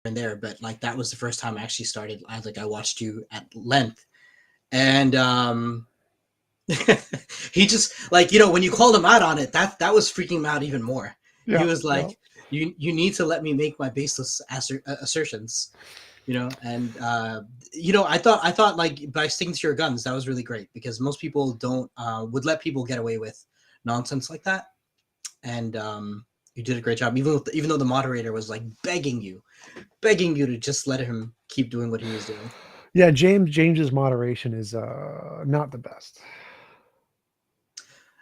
and there, but like that was the first time I actually started. I watched you at length, and he just like, when you called him out on it, that was freaking him out even more. He was like, you need to let me make my baseless assertions, and I thought like by sticking to your guns, that was really great, because most people don't would let people get away with nonsense like that. And you did a great job, even though the moderator was like begging you to just let him keep doing what he was doing. Yeah, James's moderation is not the best.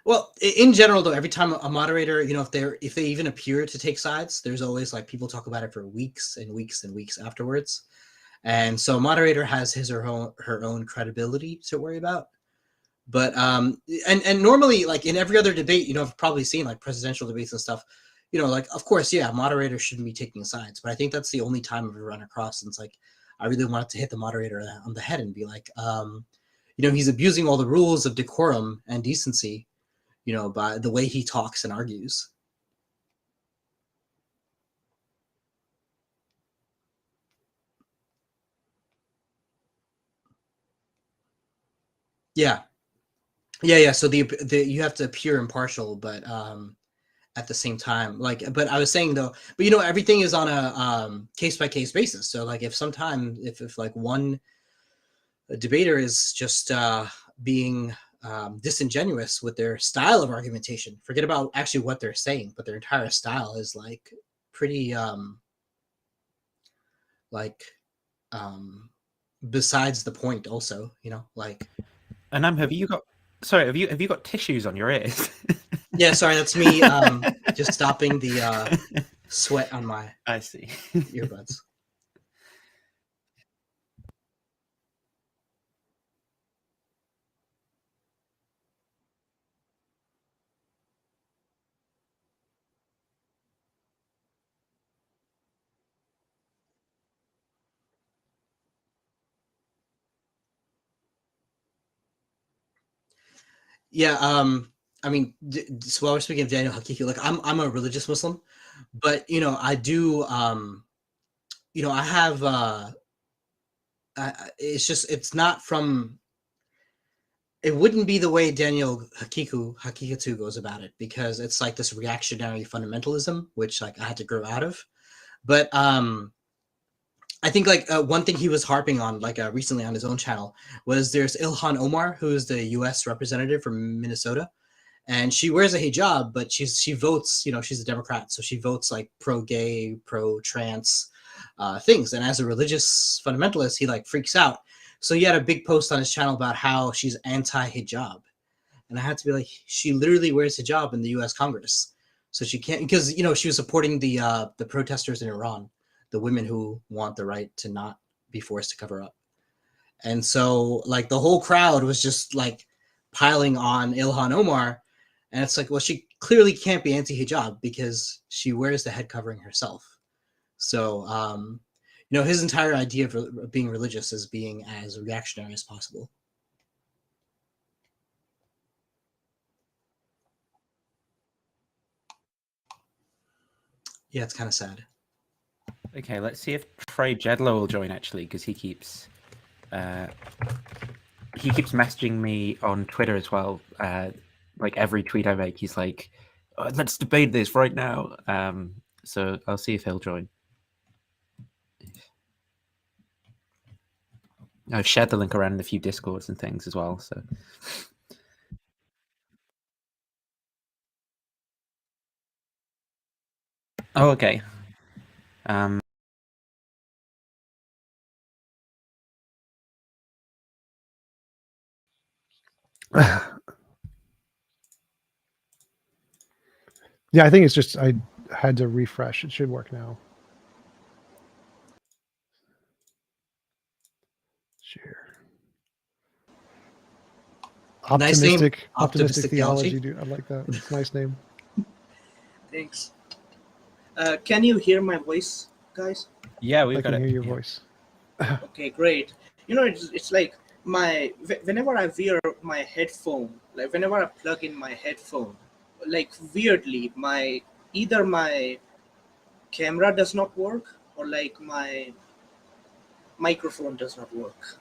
Well, in general, though, every time a moderator, if they even appear to take sides, there's always like people talk about it for weeks and weeks and weeks afterwards. And so a moderator has his or her own credibility to worry about. But and normally, like in every other debate, I've probably seen like presidential debates and stuff, like, of course, yeah, moderators shouldn't be taking sides. But I think that's the only time I've ever run across, and it's like, I really wanted to hit the moderator on the head and be like, he's abusing all the rules of decorum and decency, by the way he talks and argues. Yeah. So the you have to appear impartial, but at the same time, like, but I was saying though, but everything is on a case by case basis. So like, if like one debater is just being disingenuous with their style of argumentation, forget about actually what they're saying, but their entire style is like pretty like besides the point also, like. And have you got tissues on your ears? Yeah, sorry, that's me just stopping the sweat on my I see earbuds. Yeah, I mean, so while we're speaking of Daniel Hakiki, like I'm a religious Muslim, but I do, I have, it's not from. It wouldn't be the way Daniel Hakikatu goes about it, because it's like this reactionary fundamentalism, which like I had to grow out of. But I think like one thing he was harping on like recently on his own channel was there's Ilhan Omar, who's the U.S. representative from Minnesota, and she wears a hijab, but she votes, she's a Democrat, so she votes like pro-gay, pro-trans things. And as a religious fundamentalist, he like freaks out. So he had a big post on his channel about how she's anti-hijab, and I had to be like, she literally wears hijab in the U.S. Congress, so she can't, because she was supporting the protesters in Iran, the women who want the right to not be forced to cover up. And so like the whole crowd was just like piling on Ilhan Omar, and it's like, well, she clearly can't be anti-hijab because she wears the head covering herself. So his entire idea of being religious is being as reactionary as possible. Yeah, it's kind of sad. Okay, let's see if Trey Jedler will join actually, because he keeps messaging me on Twitter as well. Like every tweet I make, he's like, oh, "Let's debate this right now." So I'll see if he'll join. I've shared the link around in a few Discords and things as well. So. Oh, okay. Yeah, I think it's just I had to refresh. It should work now. Share. Optimistic theology, dude. I like that. It's a nice name. Thanks. Can you hear my voice, guys? Yeah, we've got it. I can hear your voice. Okay, great. It's like whenever I wear my headphone, like whenever I plug in my headphone, like weirdly, either my camera does not work or like my microphone does not work.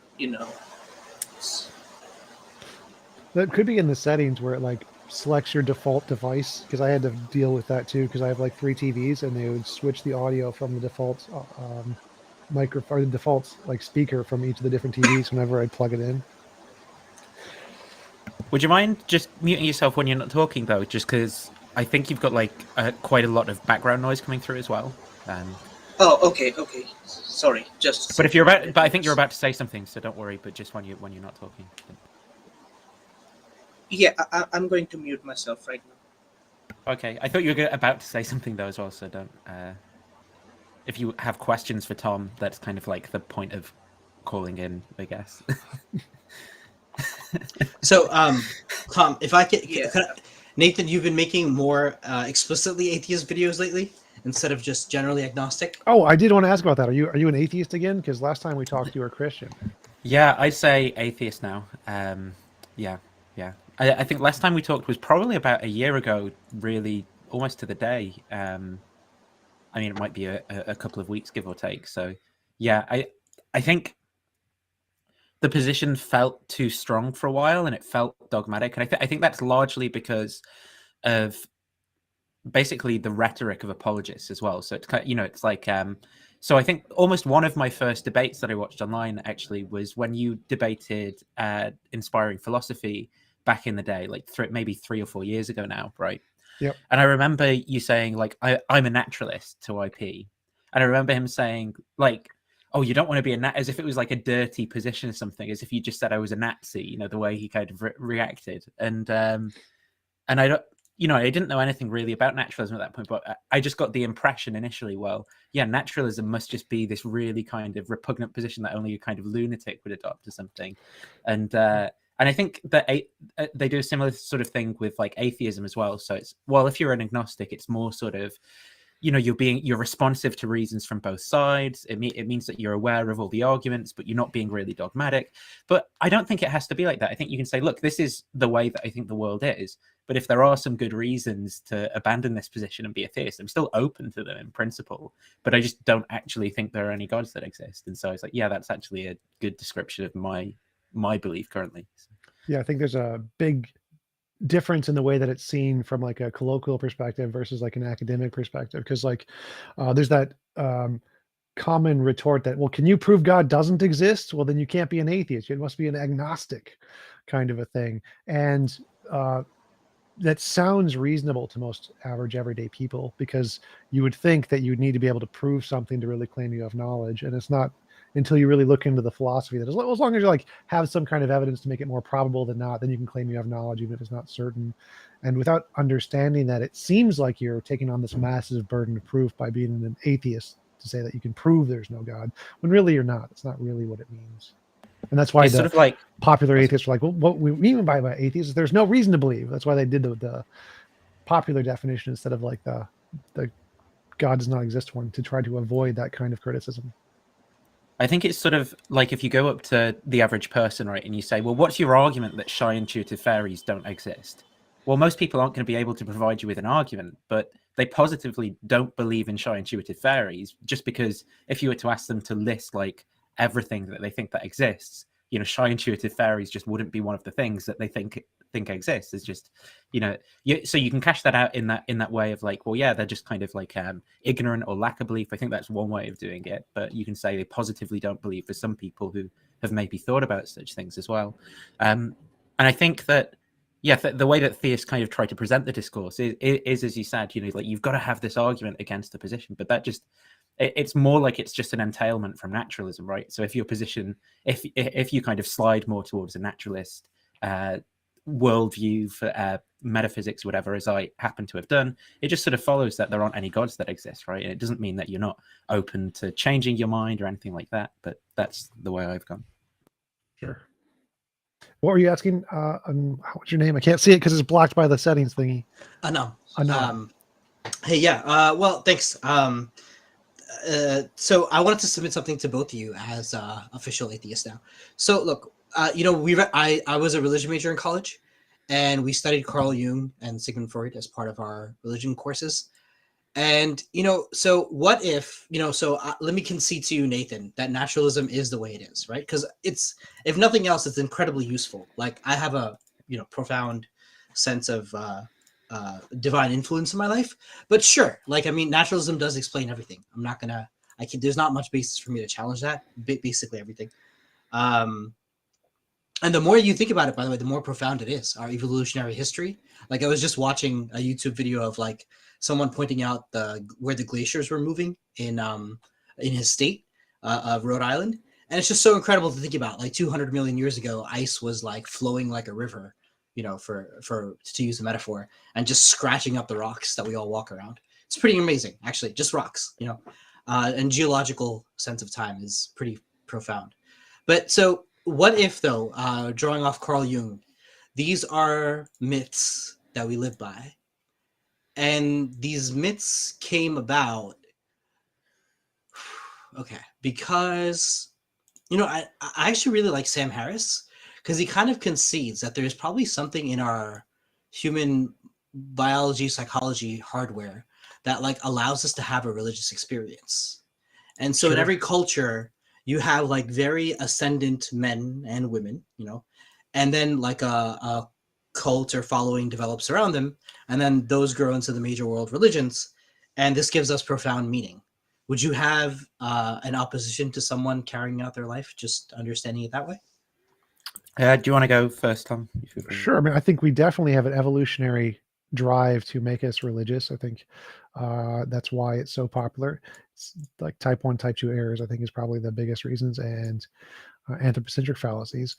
That could be in the settings where it like selects your default device, because I had to deal with that too, because I have like 3 TVs and they would switch the audio from the default microphone, or the default like speaker from each of the different TVs whenever I plug it in. Would you mind just muting yourself when you're not talking though, just because I think you've got like quite a lot of background noise coming through as well. Oh, okay. Sorry, just. But if you're about, but I think you're about to say something, so don't worry. But just when you're not talking. Yeah, I'm going to mute myself right now. Okay, I thought you were about to say something though as well. So don't. If you have questions for Tom, that's kind of like the point of calling in, I guess. So, Tom, if I could, Yeah. Nathan, you've been making more explicitly atheist videos lately instead of just generally agnostic. Oh, I did want to ask about that. Are you an atheist again? Because last time we talked, you were a Christian. Yeah, I'd say atheist now. Yeah. I think last time we talked was probably about a year ago, really, almost to the day. I mean, it might be a couple of weeks, give or take. So, yeah, I think the position felt too strong for a while, and it felt dogmatic. And I think that's largely because of basically the rhetoric of apologists as well. So it's it's like so I think almost one of my first debates that I watched online actually was when you debated inspiring philosophy back in the day, like maybe 3 or 4 years ago now, right? Yep. And I remember you saying like I'm a naturalist to IP, and I remember him saying like, oh, you don't want to be as if it was like a dirty position or something, as if you just said I was a Nazi, the way he kind of reacted. And I don't, I didn't know anything really about naturalism at that point, but I just got the impression initially, well, yeah, naturalism must just be this really kind of repugnant position that only a kind of lunatic would adopt or something. And I think that they do a similar sort of thing with like atheism as well. So it's, well, if you're an agnostic, it's more sort of, you're responsive to reasons from both sides. It means that you're aware of all the arguments, but you're not being really dogmatic. But I don't think it has to be like that. I think you can say, look, this is the way that I think the world is. But if there are some good reasons to abandon this position and be a theist, I'm still open to them in principle. But I just don't actually think there are any gods that exist. And so it's like, yeah, that's actually a good description of my belief currently. Yeah, I think there's a big difference in the way that it's seen from like a colloquial perspective versus like an academic perspective, because like there's that common retort that, well, can you prove God doesn't exist? Well, then you can't be an atheist, you must be an agnostic, kind of a thing. And that sounds reasonable to most average everyday people, because you would think that you would need to be able to prove something to really claim you have knowledge. And it's not until you really look into the philosophy that as long as you like have some kind of evidence to make it more probable than not, then you can claim you have knowledge, even if it's not certain. And without understanding that, it seems like you're taking on this massive burden of proof by being an atheist, to say that you can prove there's no God, when really you're not. It's not really what it means. And that's why it's the sort of like popular atheists are like, well, what we mean by atheists is there's no reason to believe. That's why they did the popular definition instead of like the God does not exist one, to try to avoid that kind of criticism. I think it's sort of like if you go up to the average person, right, and you say, well, what's your argument that shy intuitive fairies don't exist? Well, most people aren't going to be able to provide you with an argument, but they positively don't believe in shy intuitive fairies, just because if you were to ask them to list like everything that they think that exists, shy intuitive fairies just wouldn't be one of the things that they think exists. It's just, so you can cash that out in that way of like, well, yeah, they're just kind of like ignorant or lack of belief. I think that's one way of doing it, but you can say they positively don't believe for some people who have maybe thought about such things as well. And I think that, yeah, the way that theists kind of try to present the discourse is as you said, like you've got to have this argument against the position, but that just, it's more like it's just an entailment from naturalism, right? So if your position, if you kind of slide more towards a naturalist worldview for metaphysics, whatever, as I happen to have done, it just sort of follows that there aren't any gods that exist, right? And it doesn't mean that you're not open to changing your mind or anything like that, but that's the way I've gone. Sure. What were you asking? What's your name? I can't see it because it's blocked by the settings thingy. No. No. Hey, yeah. Well, thanks. So I wanted to submit something to both of you as official atheists now. So look, I was a religion major in college, and we studied Carl Jung and Sigmund Freud as part of our religion courses. And so what if let me concede to you, Nathan, that naturalism is the way it is, right? Because it's, if nothing else, it's incredibly useful. Like I have a profound sense of divine influence in my life. But sure, like I mean, naturalism does explain everything. I'm not gonna, there's not much basis for me to challenge that. Basically everything. And the more you think about it, by the way, the more profound it is, our evolutionary history. Like I was just watching a YouTube video of like someone pointing out where the glaciers were moving in his state of Rhode Island. And it's just so incredible to think about. Like 200 million years ago, ice was like flowing like a river, for to use a metaphor, and just scratching up the rocks that we all walk around. It's pretty amazing, actually, just rocks, and geological sense of time is pretty profound. But so what if, though, drawing off Carl Jung, these are myths that we live by, and these myths came about, okay, because, I actually really like Sam Harris, because he kind of concedes that there's probably something in our human biology, psychology, hardware that like allows us to have a religious experience. And so in every culture, you have like very ascendant men and women, and then like a cult or following develops around them, and then those grow into the major world religions, and this gives us profound meaning. Would you have an opposition to someone carrying out their life, just understanding it that way? Do you want to go first, Tom? Sure. I mean, I think we definitely have an evolutionary drive to make us religious. I think that's why it's so popular. It's like type 1, type 2 errors, I think, is probably the biggest reasons, and anthropocentric fallacies.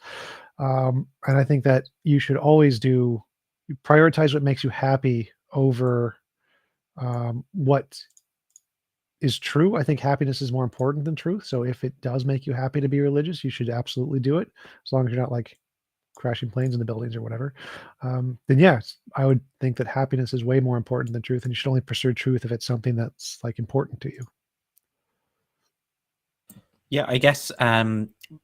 And I think that you should always prioritize what makes you happy over what is true. I think happiness is more important than truth. So if it does make you happy to be religious, you should absolutely do it, as long as you're not like crashing planes in the buildings or whatever. Then yes, I would think that happiness is way more important than truth, and you should only pursue truth if it's something that's like important to you. Yeah, I guess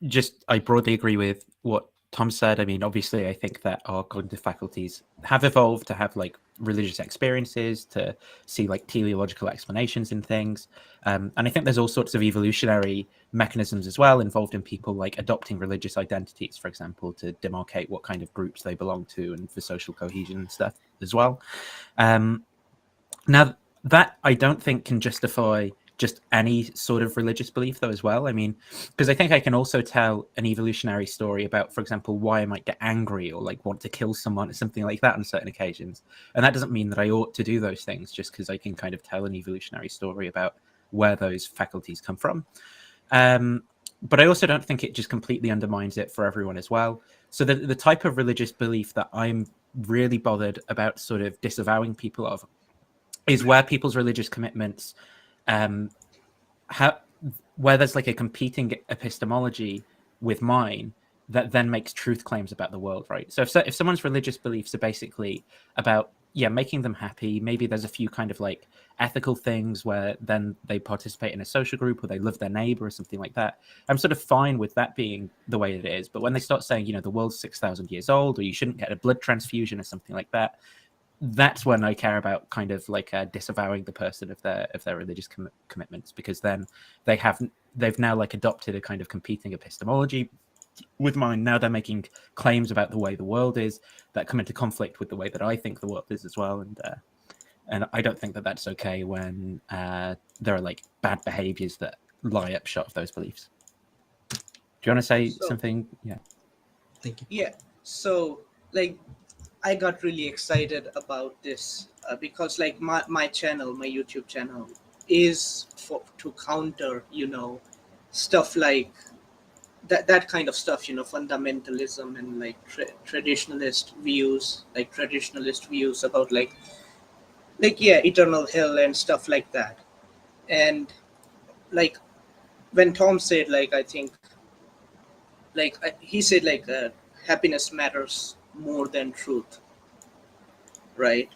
just I broadly agree with what Tom said. I mean, obviously, I think that our cognitive faculties have evolved to have like religious experiences, to see like teleological explanations in things. And I think there's all sorts of evolutionary mechanisms as well involved in people like adopting religious identities, for example, to demarcate what kind of groups they belong to and for social cohesion and stuff as well. Now, that I don't think can justify just any sort of religious belief, though, as well. I mean, because I think I can also tell an evolutionary story about, for example, why I might get angry or like want to kill someone or something like that on certain occasions. And that doesn't mean that I ought to do those things, just because I can kind of tell an evolutionary story about where those faculties come from. But I also don't think it just completely undermines it for everyone as well. So the type of religious belief that I'm really bothered about sort of disavowing people of is where people's religious commitments where there's like a competing epistemology with mine that then makes truth claims about the world, right? So if someone's religious beliefs are basically about making them happy, maybe there's a few kind of like ethical things where then they participate in a social group or they love their neighbor or something like that. I'm sort of fine with that being the way it is. But when they start saying, the world's 6,000 years old, or you shouldn't get a blood transfusion or something like that, that's when I care about kind of like disavowing the person of their religious commitments, because then they've now like adopted a kind of competing epistemology with mine. Now they're making claims about the way the world is that come into conflict with the way that I think the world is as well, and I don't think that that's okay when there are like bad behaviors that lie upshot of those beliefs. Do you want to say something? Yeah. Thank you. Yeah. So like, I got really excited about this because like my channel, my YouTube channel is to counter, stuff like that kind of stuff, fundamentalism and like traditionalist views about like eternal hell and stuff like that. And like when Tom said, like, I think like he said like happiness matters more than truth, right?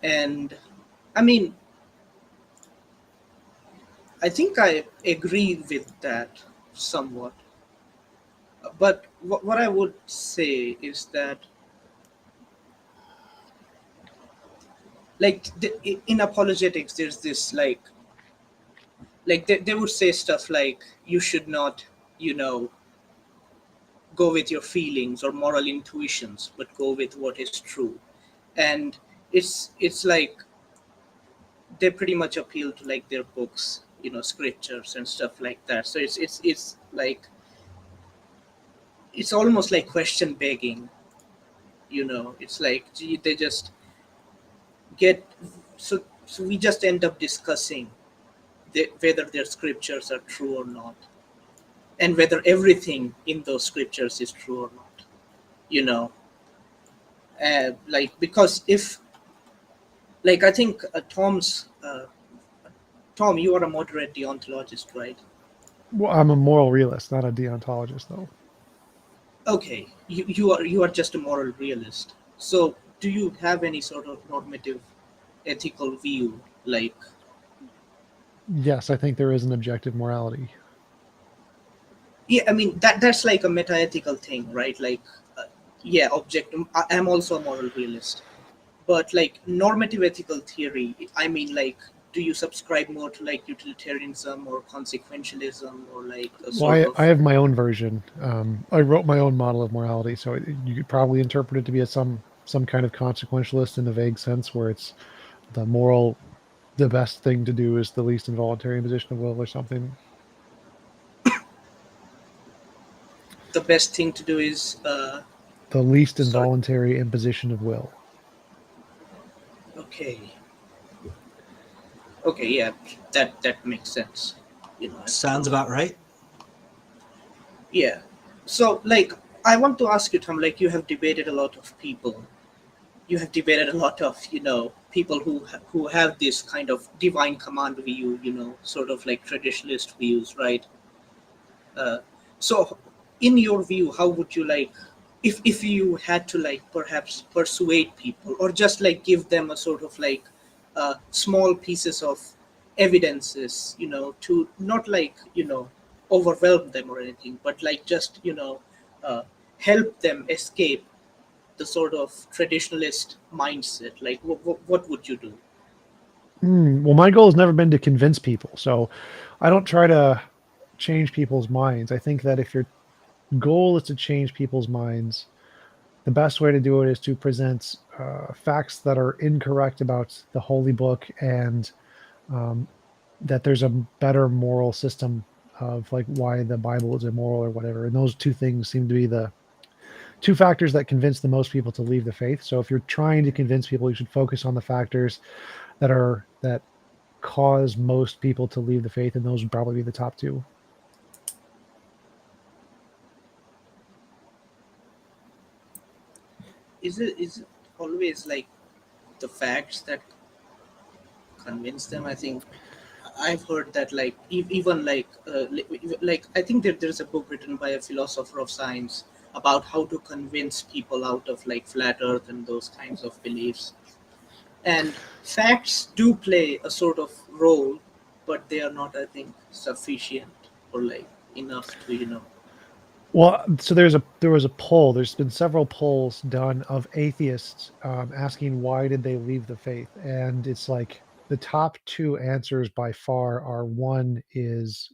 And I mean, I think I agree with that somewhat. But what I would say is that like in apologetics, there's this like they would say stuff like you should not, you know, go with your feelings or moral intuitions, but go with what is true. And it's like they pretty much appeal to like their books, you know, scriptures and stuff like that. So it's like it's almost like question begging, you know. It's like gee, they just get so we just end up discussing whether their scriptures are true or not, and whether everything in those scriptures is true or not, you know. Like because if like I think Tom, you are a moderate deontologist, right? Well, I'm a moral realist, not a deontologist, though. Okay, you are just a moral realist. So do you have any sort of normative ethical view, like Yes, I think there is an objective morality. yeah, I mean that's like a meta-ethical thing, right? Like yeah, objective. I'm also a moral realist, but like normative ethical theory, I mean, like, do you subscribe more to like utilitarianism or consequentialism or like a Well, sort I of have my own version. I wrote my own model of morality, so you could probably interpret it to be some kind of consequentialist in a vague sense, where it's the moral, the best thing to do is the least involuntary imposition of will or something. the best thing to do is The least sorry, involuntary imposition of will. okay, okay, yeah, that makes sense, you know. Sounds about right. Yeah. So, like, I want to ask you, Tom, like, you have debated a lot of people. You have debated a lot of, you know, people who have this kind of divine command view, you know, sort of like traditionalist views, right? Uh, so, in your view, how would you like, if you had to like perhaps persuade people or just like give them a sort of like small pieces of evidences, you know, to not like, you know, overwhelm them or anything, but like just, you know, uh, help them escape the sort of traditionalist mindset, like what would you do? Well, my goal has never been to convince people, so I don't try to change people's minds. I think that if your goal is to change people's minds, the best way to do it is to present facts that are incorrect about the holy book, and um, that there's a better moral system of like why the Bible is immoral or whatever. And those two things seem to be the two factors that convince the most people to leave the faith. So if you're trying to convince people, you should focus on the factors that cause most people to leave the faith, and those would probably be the top two. Is it always like the facts that convince them? I think I've heard that like even like I think that there's a book written by a philosopher of science about how to convince people out of like flat earth and those kinds of beliefs. And facts do play a sort of role, but they are not, I think, sufficient or like enough to, you know. Well, so there was a poll. There's been several polls done of atheists asking why did they leave the faith, and it's like the top two answers by far are one is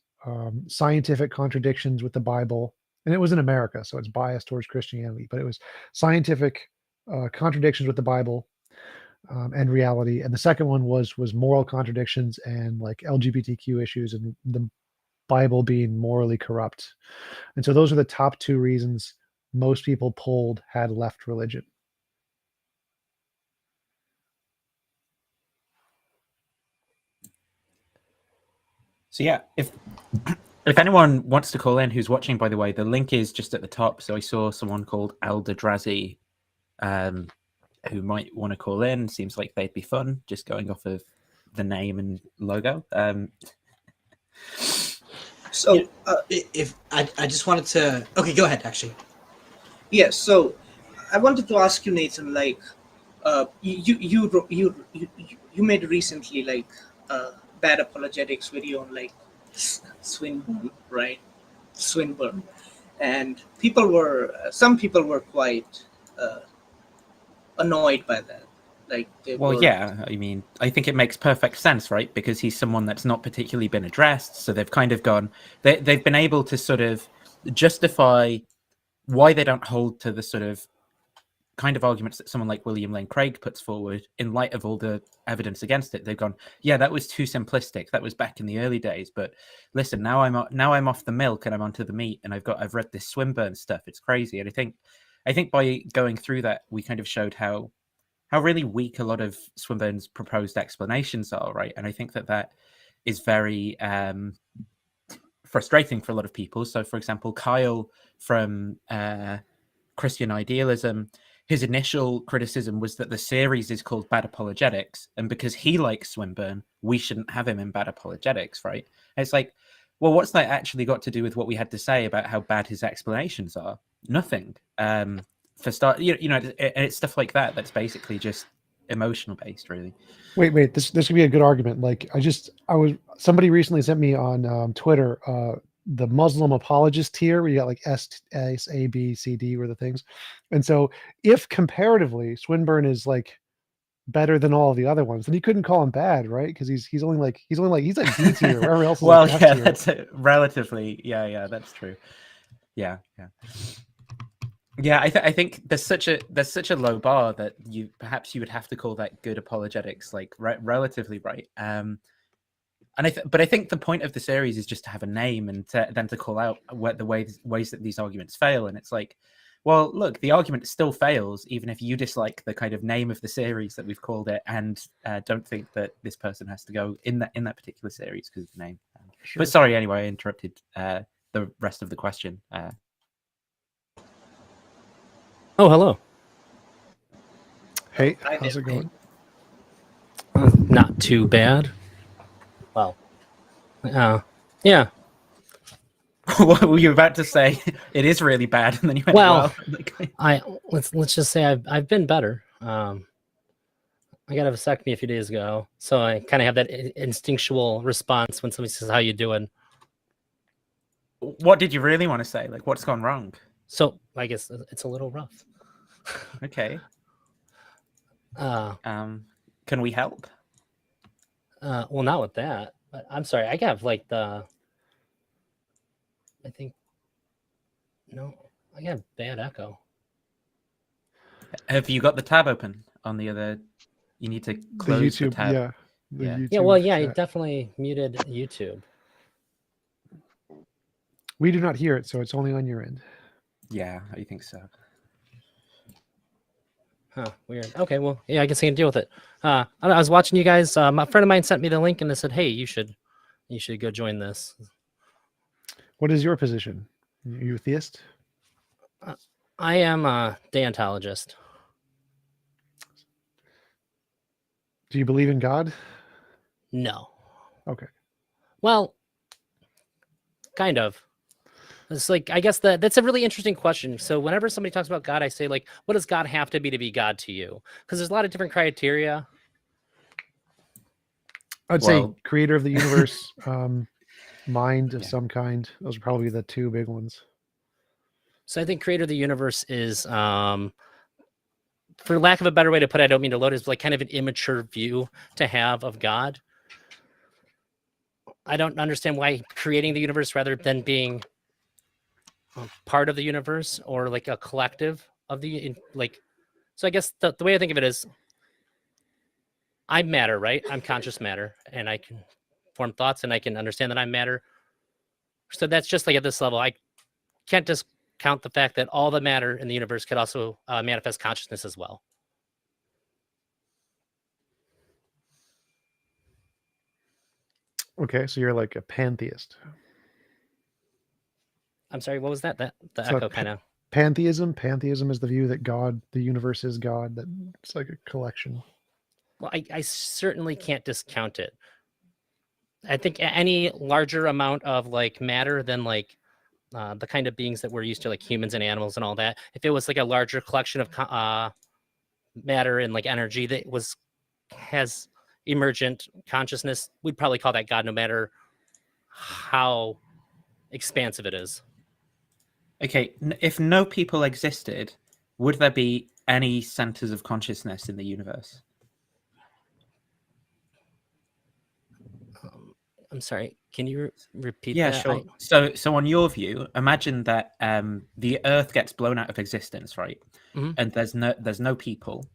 scientific contradictions with the Bible, and it was in America, so it's biased towards Christianity, but it was scientific contradictions with the Bible and reality, and the second one was moral contradictions and like LGBTQ issues and the Bible being morally corrupt. And so those are the top two reasons most people polled had left religion. So yeah, if anyone wants to call in who's watching, by the way, the link is just at the top. So I saw someone called Aldadrazi who might want to call in. Seems like they'd be fun, just going off of the name and logo. So, If I just wanted to, okay, go ahead. Actually, yes, so I wanted to ask you, Nathan, like, you made recently like bad apologetics video on like Swinburne, right? Swinburne, and some people were quite uh, annoyed by that. Like they Well, were. yeah, I mean, I think it makes perfect sense, right? Because he's someone that's not particularly been addressed. So they've kind of gone, they've been able to sort of justify why they don't hold to the sort of kind of arguments that someone like William Lane Craig puts forward in light of all the evidence against it. They've gone, yeah, that was too simplistic. That was back in the early days. But listen, now I'm off the milk and I'm onto the meat, and I've read this Swinburne stuff. It's crazy. And I think by going through that, we kind of showed how really weak a lot of Swinburne's proposed explanations are, right? And I think that is very frustrating for a lot of people. So, for example, Kyle from Christian Idealism, his initial criticism was that the series is called Bad Apologetics, and because he likes Swinburne, we shouldn't have him in Bad Apologetics, right? And it's like, well, what's that actually got to do with what we had to say about how bad his explanations are? Nothing. For start, and it's stuff like that that's basically just emotional based, really. Wait, this could be a good argument. Like somebody recently sent me on Twitter the Muslim apologist tier where you got like S, A, B, C, D were the things. And so if comparatively Swinburne is like better than all the other ones, then you couldn't call him bad, right? Because he's only like D tier, wherever else is well, like F yeah, tier. that's relatively, yeah, that's true. Yeah. I think there's such a low bar that you would have to call that good apologetics, like relatively right. But I think the point of the series is just to have a name and then to call out the ways that these arguments fail. And it's like, well, look, the argument still fails, even if you dislike the kind of name of the series that we've called it, and don't think that this person has to go in that particular series because of the name. Sure. But sorry, anyway, I interrupted the rest of the question. Oh, hello. Hey, how's it going? Not too bad. Well, yeah. What were you about to say? It is really bad, and then you went, well. Let's just say I've been better. I got a vasectomy a few days ago, so I kind of have that instinctual response when somebody says, "How you doing?" What did you really want to say? Like, what's gone wrong? So I guess it's a little rough. Okay. Can we help? Well, not with that. But I'm sorry. I got like I got bad echo. Have you got the tab open on the other? You need to close the tab. Yeah. YouTube well, yeah, chat. I definitely muted YouTube. We do not hear it, so it's only on your end. Yeah, I think so. Huh, weird. Okay, well, yeah, I guess I can deal with it. I was watching you guys. A friend of mine sent me the link and they said, "Hey, you should go join this." What is your position? Are you a theist? I am a deontologist. Do you believe in God? No. Okay. Well, kind of. It's like, I guess that's a really interesting question. So whenever somebody talks about God, I say, like, what does God have to be God to you? Because there's a lot of different criteria. I'd say creator of the universe, mind of some kind. Those are probably the two big ones. So I think creator of the universe is, for lack of a better way to put it, I don't mean to load, is like kind of an immature view to have of God. I don't understand why creating the universe rather than being part of the universe or like a collective of the so I guess the way I think of it is I'm matter, right? I'm conscious matter, and I can form thoughts and I can understand that I'm matter. So that's just like at this level. I can't discount the fact that all the matter in the universe could also manifest consciousness as well. Okay, so you're like a pantheist. I'm sorry, what was that? The echo kind of. Pantheism. Pantheism is the view that God, the universe is God. That it's like a collection. Well, I certainly can't discount it. I think any larger amount of like matter than like the kind of beings that we're used to, like humans and animals and all that, if it was like a larger collection of matter and like energy that has emergent consciousness, we'd probably call that God, no matter how expansive it is. Okay, if no people existed, would there be any centers of consciousness in the universe? I'm sorry. Can you repeat Yeah, that? sure. So on your view, imagine that the Earth gets blown out of existence, right? Mhm. And there's no people,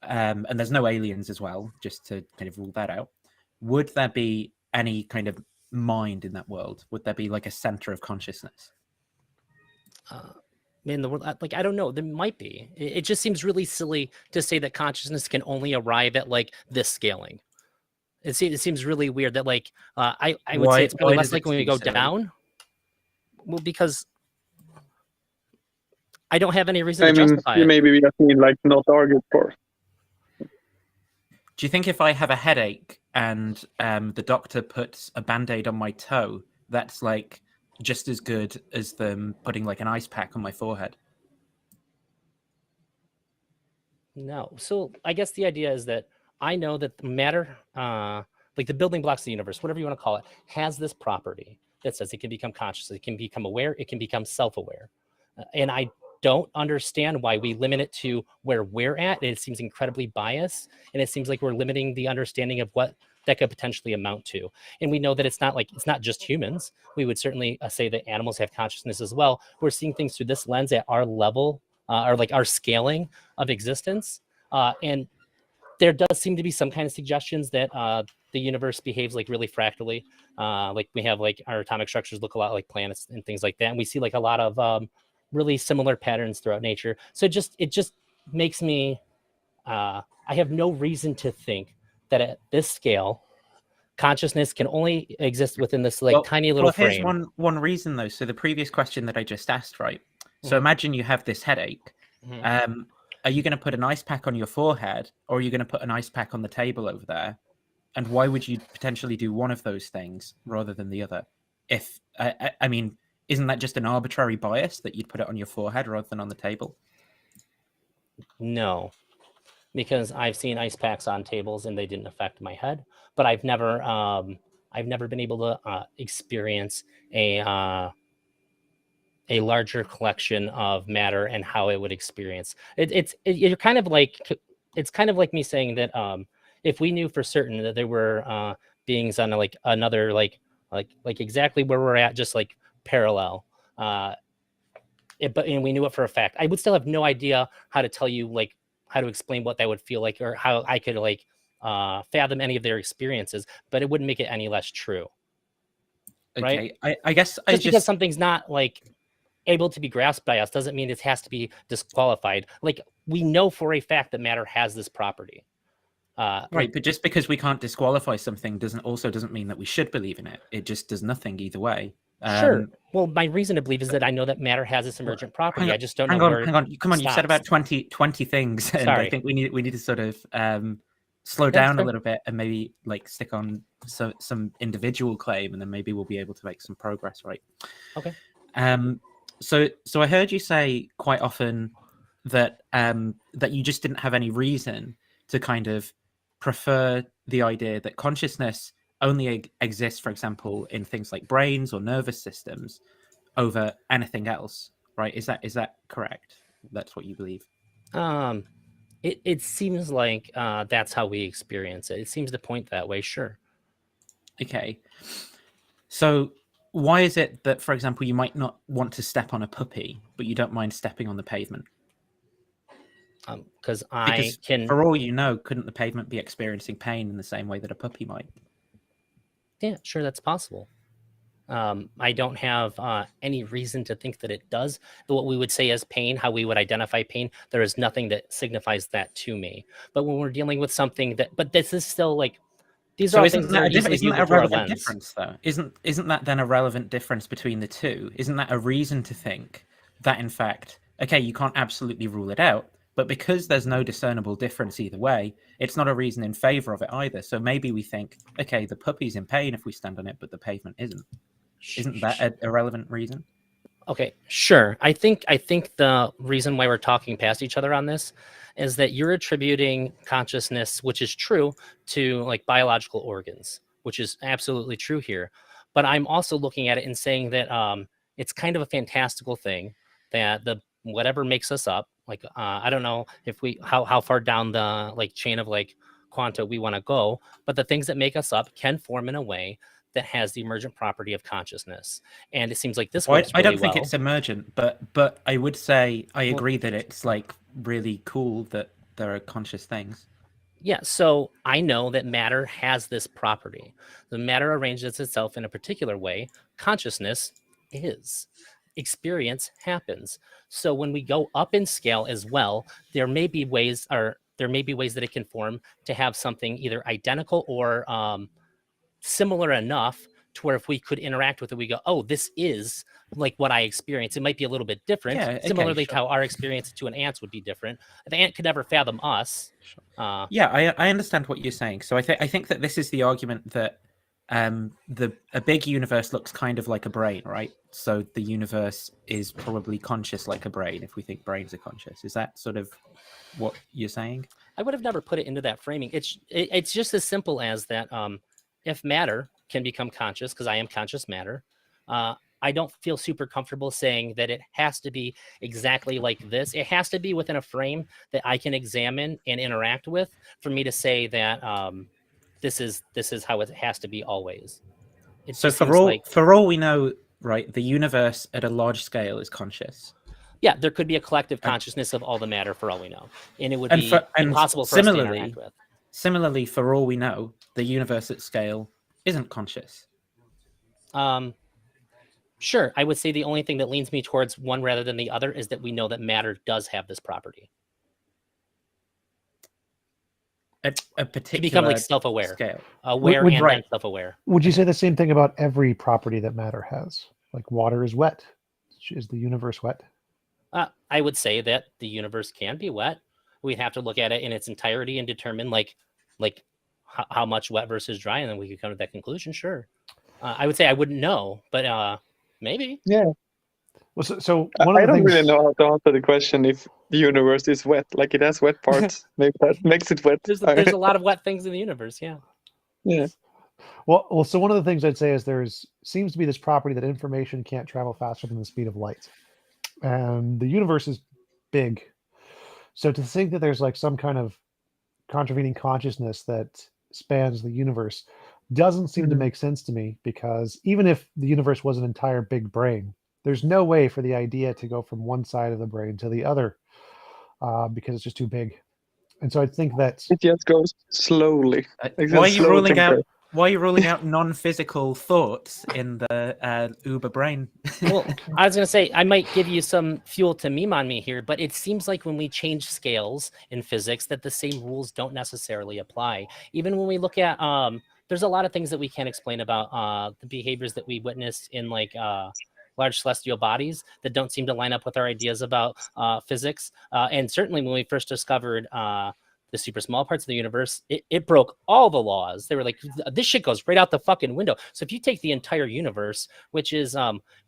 and there's no aliens as well, just to kind of rule that out. Would there be any kind of mind in that world? Would there be like a center of consciousness? In the world, like, I don't know. There might be. It just seems really silly to say that consciousness can only arrive at like this scaling. It seems really weird that like I would say it's probably Why less does it likely when we seem go silly? down. Well, because I don't have any reason I to mean, justify you it. maybe just need like not argue for. Do you think if I have a headache and the doctor puts a band-aid on my toe, that's like just as good as them putting like an ice pack on my forehead? No. So I guess the idea is that I know that matter, like the building blocks of the universe, whatever you want to call it, has this property that says it can become conscious, it can become aware, it can become self-aware. And I don't understand why we limit it to where we're at. It seems incredibly biased, and it seems like we're limiting the understanding of what that could potentially amount to. And we know that it's not just humans. We would certainly say that animals have consciousness as well. We're seeing things through this lens at our level, or like our scaling of existence. And there does seem to be some kind of suggestions that the universe behaves like really fractally. Like we have like our atomic structures look a lot like planets and things like that. And we see like a lot of really similar patterns throughout nature. So it just makes me, I have no reason to think that at this scale, consciousness can only exist within this like tiny little here's frame. one reason though. So the previous question that I just asked, right? So imagine you have this headache. Mhm. Are you going to put an ice pack on your forehead, or are you going to put an ice pack on the table over there? And why would you potentially do one of those things rather than the other? If I mean, isn't that just an arbitrary bias that you'd put it on your forehead rather than on the table? No, because I've seen ice packs on tables and they didn't affect my head, but I've never been able to experience a larger collection of matter and how it would experience it. You're kind of like, it's kind of like me saying that if we knew for certain that there were beings on like another like exactly where we're at, just like parallel, and we knew it for a fact, I would still have no idea how to tell you like how to explain what that would feel like, or how I could like fathom any of their experiences, but it wouldn't make it any less true. Okay, Right? I guess Just because something's not like able to be grasped by us doesn't mean it has to be disqualified. Like we know for a fact that matter has this property. Right, but just because we can't disqualify something doesn't mean that we should believe in it. It just does nothing either way. Sure. Well, my reason to believe is that I know that matter has this emergent property. I just don't know where. Hang on. Come on, you said about 20 things, and I Sorry. think we need to sort of slow Yeah, down a sure. little bit and maybe like stick on some individual claim, and then maybe we'll be able to make some progress, right? Okay. So I heard you say quite often that that you just didn't have any reason to kind of prefer the idea that consciousness only exists, for example, in things like brains or nervous systems over anything else, right? Is that correct? That's what you believe? It seems like that's how we experience it. It seems to point that way. Sure. Okay. So why is it that, for example, you might not want to step on a puppy, but you don't mind stepping on the pavement? Because I Because can. for all you know, couldn't the pavement be experiencing pain in the same way that a puppy might? Yeah, sure, that's possible. I don't have any reason to think that it does. What we would say as pain, how we would identify pain, there is nothing that signifies that to me. But when we're dealing with something that, but this is still like, these are all things that are easily isn't that viewable a through our relevant lens. difference, though? Isn't that then a relevant difference between the two? Isn't that a reason to think that, in fact, okay, you can't absolutely rule it out, but because there's no discernible difference either way, it's not a reason in favor of it either. So maybe we think, okay, the puppy's in pain if we stand on it, but the pavement isn't. Isn't that a relevant reason? Okay, sure. I think the reason why we're talking past each other on this is that you're attributing consciousness, which is true, to like biological organs, which is absolutely true here. But I'm also looking at it and saying that it's kind of a fantastical thing that the whatever makes us up, like I don't know if we how far down the like chain of like quanta we want to go, but the things that make us up can form in a way that has the emergent property of consciousness, and it seems like this Well, works I really don't think well. it's emergent, but I would say I Well- agree that it's like really cool that there are conscious things. Yeah, so I know that matter has this property. The matter arranges itself in a particular way. Consciousness is. Experience happens. So when we go up in scale as well, there may be ways that it can form to have something either identical or similar enough to where if we could interact with it, we go, oh, this is like what I experience. It might be a little bit different. Yeah, okay, Similarly to sure. how our experience to an ant's would be different. The ant could never fathom us. Yeah, I understand what you're saying. So I think that this is the argument that a big universe looks kind of like a brain, right? So the universe is probably conscious like a brain if we think brains are conscious. Is that sort of what you're saying? I would have never put it into that framing. It's just as simple as that. If matter can become conscious, because I am conscious matter, I don't feel super comfortable saying that it has to be exactly like this. It has to be within a frame that I can examine and interact with for me to say that this is how it has to be always. It So just seems like, for all we know, right, the universe at a large scale is conscious. yeah, there could be a collective consciousness of all the matter for all we know, and it would And be for- and impossible for us to similarly- interact with. Similarly, for all we know, the universe at scale isn't conscious. Sure, I would say the only thing that leans me towards one rather than the other is that we know that matter does have this property A particular to become like self-aware, scale. aware Would- and right. then self-aware. Would you say the same thing about every property that matter has? Like water is wet. Is the universe wet? I would say that the universe can be wet. We'd have to look at it in its entirety and determine like how much wet versus dry, and then we could come to that conclusion. Sure, I would say I wouldn't know, but maybe. Yeah, Well, so one of I the don't things. really know how to answer the question if the universe is wet. Like it has wet parts. Maybe that makes it wet. There's a lot of wet things in the universe. Yeah. Yeah. Well, so one of the things I'd say is seems to be this property that information can't travel faster than the speed of light, and the universe is big. So to think that there's like some kind of contravening consciousness that spans the universe doesn't seem to Mhm. make sense to me, because even if the universe was an entire big brain, there's no way for the idea to go from one side of the brain to the other, because it's just too big. And so I think that It just goes slowly. Like Why are a you slow ruling thinker. out? Why are you ruling out non-physical thoughts in the Uber brain? Well, I was going to say, I might give you some fuel to meme on me here, but it seems like when we change scales in physics that the same rules don't necessarily apply. Even when we look at, there's a lot of things that we can't explain about the behaviors that we witnessed in like large celestial bodies that don't seem to line up with our ideas about physics. And certainly when we first discovered the super small parts of the universe, it broke all the laws. They were like, this shit goes right out the fucking window. So if you take the entire universe, which is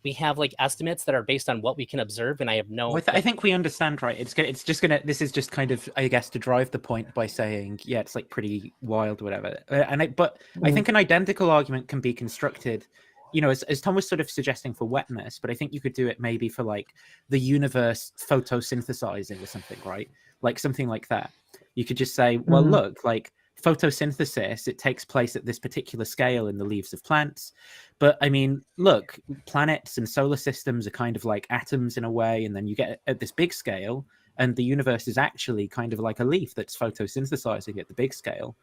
we have like estimates that are based on what we can observe, and I have no. Well, I think we understand, right? It's just gonna. This is just kind of, I guess, to drive the point by saying, yeah, it's like pretty wild, whatever. I think an identical argument can be constructed. You know, as Tom was sort of suggesting for wetness, but I think you could do it maybe for like the universe photosynthesizing or something, right? Like something like that. You could just say, well, look, like photosynthesis, it takes place at this particular scale in the leaves of plants. But I mean, look, planets and solar systems are kind of like atoms in a way. And then you get at this big scale, and the universe is actually kind of like a leaf that's photosynthesizing at the big scale.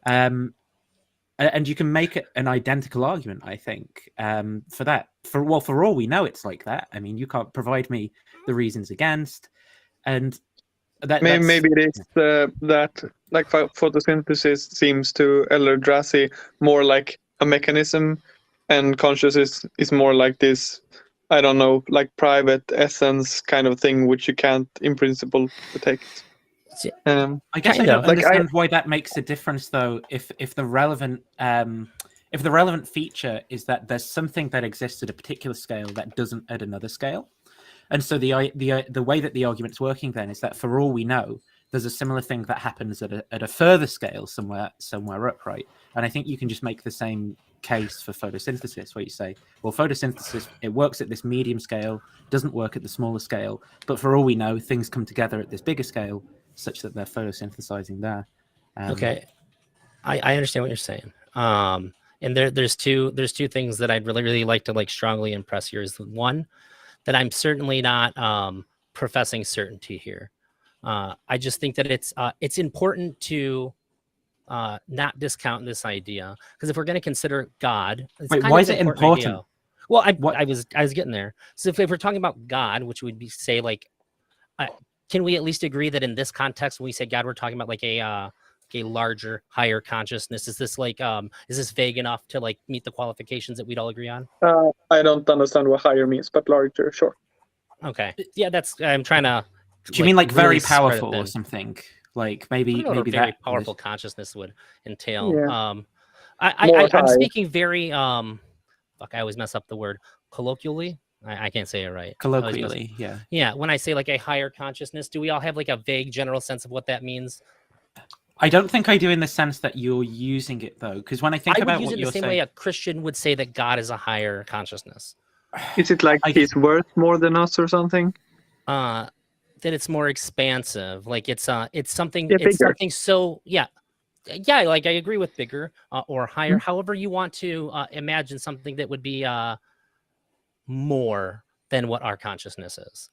And you can make it an identical argument, I think, for that. For all we know, it's like that. I mean, you can't provide me the reasons against. And Maybe it is that like photosynthesis seems to Eldrazi more like a mechanism, and consciousness is more like this, I don't know, like private essence kind of thing, which you can't in principle detect. I guess I don't understand why that makes a difference, though. If the relevant feature is that there's something that exists at a particular scale that doesn't at another scale. And so the way that the argument's working then is that for all we know, there's a similar thing that happens at a further scale somewhere up, right? And I think you can just make the same case for photosynthesis, where you say, well, photosynthesis, it works at this medium scale, doesn't work at the smaller scale, but for all we know, things come together at this bigger scale such that they're photosynthesizing there. Okay, I understand what you're saying. And there's two things that I'd really like to like strongly impress here. Is one, that I'm certainly not professing certainty here. I just think that it's important to not discount this idea, because if we're going to consider God, it's Wait, kind why of is an it important important? idea. Well, What- I was getting there. So if we're talking about God, which would be say like, can we at least agree that in this context, when we say God, we're talking about like a larger, higher consciousness? Is this like is this vague enough to like meet the qualifications that we'd all agree on? I don't understand what higher means, but larger, sure. Okay, yeah, that's I'm trying to. Do you mean like really very spread it powerful or thin. something? Like I maybe don't know what maybe a very that powerful consciousness would entail. Yeah. I'm More high. speaking very fuck, I always mess up the word colloquially. I can't say it right. I always mess- colloquially, yeah. Yeah, when I say like a higher consciousness, do we all have like a vague general sense of what that means? I don't think I do in the sense that you're using it though, because when I think I would about use what it the you're same saying, way a Christian would say that God is a higher consciousness. Is it like I- he's worth more than us or something? That it's more expansive. Like it's something Yeah, it's bigger. something so yeah. Like I agree with bigger or higher, however you want to imagine something that would be more than what our consciousness is.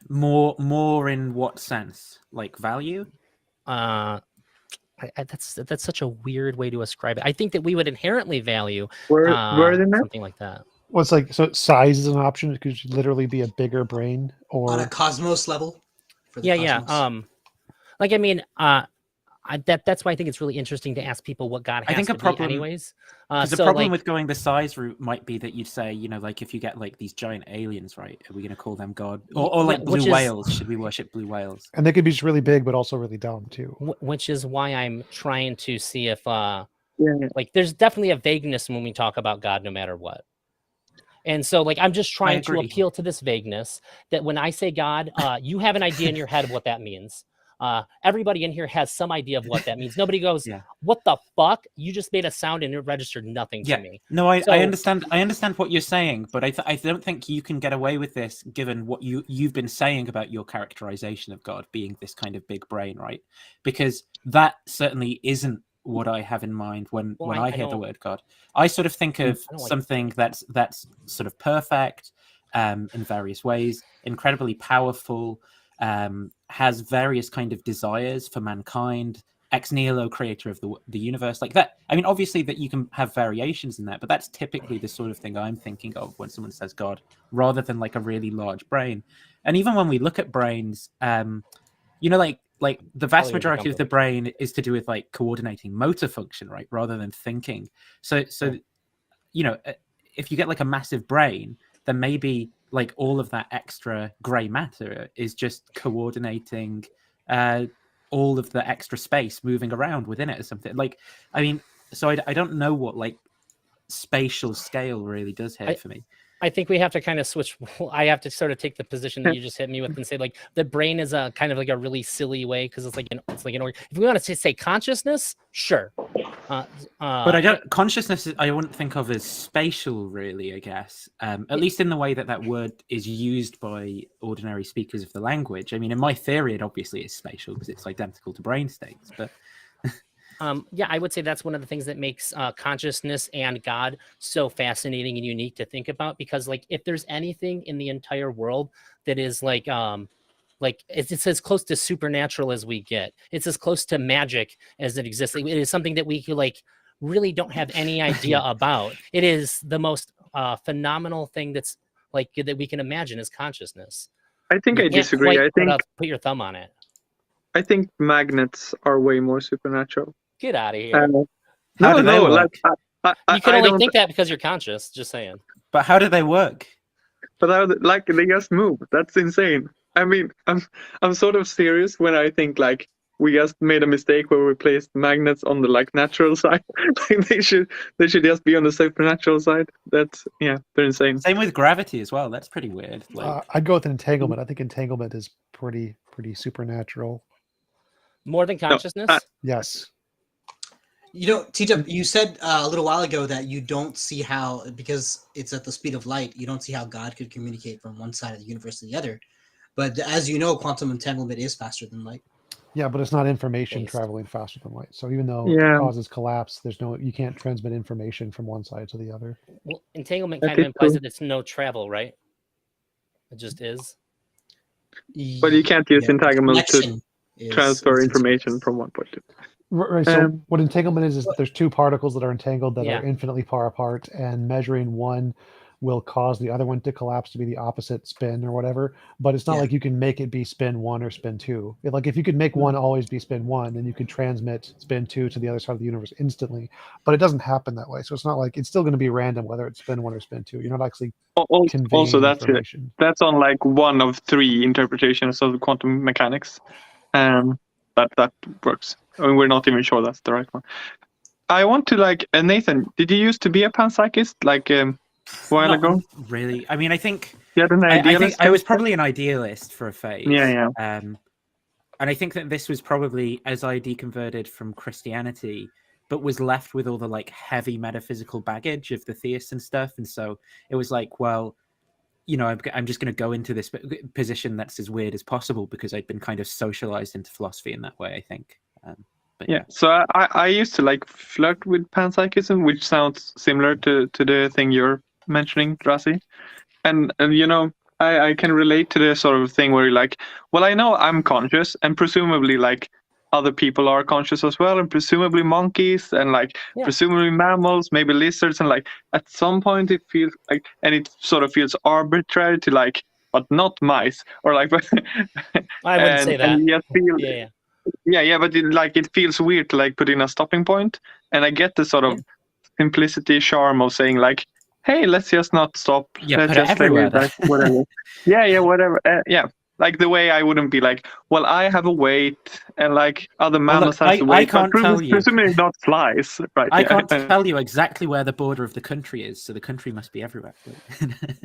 more in what sense? Like value? That's such a weird way to ascribe it. I think that we would inherently value Worthiness? something like that. Well, it's like, so size is an option. It could literally be a bigger brain, On a or cosmos level. For the Yeah. cosmos. Like I mean, that's why I think it's really interesting to ask people what God has I think a to problem- be, anyways. Because the So, problem like, with going the size route might be that you'd say, you know, like if you get like these giant aliens, right? Are we going to call them God? Or Yeah, like which blue is- whales? Should we worship blue whales? and they could be just really big, but also really dumb too. which is why I'm trying to see if Yeah. like there's definitely a vagueness when we talk about God, no matter what. And so, like, I'm just trying to agree. appeal to this vagueness that when I say God, you have an idea in your head of what that means. Everybody in here has some idea of what that means. Nobody goes, Yeah. "What the fuck? You just made a sound and it registered nothing Yeah. to me." No, I So- understand. I understand what you're saying, but I don't think you can get away with this given what you've been saying about your characterization of God being this kind of big brain, right? Because that certainly isn't what I have in mind when I hear the don't- word God. I sort of think of I don't like something that's sort of perfect in various ways, incredibly powerful, has various kind of desires for mankind, ex nihilo, creator of the universe, like that. I mean, obviously that you can have variations in that, but that's typically the sort of thing I'm thinking of when someone says God, rather than like a really large brain. And even when we look at brains, you know, like the vast Probably majority of the become brain is to do with like coordinating motor function, right, rather than thinking. So you know, if you get like a massive brain, then maybe like all of that extra gray matter is just coordinating all of the extra space moving around within it or something. Like, I mean, so I don't know what like spatial scale really does here for me. I think we have to kind of switch. I have to sort of take the position that you just hit me with and say, like, the brain is a kind of like a really silly way because it's like an if we want to say consciousness, sure. But I don't consciousness. I wouldn't think of as spatial, really. I guess, at least in the way that word is used by ordinary speakers of the language. I mean, in my theory, it obviously is spatial because it's identical to brain states. But yeah, I would say that's one of the things that makes consciousness and God so fascinating and unique to think about. Because, like, if there's anything in the entire world that is like it's as close to supernatural as we get, it's as close to magic as it exists. It is something that we could like really don't have any idea about. It is the most phenomenal thing that's like that we can imagine is consciousness. I think You I can't disagree. quite I think put your thumb on it. I think magnets are way more supernatural. Get out of here. How do they work? Like You can I only don't. think that because you're conscious. Just saying. But how do they work? But like they just move. That's insane. I mean, I'm sort of serious when I think like we just made a mistake where we placed magnets on the like natural side. Like they should just be on the supernatural side. That's they're insane. Same with gravity as well. That's pretty weird. Like, I'd go with entanglement. I think entanglement is pretty supernatural. More than consciousness? Yes. You know, TJump, you said a little while ago that you don't see how, because it's at the speed of light, you don't see how God could communicate from one side of the universe to the other. But as you know, quantum entanglement is faster than light. Yeah, but it's not information Based. traveling faster than light. So even though Yeah. it causes collapse, you can't transmit information from one side to the other. Well, entanglement That kind of is implies true. that it's no travel, right? It just is. But you can't use Yeah, entanglement to connection transfer is information from one point to Right. So Um, what entanglement is that there's two particles that are entangled that Yeah. are infinitely far apart, and measuring one will cause the other one to collapse to be the opposite spin or whatever. But it's not Yeah. like you can make it be spin 1 or spin 2. Like if you could make one always be spin 1, then you could transmit spin 2 to the other side of the universe instantly. But it doesn't happen that way. So it's not like it's still going to be random whether it's spin 1 or spin 2. You're not actually conveying also, information. that's on like one of 3 interpretations of quantum mechanics. That works. I mean, we're not even sure that's the right one. I want to Nathan. Did you used to be a panpsychist a while Not ago? really. I mean, I think You had an I think idealist I was mindset? probably an idealist for a phase. Yeah. And I think that this was probably as I deconverted from Christianity, but was left with all the like heavy metaphysical baggage of the theists and stuff. And so it was like, well, you know, I'm just going to go into this position that's as weird as possible because I'd been kind of socialized into philosophy in that way, I think. But Yeah. So I used to flirt with panpsychism, which sounds similar to the thing you're mentioning, Drassi. And you know, I can relate to the sort of thing where you're like, well, I know I'm conscious, and presumably other people are conscious as well, and presumably monkeys, and presumably mammals, maybe lizards, and at some point it feels and it sort of feels arbitrary to but not mice, or I wouldn't say that. And yet feel Yeah. but it feels weird to put in a stopping point, and I get the sort of simplicity charm of saying hey, let's just not stop. yeah, Let's put it just everywhere. whatever. Yeah, whatever. Yeah, the way I wouldn't be well, I have a weight, and other mammals look, has a I weight. can't but tell you. Presumably not flies, right? I can't tell you exactly where the border of the country is, so the country must be everywhere.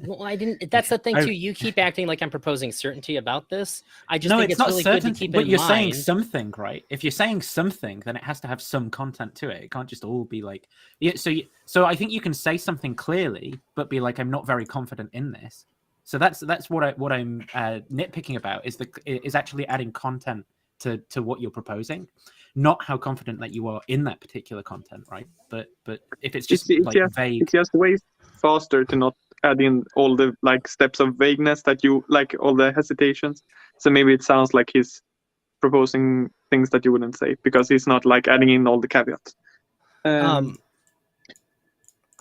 Well, I didn't. That's the thing too. You keep acting like I'm proposing certainty about this. I just No, think it's it's not really certain, good to keep but in you're mind. saying something, right? If you're saying something, then it has to have some content to it. It can't just all be so I think you can say something clearly, but be like, I'm not very confident in this. So that's what I'm nitpicking about is actually adding content to what you're proposing, not how confident that you are in that particular content, right? But if it's just vague, it's just way faster to not add in all the steps of vagueness that you all the hesitations. So maybe it sounds like he's proposing things that you wouldn't say because he's not adding in all the caveats.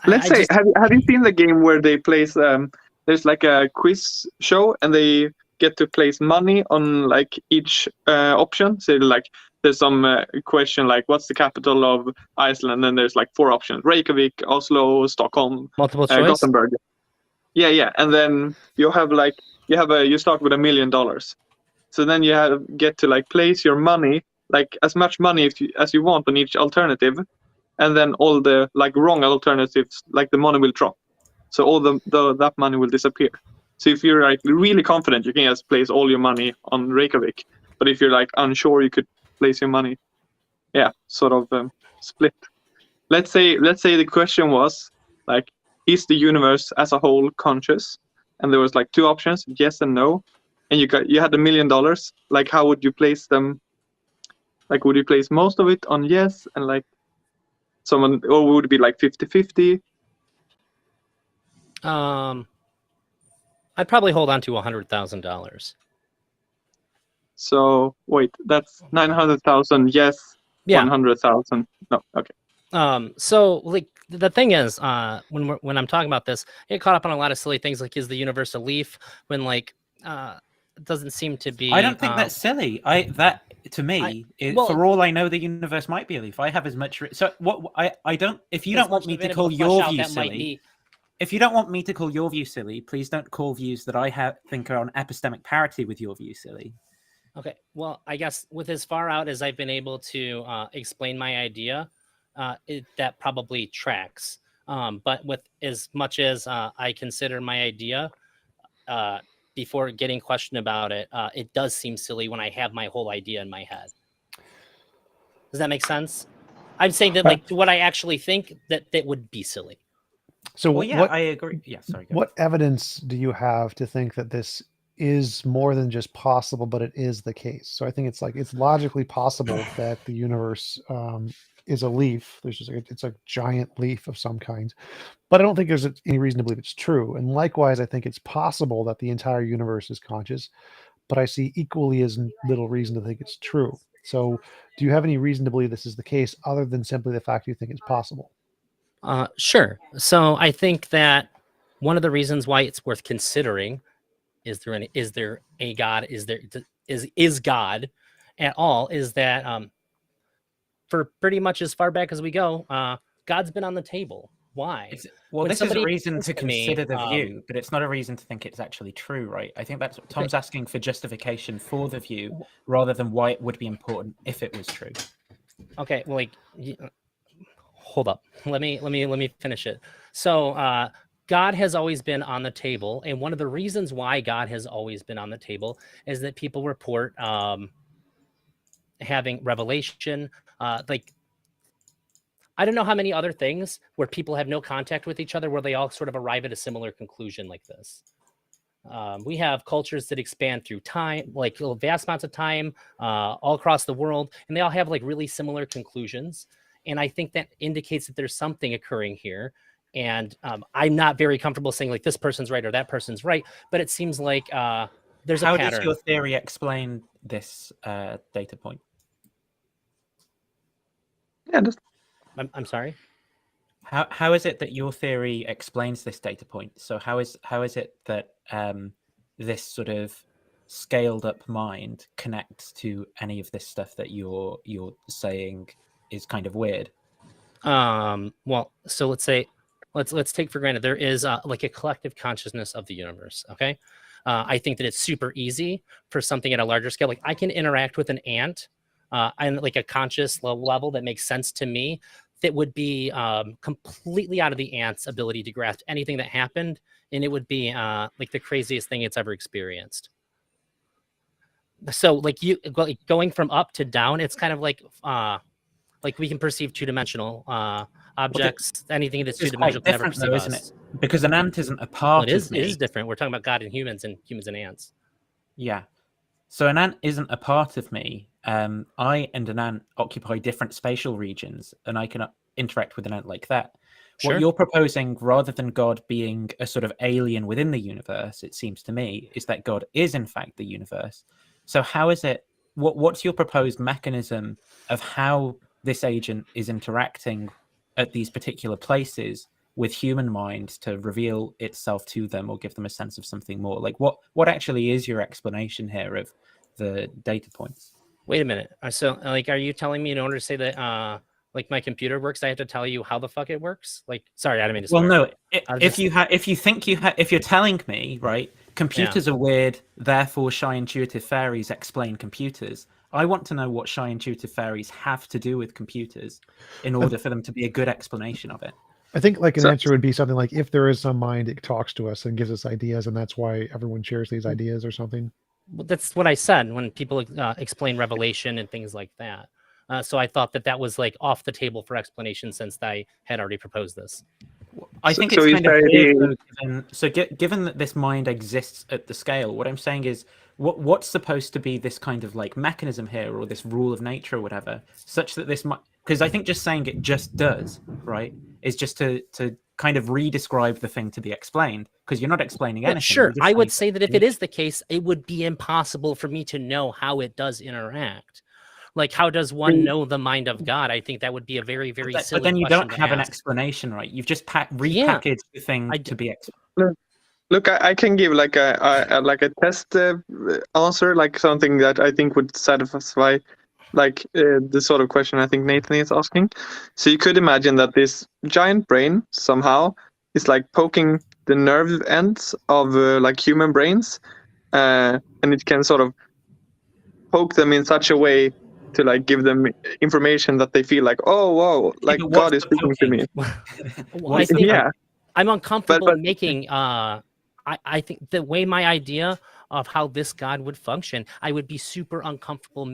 Let's say, have you seen the game where they place there's a quiz show and they get to place money on each option. So there's some question what's the capital of Iceland, and there's 4 options: Reykjavik, Oslo, Stockholm, Multiple choice. Gothenburg. Yeah, and then you have you start with $1 million. So then you get to place your money, as much money as you want on each alternative, and then all the wrong alternatives, the money will drop. So all that money will disappear. So if you're really confident, you can just place all your money on Reykjavik. But if you're unsure, you could place your money, sort of split. Let's say the question was is the universe as a whole conscious? And there was 2 options, yes and no. And you had $1 million. How would you place them? Would you place most of it on yes and someone, or would it be 50-50? I'd probably hold on to $100,000. So wait, that's 900,000 yes, 100,000 no. Okay. So the thing is, when I'm talking about this, I get caught up on a lot of silly things is the universe a leaf? When it doesn't seem to be. I don't think that's silly. For all I know, the universe might be a leaf. I have as much. So what I don't. If you don't want me to call your view silly, if you don't want me to call your view silly, please don't call views that I think are on epistemic parity with your view silly. Okay. Well, I guess with as far out as I've been able to explain my idea, that probably tracks. But with as much as I consider my idea, before getting questioned about it, it does seem silly when I have my whole idea in my head. Does that make sense? I'm saying that what I actually think that would be silly. So I agree. Yeah, sorry. What evidence do you have to think that this is more than just possible, but it is the case. So I think it's like it's logically possible that the universe is a leaf. There's just it's a giant leaf of some kind, but I don't think there's any reason to believe it's true. And likewise, I think it's possible that the entire universe is conscious, but I see equally as little reason to think it's true. So, do you have any reason to believe this is the case other than simply the fact you think it's possible? Sure. So I think that one of the reasons why it's worth considering is there a God? Is God at all? Is that for pretty much as far back as we go, God's been on the table. Why? Well, When this is a somebody reason says to to me, consider the view, but it's not a reason to think it's actually true, right? I think that's what Tom's asking for, justification for the view rather than why it would be important if it was true. Okay, well, like, hold up. Let me finish it. So, God has always been on the table, and one of the reasons why God has always been on the table is that people report having revelation, like. I don't know how many other things where people have no contact with each other, where they all sort of arrive at a similar conclusion like this. We have cultures that expand through time, like vast amounts of time, all across the world, and they all have like really similar conclusions. And I think that indicates that there's something occurring here. And I'm not very comfortable saying like this person's right or that person's right, but it seems like there's a pattern. How does your theory explain this data point? Yeah, I'm sorry. How is it that your theory explains this data point? So how is it that this sort of scaled up mind connects to any of this stuff that you're saying is kind of weird? Well, so let's take for granted there is like a collective consciousness of the universe. Okay. I think that it's super easy for something at a larger scale. Like I can interact with an ant and like a conscious level that makes sense to me, that would be completely out of the ant's ability to grasp anything that happened. And it would be like the craziest thing it's ever experienced. So like going from up to down, it's kind of like we can perceive two-dimensional objects. Anything that's two-dimensional can never perceive us. Isn't it? Because an ant isn't a part of me. It is different. We're talking about God and humans and ants. Yeah. So an ant isn't a part of me. I and an ant occupy different spatial regions, and I can interact with an ant like that. Sure. What you're proposing, rather than God being a sort of alien within the universe, it seems to me, is that God is in fact the universe. So how is it? What's your proposed mechanism of how this agent is interacting at these particular places with human mind to reveal itself to them or give them a sense of something more? Like what actually is your explanation here of the data points? Wait a minute. So like, are you telling me in order to say that like my computer works, I have to tell you how the fuck it works? Like, sorry, I didn't mean to swear. Well, no. If you're telling me, right, computers are weird, therefore shy intuitive fairies explain computers. I want to know what shy intuitive fairies have to do with computers in order for them to be a good explanation of it. I think like an answer would be something like, if there is some mind, it talks to us and gives us ideas, and that's why everyone shares these ideas or something. Well, that's what I said when people explain revelation and things like that. So I thought that was like off the table for explanation since I had already proposed this. I think it's kind of weird, given that this mind exists at the scale, what I'm saying is what's supposed to be this kind of like mechanism here, or this rule of nature or whatever, such that this might, because I think just saying it just does, right, is just to kind of re-describe the thing to be explained, because you're not explaining anything. Sure, I would say that if it is the case, it would be impossible for me to know how it does interact. Like, how does one know the mind of God? I think that would be a very, very silly question. But then you don't have an explanation, right? You've just repackaged the thing to be explained. Look, I can give like a test answer, like something that I think would satisfy like the sort of question I think Nathan is asking. So you could imagine that this giant brain somehow is like poking the nerve ends of like human brains, and it can sort of poke them in such a way to like give them information that they feel like, oh whoa, like God is speaking to me. Well, I think I'm uncomfortable making I think the way my idea of how this God would function, I would be super uncomfortable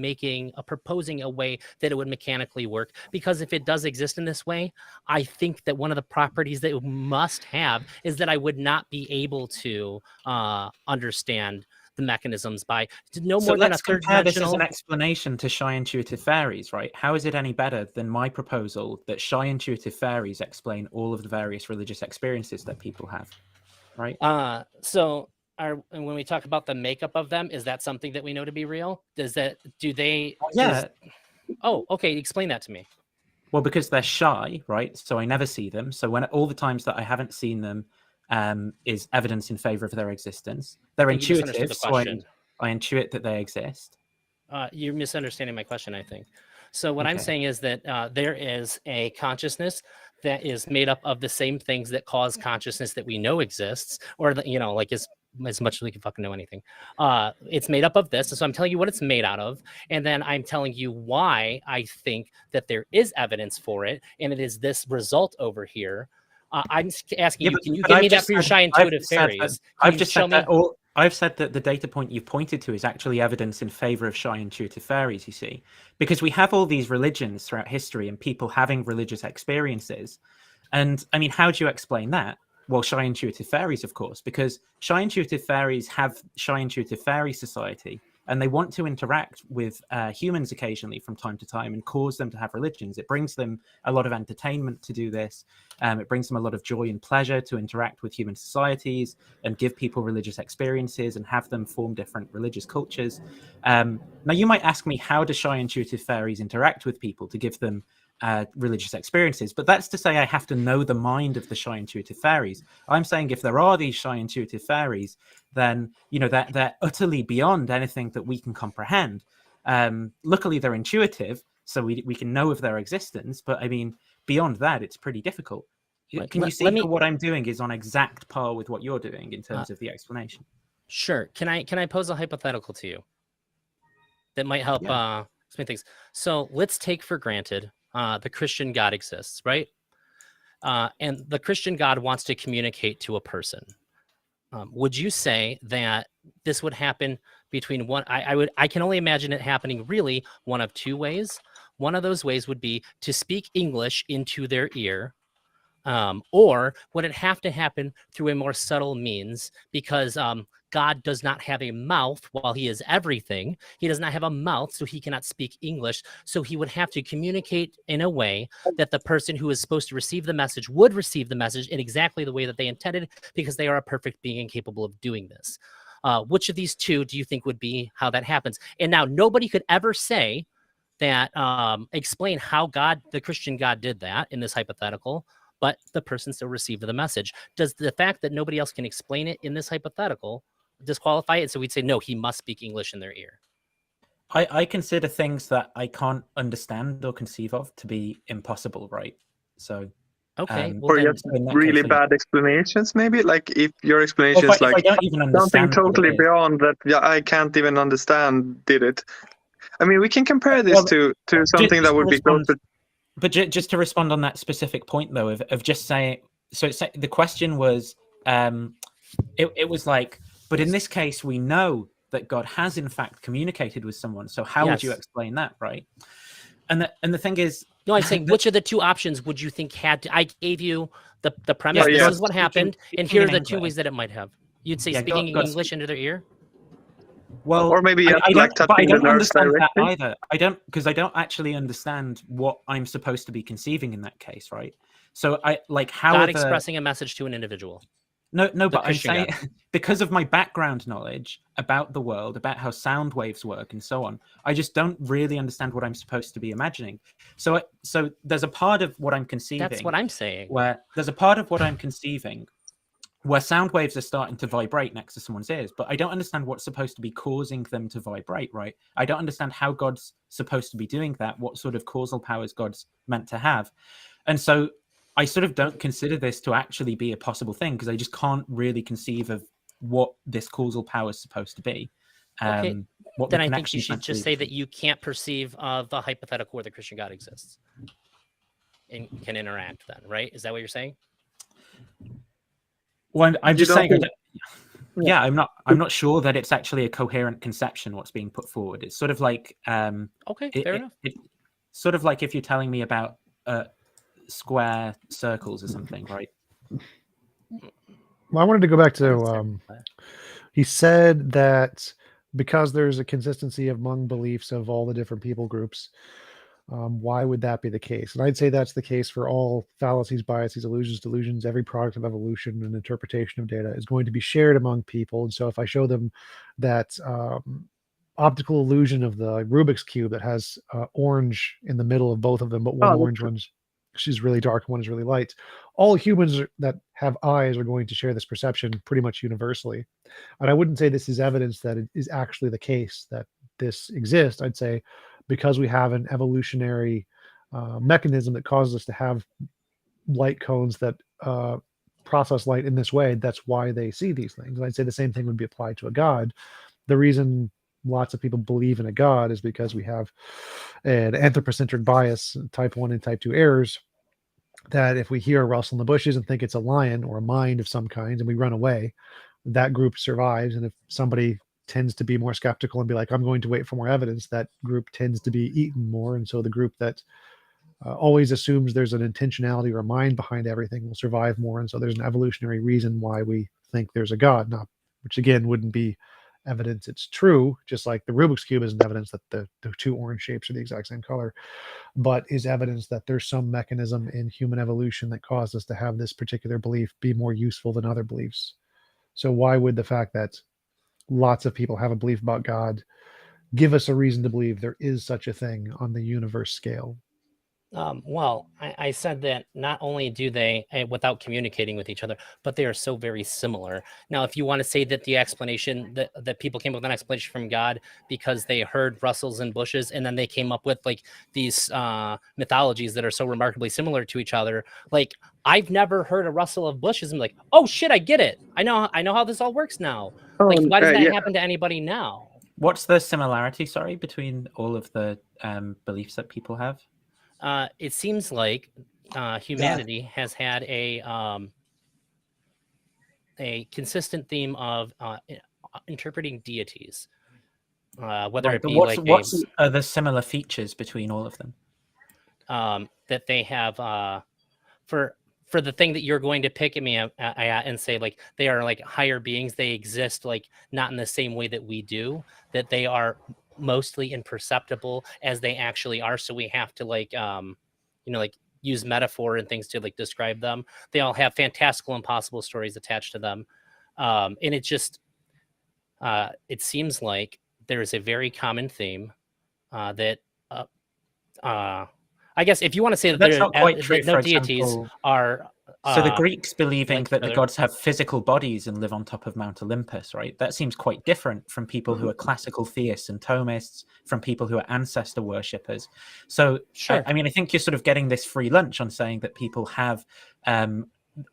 proposing a way that it would mechanically work, because if it does exist in this way, I think that one of the properties that it must have is that I would not be able to understand the mechanisms by no So more than a let's third compare this as dimensional. an explanation to shy intuitive fairies, right? How is it any better than my proposal that shy intuitive fairies explain all of the various religious experiences that people have, right? So and when we talk about the makeup of them, is that something that we know to be real? Yeah. Oh, okay. Explain that to me. Well, because they're shy, right? So I never see them. So when all the times that I haven't seen them is evidence in favor of their existence. They're I think you misunderstood intuitive, the so question. I intuit that they exist. You're misunderstanding my question, I think. So what I'm Okay. saying is that there is a consciousness that is made up of the same things that cause consciousness that we know exists, or like as much as we can fucking know anything. It's made up of this. So I'm telling you what it's made out of, and then I'm telling you why I think that there is evidence for it, and it is this result over here. I'm just asking you, can you give me that for your shy intuitive fairies? I've said that the data point you've pointed to is actually evidence in favor of shy intuitive fairies, you see, because we have all these religions throughout history and people having religious experiences. And I mean, how do you explain that? Well, shy intuitive fairies, of course, because shy intuitive fairies have shy intuitive fairy society, and they want to interact with humans occasionally from time to time and cause them to have religions. It brings them a lot of entertainment to do this. It brings them a lot of joy and pleasure to interact with human societies and give people religious experiences and have them form different religious cultures. Now, you might ask me, how do shy intuitive fairies interact with people to give them religious experiences? But that's to say I have to know the mind of the shy intuitive fairies. I'm saying if there are these shy intuitive fairies, then that they're utterly beyond anything that we can comprehend. Luckily, they're intuitive, so we can know of their existence. But I mean, beyond that, it's pretty difficult. Can you see that what I'm doing is on exact par with what you're doing in terms of the explanation? Sure. Can I pose a hypothetical to you that might help explain things? So let's take for granted the Christian God exists, right? And the Christian God wants to communicate to a person. Would you say that this would happen between one? I can only imagine it happening really one of two ways. One of those ways would be to speak English into their ear. Or would it have to happen through a more subtle means? Because God does not have a mouth while he is everything. He does not have a mouth, so he cannot speak English. So he would have to communicate in a way that the person who is supposed to receive the message would receive the message in exactly the way that they intended, because they are a perfect being and capable of doing this. Which of these two do you think would be how that happens? And now nobody could ever say that, explain how the Christian God did that in this hypothetical, but the person still received the message. Does the fact that nobody else can explain it in this hypothetical disqualify it? So we'd say, no, he must speak English in their ear. I consider things that I can't understand or conceive of to be impossible, right? So okay, or just really bad explanations, maybe. Like if your explanation is like I don't even something understand totally beyond that, I can't even understand. Did it? I mean, we can compare this to something that would be closer. But just to respond on that specific point, though, of just saying, so the question was, it was like, but in this case, we know that God has in fact communicated with someone. So how would you explain that, right? And the thing is, no, I'm saying which of the two options would you think had to? I gave you the premise. This is what happened, and here are the two ways that it might have. You'd say speaking English into their ear. Well, or maybe I don't understand that either. I don't actually understand what I'm supposed to be conceiving in that case, right? So how God expressing a message to an individual. No, but I'm saying because of my background knowledge about the world, about how sound waves work and so on, I just don't really understand what I'm supposed to be imagining. So there's a part of what I'm conceiving. That's what I'm saying. Where there's a part of what I'm conceiving where sound waves are starting to vibrate next to someone's ears, but I don't understand what's supposed to be causing them to vibrate, right? I don't understand how God's supposed to be doing that, what sort of causal powers God's meant to have. And so I sort of don't consider this to actually be a possible thing, because I just can't really conceive of what this causal power is supposed to be. Okay, then I think you should just say that you can't perceive the hypothetical where the Christian God exists and can interact then, right? Is that what you're saying? Well, I'm just saying, I'm not sure that it's actually a coherent conception what's being put forward. It's sort of like okay, fair enough. It's sort of like if you're telling me about square circles or something, right? Well, I wanted to go back to He said that because there's a consistency among beliefs of all the different people groups, why would that be the case? And I'd say that's the case for all fallacies, biases, illusions, delusions. Every product of evolution and interpretation of data is going to be shared among people. And so if I show them that optical illusion of the Rubik's Cube that has orange in the middle of both of them, but one orange one's she's really dark and one is really light. All humans that have eyes are going to share this perception pretty much universally. And I wouldn't say this is evidence that it is actually the case that this exists. I'd say because we have an evolutionary mechanism that causes us to have light cones that process light in this way, that's why they see these things. And I'd say the same thing would be applied to a god. The reason lots of people believe in a god is because we have an anthropocentric bias, type 1 and type 2 errors, that if we hear a rustle in the bushes and think it's a lion or a mind of some kind and we run away, that group survives. And if somebody tends to be more skeptical and be like, I'm going to wait for more evidence, that group tends to be eaten more. And so the group that always assumes there's an intentionality or a mind behind everything will survive more. And so there's an evolutionary reason why we think there's a god, not, which again wouldn't be evidence it's true, just like the Rubik's Cube isn't evidence that the two orange shapes are the exact same color, but is evidence that there's some mechanism in human evolution that caused us to have this particular belief be more useful than other beliefs. So why would the fact that lots of people have a belief about God give us a reason to believe there is such a thing on the universe scale? Well, I said that not only do they, without communicating with each other, but they are so very similar. Now, if you want to say that the explanation that people came up with an explanation from God because they heard rustles and bushes, and then they came up with like these mythologies that are so remarkably similar to each other. Like I've never heard a rustle of bushes and be like, oh shit, I get it. I know how this all works now. Like, why does that happen to anybody now? What's the similarity, sorry, between all of the beliefs that people have? It seems like humanity has had a consistent theme of interpreting deities, whether it be what's are the similar features between all of them? That they have for the thing that you're going to pick at me and say like they are like higher beings. They exist like not in the same way that we do. That they are mostly imperceptible as they actually are. So we have to like like use metaphor and things to like describe them. They all have fantastical, impossible stories attached to them, and it just it seems like there is a very common theme that. I guess if you want to say that that's not quite true, no deities are. So the Greeks believing like that the gods have physical bodies and live on top of Mount Olympus, right? That seems quite different from people who are classical theists and Thomists, from people who are ancestor worshippers. So, sure. I mean, I think you're sort of getting this free lunch on saying that people have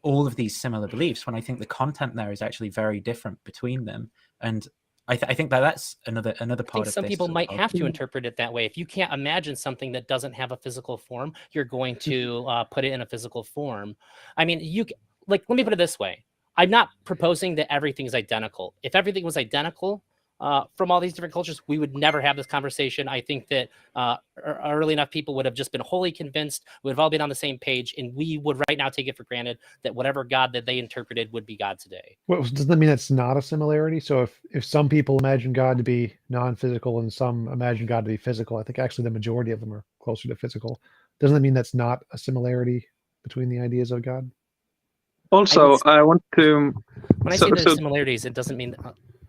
all of these similar beliefs, when I think the content there is actually very different between them. And I think that's another part of some this people might well. have to interpret it that way. If you can't imagine something that doesn't have a physical form, you're going to put it in a physical form. I mean, let me put it this way. I'm not proposing that everything is identical. If everything was identical from all these different cultures, we would never have this conversation. I think that early enough people would have just been wholly convinced, would have all been on the same page, and we would right now take it for granted that whatever God that they interpreted would be God today. Well, doesn't that mean that's not a similarity? So if some people imagine God to be non-physical and some imagine God to be physical, I think actually the majority of them are closer to physical. Doesn't that mean that's not a similarity between the ideas of God? Also, I want to... When I say there's similarities, it doesn't mean...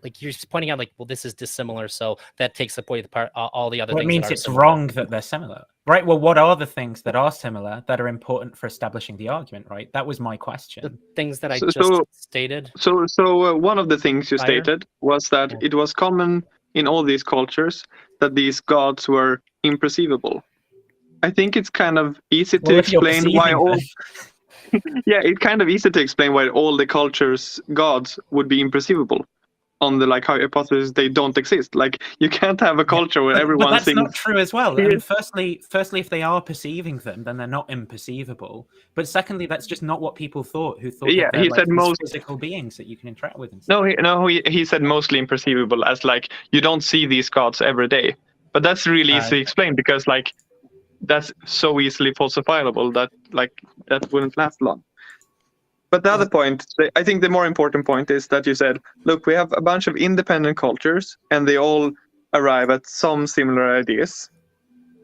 like you're just pointing out, like, well, this is dissimilar, so that takes away the part, all the other things. It means that it's similar. wrong that they're similar, right? Well, what are the things that are similar that are important for establishing the argument, right? That was my question. The things that I just stated. So one of the things you stated was that it was common in all these cultures that these gods were imperceivable. I think it's kind of easy to explain why all. Yeah, it's kind of easy to explain why all the cultures' gods would be imperceivable. On the hypothesis they don't exist. Like you can't have a culture where everyone that's thinks... not true as well. I mean, firstly, if they are perceiving them, then they're not imperceivable. But secondly, that's just not what people thought. Who thought that they're he said most physical beings that you can interact with. He said mostly imperceivable, as like you don't see these gods every day. But that's really easy to explain because like that's so easily falsifiable that like that wouldn't last long. But the other point, I think the more important point is that you said, look, we have a bunch of independent cultures, and they all arrive at some similar ideas.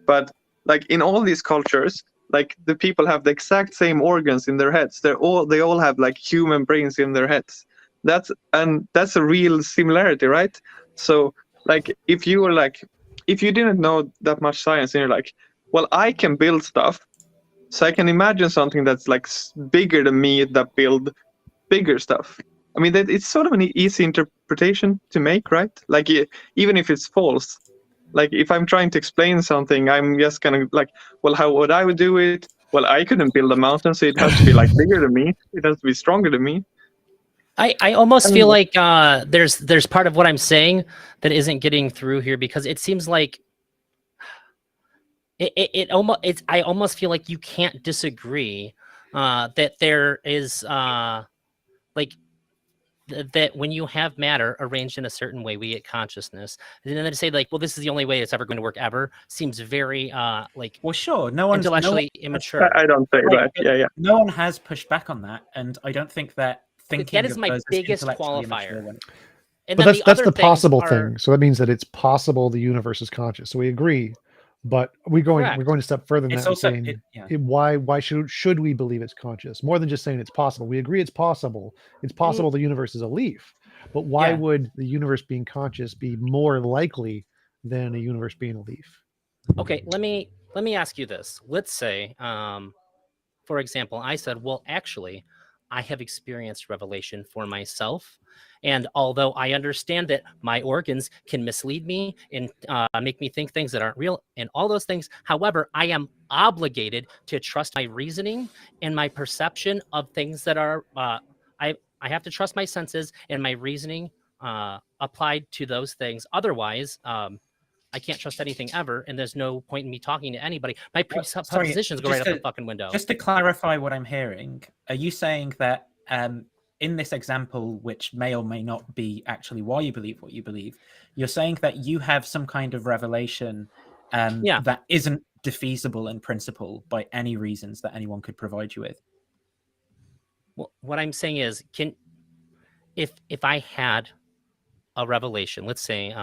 But like in all these cultures, like the people have the exact same organs in their heads. They all have like human brains in their heads. That's a real similarity, right? So like if you didn't know that much science and you're like, well, I can build stuff, so I can imagine something that's like bigger than me that build bigger stuff. I mean, it's sort of an easy interpretation to make, right? Like even if it's false, like if I'm trying to explain something, I'm just gonna like, well, how would I do it? Well, I couldn't build a mountain, so it has to be like bigger than me. It has to be stronger than me. I almost feel like there's part of what I'm saying that isn't getting through here, because it seems like I almost feel like you can't disagree that there is like that when you have matter arranged in a certain way, we get consciousness. And then to say like, well, this is the only way it's ever going to work ever seems very like, well, sure, no one's intellectually immature. I don't say that. Yeah. No one has pushed back on that, and I don't think that thinking that is of my those as biggest intellectually qualifier. immature. And But then that's the other possible things are- thing. So that means that it's possible the universe is conscious. So we agree, but we're going a step further than It's that. And also saying why should we believe it's conscious? More than just saying it's possible. We agree it's possible. It's possible the universe is a leaf. But why would the universe being conscious be more likely than a universe being a leaf? Okay, let me ask you this. Let's say, for example, I said, well, actually, I have experienced revelation for myself. And although I understand that my organs can mislead me and make me think things that aren't real and all those things, however, I am obligated to trust my reasoning and my perception of things that are, I have to trust my senses and my reasoning applied to those things. Otherwise, I can't trust anything ever, and there's no point in me talking to anybody. My presuppositions go right out the fucking window. Just to clarify what I'm hearing, are you saying that in this example, which may or may not be actually why you believe what you believe, you're saying that you have some kind of revelation that isn't defeasible in principle by any reasons that anyone could provide you with? Well, what I'm saying is, if I had a revelation, let's say,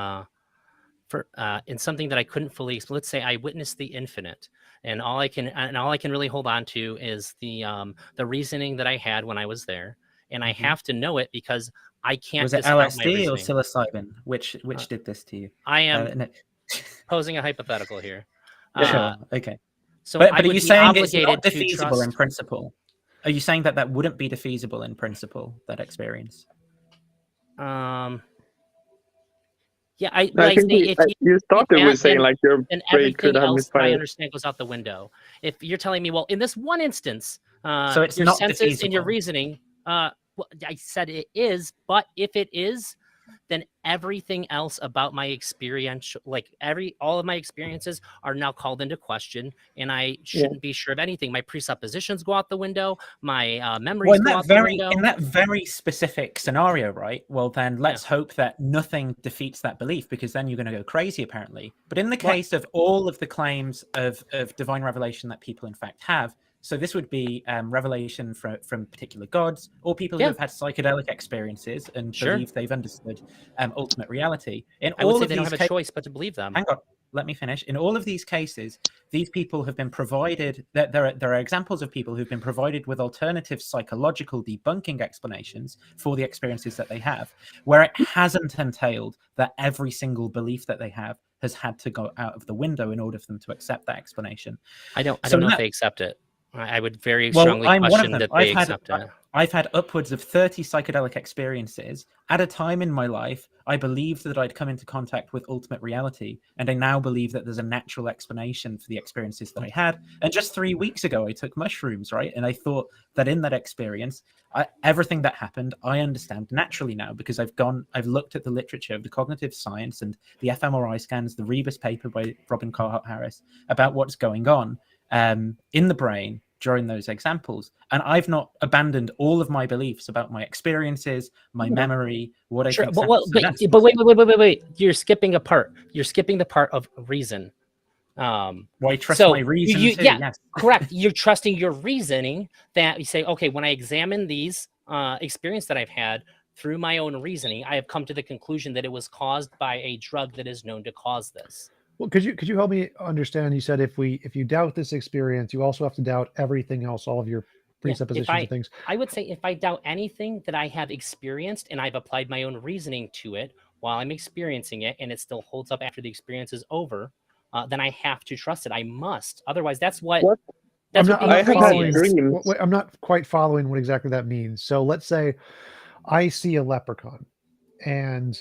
in something that I couldn't fully explain. Let's say I witnessed the infinite, and all I can really hold on to is the reasoning that I had when I was there, and I have to know it because I can't. Was it LSD or psilocybin? Which did this to you? I am posing a hypothetical here. Sure. Okay. So, but are you saying it's not to defeasible in principle? Are you saying that wouldn't be defeasible in principle, that experience? Yeah, I think you started with saying like your brain could have misfired. I understand goes out the window. If you're telling me, well, in this one instance, so it's your not senses defeasible. and your reasoning, well, I said it is, but if it is, then everything else about my experience, like all of my experiences are now called into question, and I shouldn't be sure of anything. My presuppositions go out the window. My memories go out the window. In that very specific scenario, right? Well, then let's hope that nothing defeats that belief, because then you're going to go crazy, apparently. But in the case of all of the claims of divine revelation that people in fact have, so this would be revelation from particular gods, or people who have had psychedelic experiences and believe they've understood ultimate reality. I would say they don't have a choice but to believe them. Hang on, let me finish. In all of these cases, these people have been provided. There are examples of people who've been provided with alternative psychological debunking explanations for the experiences that they have, where it hasn't entailed that every single belief that they have has had to go out of the window in order for them to accept that explanation. I don't know if they accept it. I would very strongly question that they accept it. I've had upwards of 30 psychedelic experiences. At a time in my life, I believed that I'd come into contact with ultimate reality, and I now believe that there's a natural explanation for the experiences that I had. And just 3 weeks ago, I took mushrooms, right? And I thought that in that experience, everything that happened, I understand naturally now, because I've looked at the literature of the cognitive science and the fMRI scans, the Rebus paper by Robin Carhart Harris about what's going on in the brain during those examples. And I've not abandoned all of my beliefs about my experiences, my memory, what I think. But wait. You're skipping a part. You're skipping the part of reason. Well, I trust So my reason too. yeah, Yes. correct. You're trusting your reasoning that you say, okay, when I examine these experience that I've had through my own reasoning, I have come to the conclusion that it was caused by a drug that is known to cause this. Well, could you help me understand? You said if you doubt this experience, you also have to doubt everything else, all of your presuppositions and things. I would say if I doubt anything that I have experienced and I've applied my own reasoning to it while I'm experiencing it, and it still holds up after the experience is over, then I have to trust it. I must. Otherwise, that's what I'm being I have crazy had is. dreams. I'm not quite following what exactly that means. So let's say I see a leprechaun, and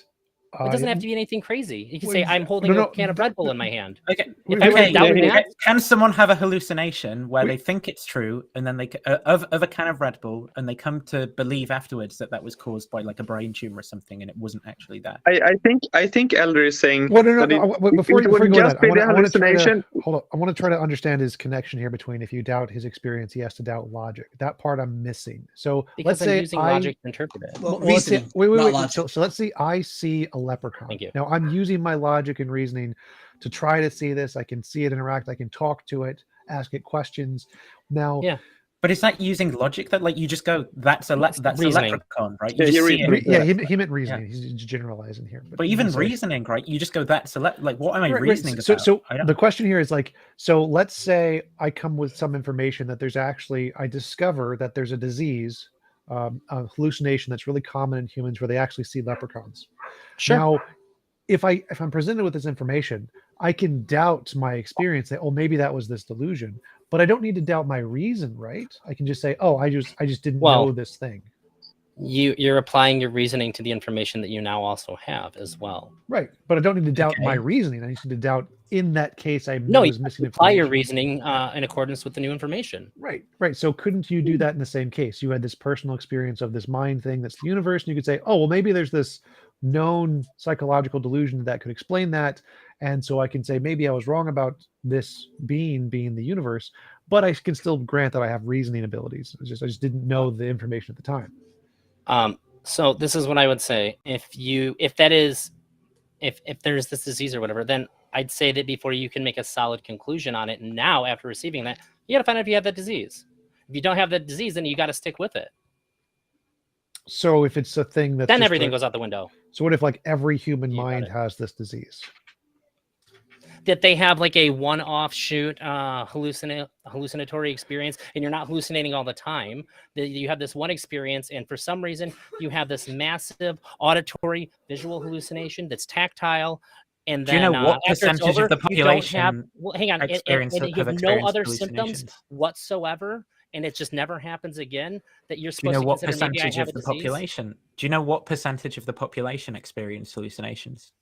It doesn't have to be anything crazy. You can say, Well, I'm holding no, a can of Red Bull in my hand. Okay. If I were doubting yeah, that, Can someone have a hallucination where they think it's true, and then they of a can of Red Bull, and they come to believe afterwards that was caused by like a brain tumor or something, and it wasn't actually that? I think Elder is saying Well, no. that Before it you would go just that, be the I want to try to hallucination. hold on. I want to try to understand his connection here between if you doubt his experience, he has to doubt logic. That part I'm missing. So because let's I'm say using logic to interpret it. Well, let's say, reasoning, wait. not logic. So let's see. I see a leprechaun. Thank you. Now I'm using my logic and reasoning to try to see this. I can see it interact. I can talk to it, ask it questions. Now, Yeah. But is that using logic? That like you just go, that's a reasoning. leprechaun, right? Yeah, You just you're see it. reasoning. he meant reasoning. He's generalizing here. But even reasoning, right? You just go, that's like, what am I Right. reasoning So, about? so I don't- the question here is like, so let's say I come with some information that there's actually, I discover that there's a disease, a hallucination that's really common in humans where they actually see leprechauns. Sure. Now, if I'm presented with this information, I can doubt my experience that, oh, maybe that was this delusion, but I don't need to doubt my reason, right? I can just say, oh, I just didn't know this thing. You're applying your reasoning to the information that you now also have as well. Right. But I don't need to doubt my Okay. reasoning. I need to doubt in that case I No, you was missing apply your information. reasoning in accordance with the new information. Right. So couldn't you do that in the same case? You had this personal experience of this mind thing that's the universe, and you could say, oh, well, maybe there's this known psychological delusion that could explain that. And so I can say, maybe I was wrong about this being the universe, but I can still grant that I have reasoning abilities. I just didn't know the information at the time. So this is what I would say. If there's this disease or whatever, then I'd say that before you can make a solid conclusion on it, now after receiving that, you got to find out if you have that disease. If you don't have that disease, then you got to stick with it. So if it's a thing that's Then just everything goes out the window. So what if like every human You got mind it. has this disease? That they have like a one-off shoot hallucinatory experience, and you're not hallucinating all the time. That you have this one experience, and for some reason you have this massive auditory visual hallucination that's tactile. And then Do you know what after it's percentage over, of the you don't have, population well, hang on, and you have no experienced other symptoms hallucinations? whatsoever, and it just never happens again. That you're Do you supposed know to what consider maybe I percentage have of a the disease. population? Do you know what percentage of the population experience hallucinations?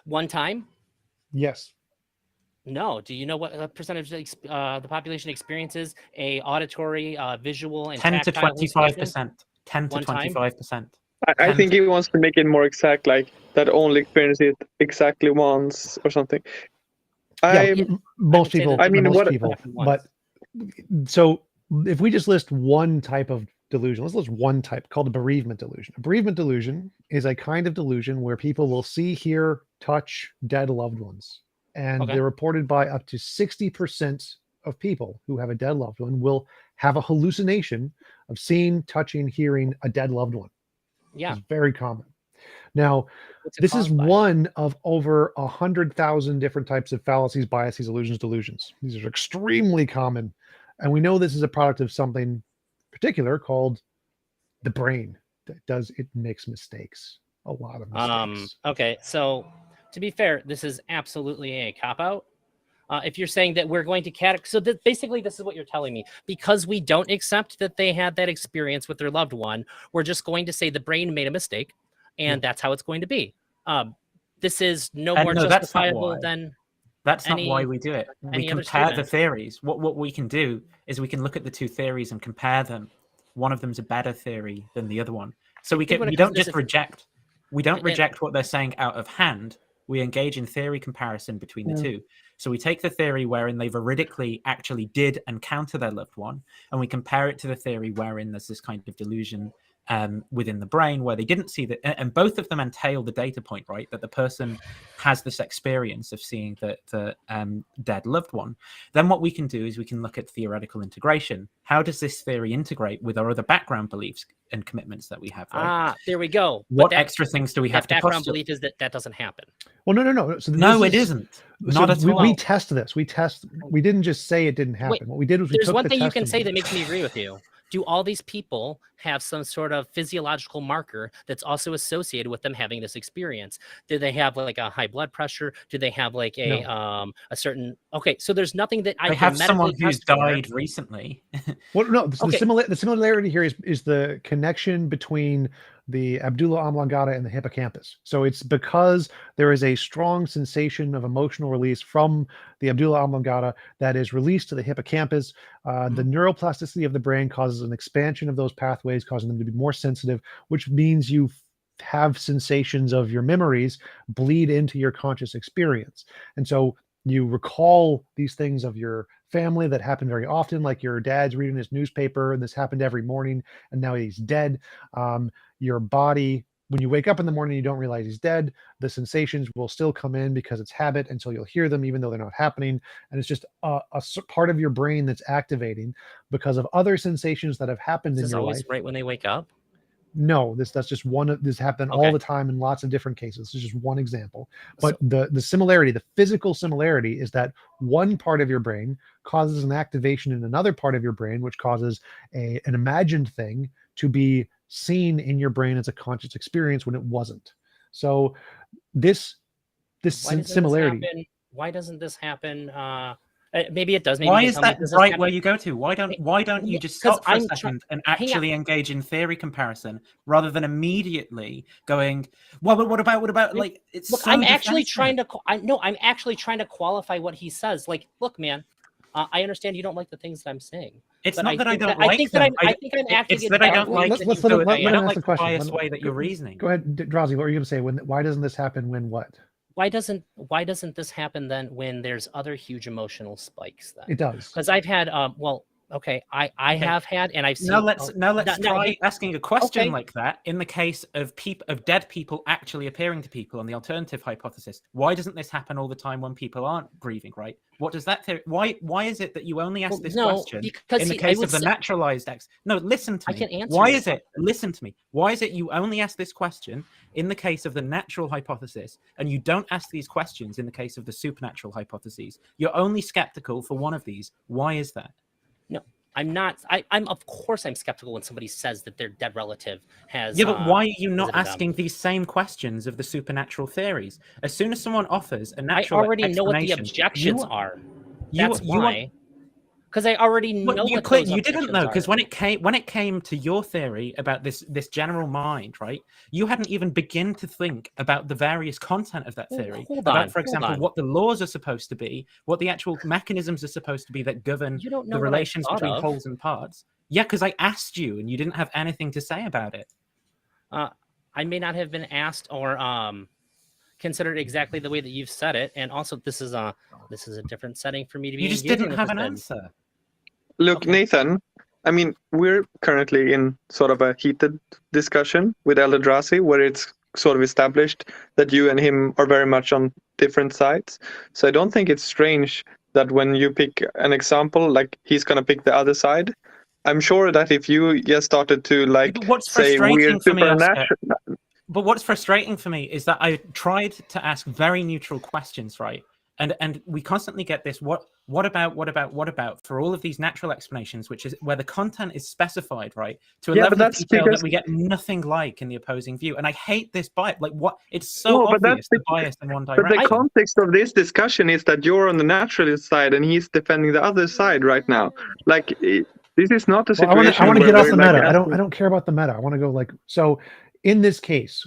One time? Yes. No. Do you know what percentage of the population experiences a auditory, visual, and 10 to tactile hallucination? 25%. 10 to One time? 25%. I think he wants to make it more exact, like that only experience it exactly once or something. Yeah, most say people. that- I mean, most what- people. happened once. But so if we just list one type of delusion, let's list one type called a bereavement delusion. A bereavement delusion is a kind of delusion where people will see, hear, touch dead loved ones. And Okay. they're reported by up to 60% of people who have a dead loved one will have a hallucination of seeing, touching, hearing a dead loved one. Yeah. It's very common. Now, What's it this is caused by? one of over 100,000 different types of fallacies, biases, illusions, delusions. These are extremely common. And we know this is a product of something particular called the brain. It makes mistakes, a lot of mistakes. Okay. So to be fair, this is absolutely a cop-out. If you're saying that we're going to so basically this is what you're telling me. Because we don't accept that they had that experience with their loved one, we're just going to say the brain made a mistake, and that's how it's going to be. This is no more no, that's not justifiable why. than That's not any- why we do it. We any other compare the statement. theories. What we can do is we can look at the two theories and compare them. One of them's a better theory than the other one. So we think when it don't comes to just this- reject. We don't it- reject what they're saying out of hand. We engage in theory comparison between the two. So we take the theory wherein they veridically actually did encounter their loved one, and we compare it to the theory wherein there's this kind of delusion within the brain where they didn't see that, and both of them entail the data point, right, that the person has this experience of seeing the dead loved one. Then what we can do is we can look at theoretical integration. How does this theory integrate with our other background beliefs and commitments that we have, right? There we go. What extra things do we have to background postulate? belief is that doesn't happen. Well, no. So No, it isn't. Not at all. We test this. We didn't just say it didn't happen. What we did was we There's took one the thing you can say testimony. that makes me agree with you. Do all these people have some sort of physiological marker that's also associated with them having this experience? Do they have like a high blood pressure? Do they have like a certain? Okay, so there's nothing that I They can have someone medically who's test for. died recently. Well, no, Okay. the similarity here is the connection between the Abdullah oblongata and the hippocampus. So it's because there is a strong sensation of emotional release from the Abdullah oblongata that is released to the hippocampus. The neuroplasticity of the brain causes an expansion of those pathways, causing them to be more sensitive, which means you have sensations of your memories bleed into your conscious experience. And so you recall these things of your family that happen very often, like your dad's reading his newspaper and this happened every morning and now he's dead. Your body, when you wake up in the morning, you don't realize he's dead. The sensations will still come in because it's habit until you'll hear them, even though they're not happening. And it's just a part of your brain that's activating because of other sensations that have happened in Is this your always life. right when they wake up? No, that's just one of this happen all the time in lots of different cases. This is just one example. But the similarity, the physical similarity is that one part of your brain causes an activation in another part of your brain, which causes an imagined thing to be seen in your brain as a conscious experience when it wasn't. So this similarity. Why doesn't this happen? Maybe it does. Maybe Why is that right where you go to? Why don't you just stop for a second and actually engage in theory comparison rather than immediately going, well, but what about like it's look, so I'm actually trying to I'm actually trying to qualify what he says. Like, look, man, I understand you don't like the things that I'm saying. It's but not that I don't I like think them. I think I'm acting. It's that I don't like Let's let him ask the the question. biased way that you're reasoning. Go ahead, Drowsy. What are you going to say? Why doesn't this happen when what? Why doesn't this happen then when there's other huge emotional spikes then? It does. Because I've had I have had, and I've seen. Now let's try asking a question like that in the case of dead people actually appearing to people on the alternative hypothesis. Why doesn't this happen all the time when people aren't grieving, right? What does that theory? Why is it that you only ask this question in the case of the naturalized X? No, listen to me. I can answer. Why is it? Listen to me. Why is it you only ask this question in the case of the natural hypothesis and you don't ask these questions in the case of the supernatural hypotheses? You're only skeptical for one of these. Why is that? No, I'm not. I'm of course I'm skeptical when somebody says that their dead relative has. Yeah, but why are you not asking these same questions of the supernatural theories? As soon as someone offers a natural, I already know what the objections are. That's why. Because I already know what those you didn't know, because are. when it came to your theory about this general mind, right? You hadn't even begin to think about the various content of that theory. For example, what the laws are supposed to be, what the actual mechanisms are supposed to be that govern the relations between wholes and parts. Yeah, because I asked you and you didn't have anything to say about it. I may not have been asked or considered exactly the way that you've said it, and also this is a different setting for me to be. You just didn't have an answer. Look, Nathan, I mean, we're currently in sort of a heated discussion with Eldrazi where it's sort of established that you and him are very much on different sides. So I don't think it's strange that when you pick an example, like he's going to pick the other side. I'm sure that if you just started to say weird supernatural... But what's frustrating for me is that I tried to ask very neutral questions, right? And we constantly get this what about for all of these natural explanations, which is where the content is specified, right? To a level of detail that we get nothing like in the opposing view. And I hate this bias. Like what? It's so obvious the bias in one direction. But the context of this discussion is that you're on the naturalist side and he's defending the other side right now. Like this is not a situation. I want to get off the meta. I don't care about the meta. I want to go so. In this case,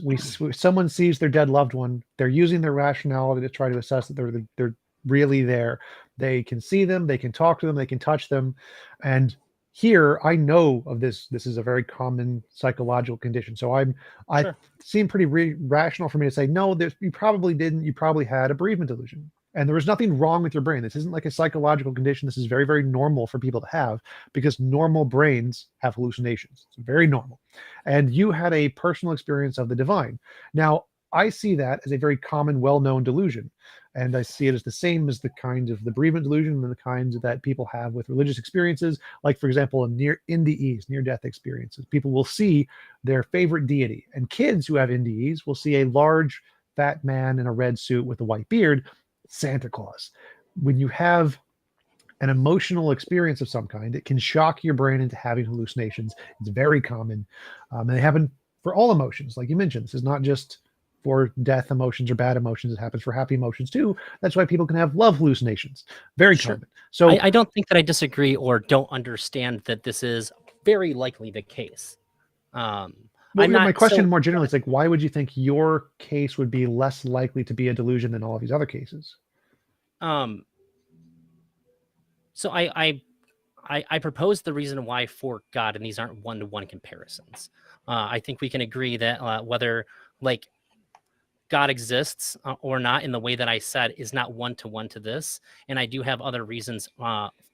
someone sees their dead loved one. They're using their rationality to try to assess that they're really there. They can see them. They can talk to them. They can touch them. And here, I know of this. This is a very common psychological condition. So I seem pretty rational for me to say, no, you probably didn't. You probably had a bereavement delusion. And there is nothing wrong with your brain. This isn't like a psychological condition. This is very, very normal for people to have, because normal brains have hallucinations. It's very normal. And you had a personal experience of the divine. Now, I see that as a very common, well-known delusion. And I see it as the same as the kind of the bereavement delusion and the kinds that people have with religious experiences. Like, for example, NDEs, near-death experiences. People will see their favorite deity. And kids who have NDEs will see a large, fat man in a red suit with a white beard, Santa Claus. When you have an emotional experience of some kind, it can shock your brain into having hallucinations. It's very common. And they happen for all emotions. Like you mentioned, this is not just for death emotions or bad emotions. It happens for happy emotions too. That's why people can have love hallucinations. Very common. So I don't think that I disagree or don't understand that this is very likely the case. well, my question more generally is like, why would you think your case would be less likely to be a delusion than all of these other cases? So I proposed the reason why for God, and these aren't one-to-one comparisons. I think we can agree that whether like God exists or not in the way that I said is not one-to-one to this. And I do have other reasons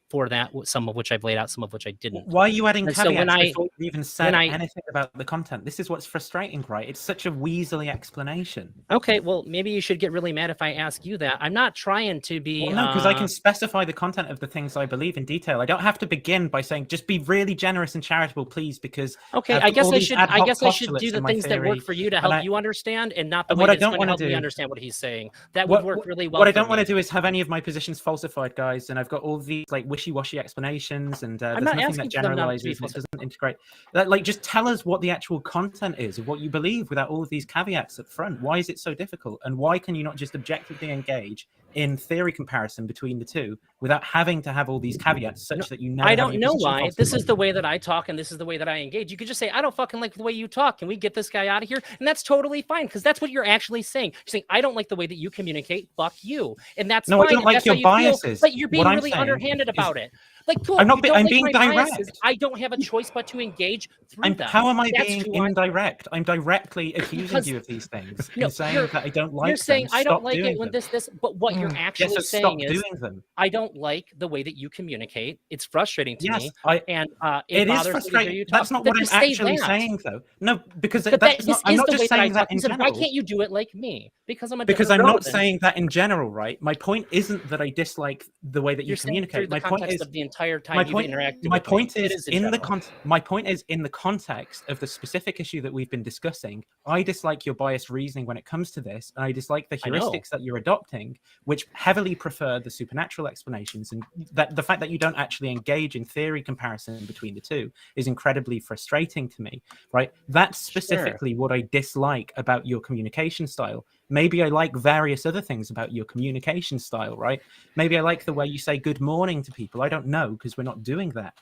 for that, some of which I've laid out, some of which I didn't. Why are you adding And caveats so when I- before you even said when I- anything about the content? This is what's frustrating, right? It's such a weaselly explanation. Okay, well, maybe you should get really mad if I ask you that. I'm not trying to be. Well, no, because I can specify the content of the things I believe in detail. I don't have to begin by saying just be really generous and charitable, please, because Okay, I've I got guess all I these should. ad I hoc guess I should postulates do the in my things that work theory, for you to and help I- you understand, and not the and way what I that's don't going to wanna help me do- understand what he's saying. That would work really well. What I for don't want me. to do is have any of my positions falsified, guys. And I've got all these like wishy-washy explanations, and there's I'm not nothing asking that for them not to generalizes be and it doesn't integrate. Like, just tell us what the actual content is of what you believe without all of these caveats up front. Why is it so difficult? And why can you not just objectively engage in theory comparison between the two without having to have all these caveats such that you never I have don't your know position why. This falsified? is the way that I talk, and this is the way that I engage. You could just say, I don't fucking like the way you talk. Can we get this guy out of here? And that's totally fine, because that's what you're actually saying. You're saying, I don't like the way that you communicate. Fuck you. And that's No, fine. I don't and like that's how your you feel, biases. but you're being What I'm really saying underhanded is- about it. Like, cool. I'm not you be- don't I'm like being my biases. direct. I don't have a choice but to engage through them. How am I That's being who I- indirect? I'm directly accusing Because- you of these things No, and saying you're- that I don't like You're saying them. I don't Stop like doing it when them. this, but what you're Yes, actually so saying stop is, doing them. I don't like the way that you communicate. It's frustrating to Yes, me, I. and It is bothers me to hear frustrating. you talk. That's not Then what I'm just say actually that. saying, though. No, because But that's this not. I'm is not the way just that I saying talk. that in He said, "Why general. can't you do it like me?" Because I'm a Because different I'm not person. saying that in general, right? My point isn't that I dislike the way that you You're saying through communicate. the My point context is of the entire time my you've point. interacted My with me. point It is in in the general. my point is in the context of the specific issue that we've been discussing. I dislike your biased reasoning when it comes to this, and I dislike the I know. heuristics that you're adopting, which heavily prefer the supernatural explanations, and that the fact that you don't actually engage in theory comparison between the two is incredibly frustrating to me. Right? That's specifically what I dislike about your communication style. Maybe I like various other things about your communication style, right? Maybe I like the way you say good morning to people. I don't know, because we're not doing that.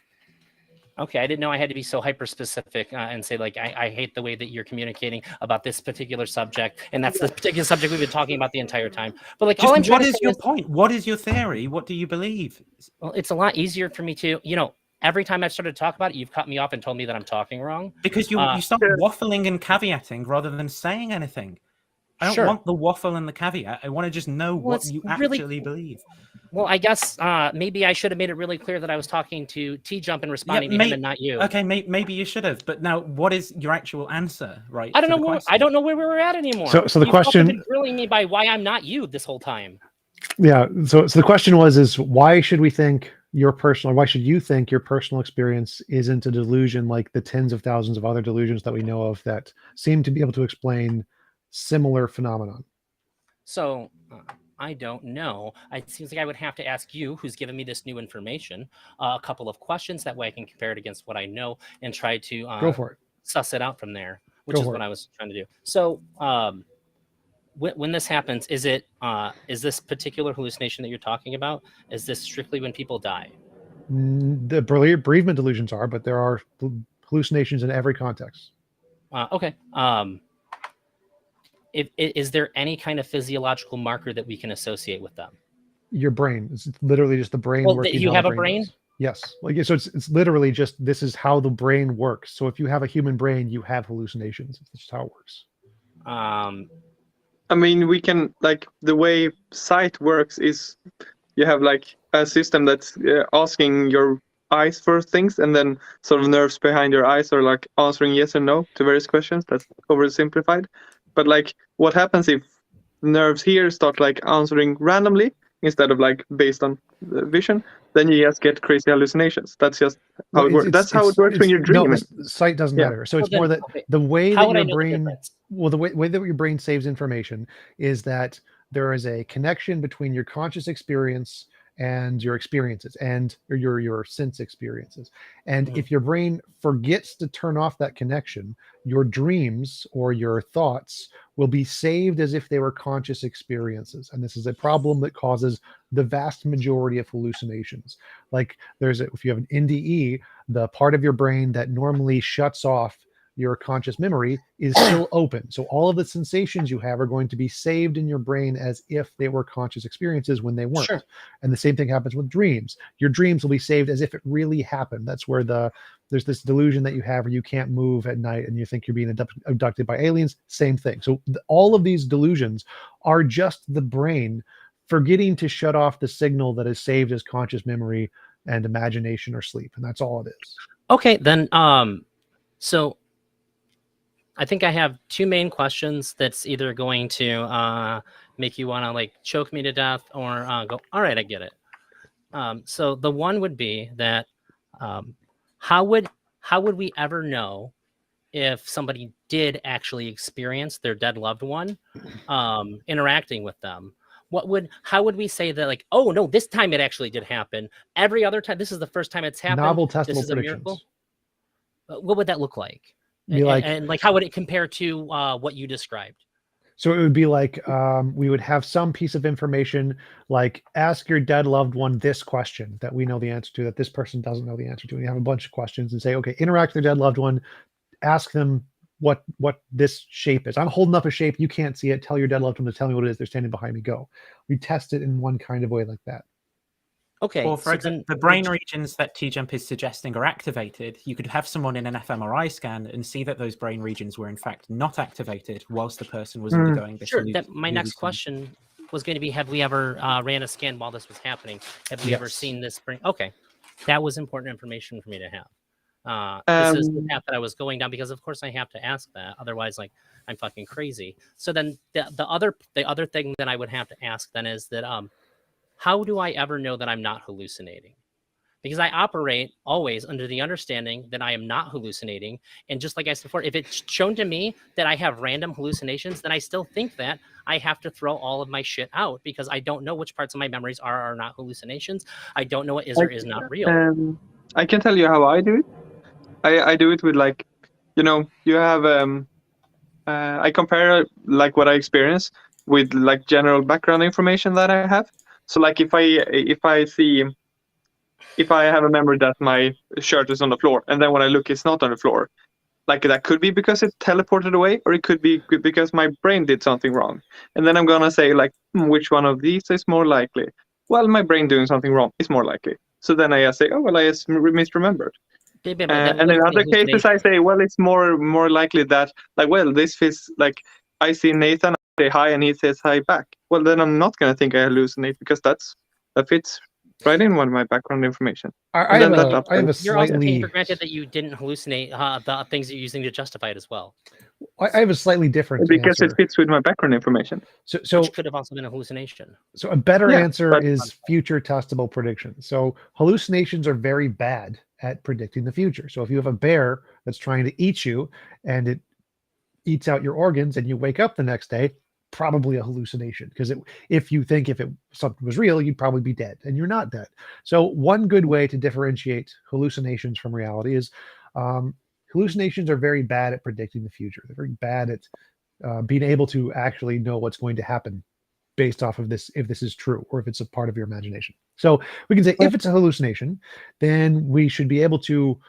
Okay, I didn't know I had to be so hyper specific and say like I hate the way that you're communicating about this particular subject, and that's the particular subject we've been talking about the entire time. But like, all I'm Just trying what to is say your is, point? What is your theory? What do you believe? well, it's a lot easier for me to, every time I've started to talk about it, you've cut me off and told me that I'm talking wrong. Because you start waffling and caveating rather than saying anything. I don't Sure. want the waffle and the caveat. I want to just know Well, what it's you really- actually believe. Well, I guess maybe I should have made it really clear that I was talking to TJump and responding to him and not you. Okay, maybe you should have. But now, what is your actual answer, right? I don't to know the where question? I don't know where we were at anymore. So the You've question- also been grilling me by why I'm not you this whole time. Yeah. So the question is why should we think your personal, or why should you think your personal experience isn't a delusion like the tens of thousands of other delusions that we know of that seem to be able to explain similar phenomenon? So I don't know. It seems like I would have to ask you, who's given me this new information, a couple of questions. That way I can compare it against what I know and try to Go for it. suss it out from there, which Go is for what it. I was trying to do. So when this happens, is this particular hallucination that you're talking about? Is this strictly when people die? The bereavement delusions are, but there are hallucinations in every context. Okay. Is there any kind of physiological marker that we can associate with them? Your brain. It's literally just the brain Well, working. you how have the a brain? does. Yes. Like, so it's literally just, this is how the brain works. So if you have a human brain, you have hallucinations. It's just how it works. I mean, we can, like, the way sight works is you have like a system that's asking your eyes for things, and then sort of nerves behind your eyes are like answering yes or no to various questions. That's oversimplified. But like, what happens if nerves here start like answering randomly instead of like based on vision? Then you just get crazy hallucinations. That's just how Well, it works. That's how it works when you're no, dreaming. sight doesn't Yeah. matter. So Well, it's more then, that okay, the way how that would I your know the brain, difference? well, the way that your brain saves information is that there is a connection between your conscious experience and your experiences and or your sense experiences. And Mhm. if your brain forgets to turn off that connection, your dreams or your thoughts will be saved as if they were conscious experiences. And this is a problem that causes the vast majority of hallucinations. Like if you have an NDE, the part of your brain that normally shuts off your conscious memory is still open. So all of the sensations you have are going to be saved in your brain as if they were conscious experiences when they weren't. Sure. And the same thing happens with dreams. Your dreams will be saved as if it really happened. That's where there's this delusion that you have where you can't move at night and you think you're being abducted by aliens. Same thing. So all of these delusions are just the brain forgetting to shut off the signal that is saved as conscious memory and imagination or sleep, and that's all it is. Okay, then so I think I have two main questions that's either going to make you want to like choke me to death or go, all right, I get it. So the one would be that how would we ever know if somebody did actually experience their dead loved one interacting with them? How would we say that, like, oh no, this time it actually did happen, every other time this is the first time it's happened, Novel this testable is a predictions. miracle? What would that look like? Be like, and like, how would it compare to what you described? so it would be like we would have some piece of information like ask your dead loved one this question that we know the answer to, that this person doesn't know the answer to. And you have a bunch of questions and say, okay, interact with their dead loved one, ask them what this shape is. I'm holding up a shape, you can't see it, tell your dead loved one to tell me what it is, they're standing behind me, go. We test it in one kind of way like that. Okay. Or for example, the brain regions that TJump is suggesting are activated. You could have someone in an fMRI scan and see that those brain regions were in fact not activated whilst the person was undergoing this. Sure. My next question was going to be, have we ever ran a scan while this was happening? Have we ever seen this brain? Okay. That was important information for me to have. This is the path that I was going down, because of course I have to ask that. Otherwise, like, I'm fucking crazy. So then the other thing that I would have to ask then is that how do I ever know that I'm not hallucinating? Because I operate always under the understanding that I am not hallucinating. And just like I said before, if it's shown to me that I have random hallucinations, then I still think that I have to throw all of my shit out, because I don't know which parts of my memories are not hallucinations. I don't know what is or is not real. I can tell you how I do it. I do it with, like, you have I compare like what I experience with like general background information that I have. So like if I have a memory that my shirt is on the floor, and then when I look it's not on the floor, like that could be because it teleported away, or it could be because my brain did something wrong. And then I'm gonna say like, which one of these is more likely? Well, my brain doing something wrong is more likely. So then I say, oh well, I just misremembered. And in other cases, I say, well, it's more likely that, like, well, this fits, like, I see Nathan, I say hi, and he says hi back. Well, then I'm not going to think I hallucinate, because that fits right in one of my background information. I have a You're also taking slightly for granted that you didn't hallucinate the things you're using to justify it as well. I have a slightly different because answer. it fits with my background information. So which could have also been a hallucination. So a better answer but- is future testable predictions. So hallucinations are very bad at predicting the future. So if you have a bear that's trying to eat you and it eats out your organs and you wake up the next day, probably a hallucination, because if something was real, you'd probably be dead, and you're not dead. So one good way to differentiate hallucinations from reality is hallucinations are very bad at predicting the future. They're very bad at being able to actually know what's going to happen based off of this, if this is true or if it's a part of your imagination. So we can say if it's a hallucination, then we should be able to,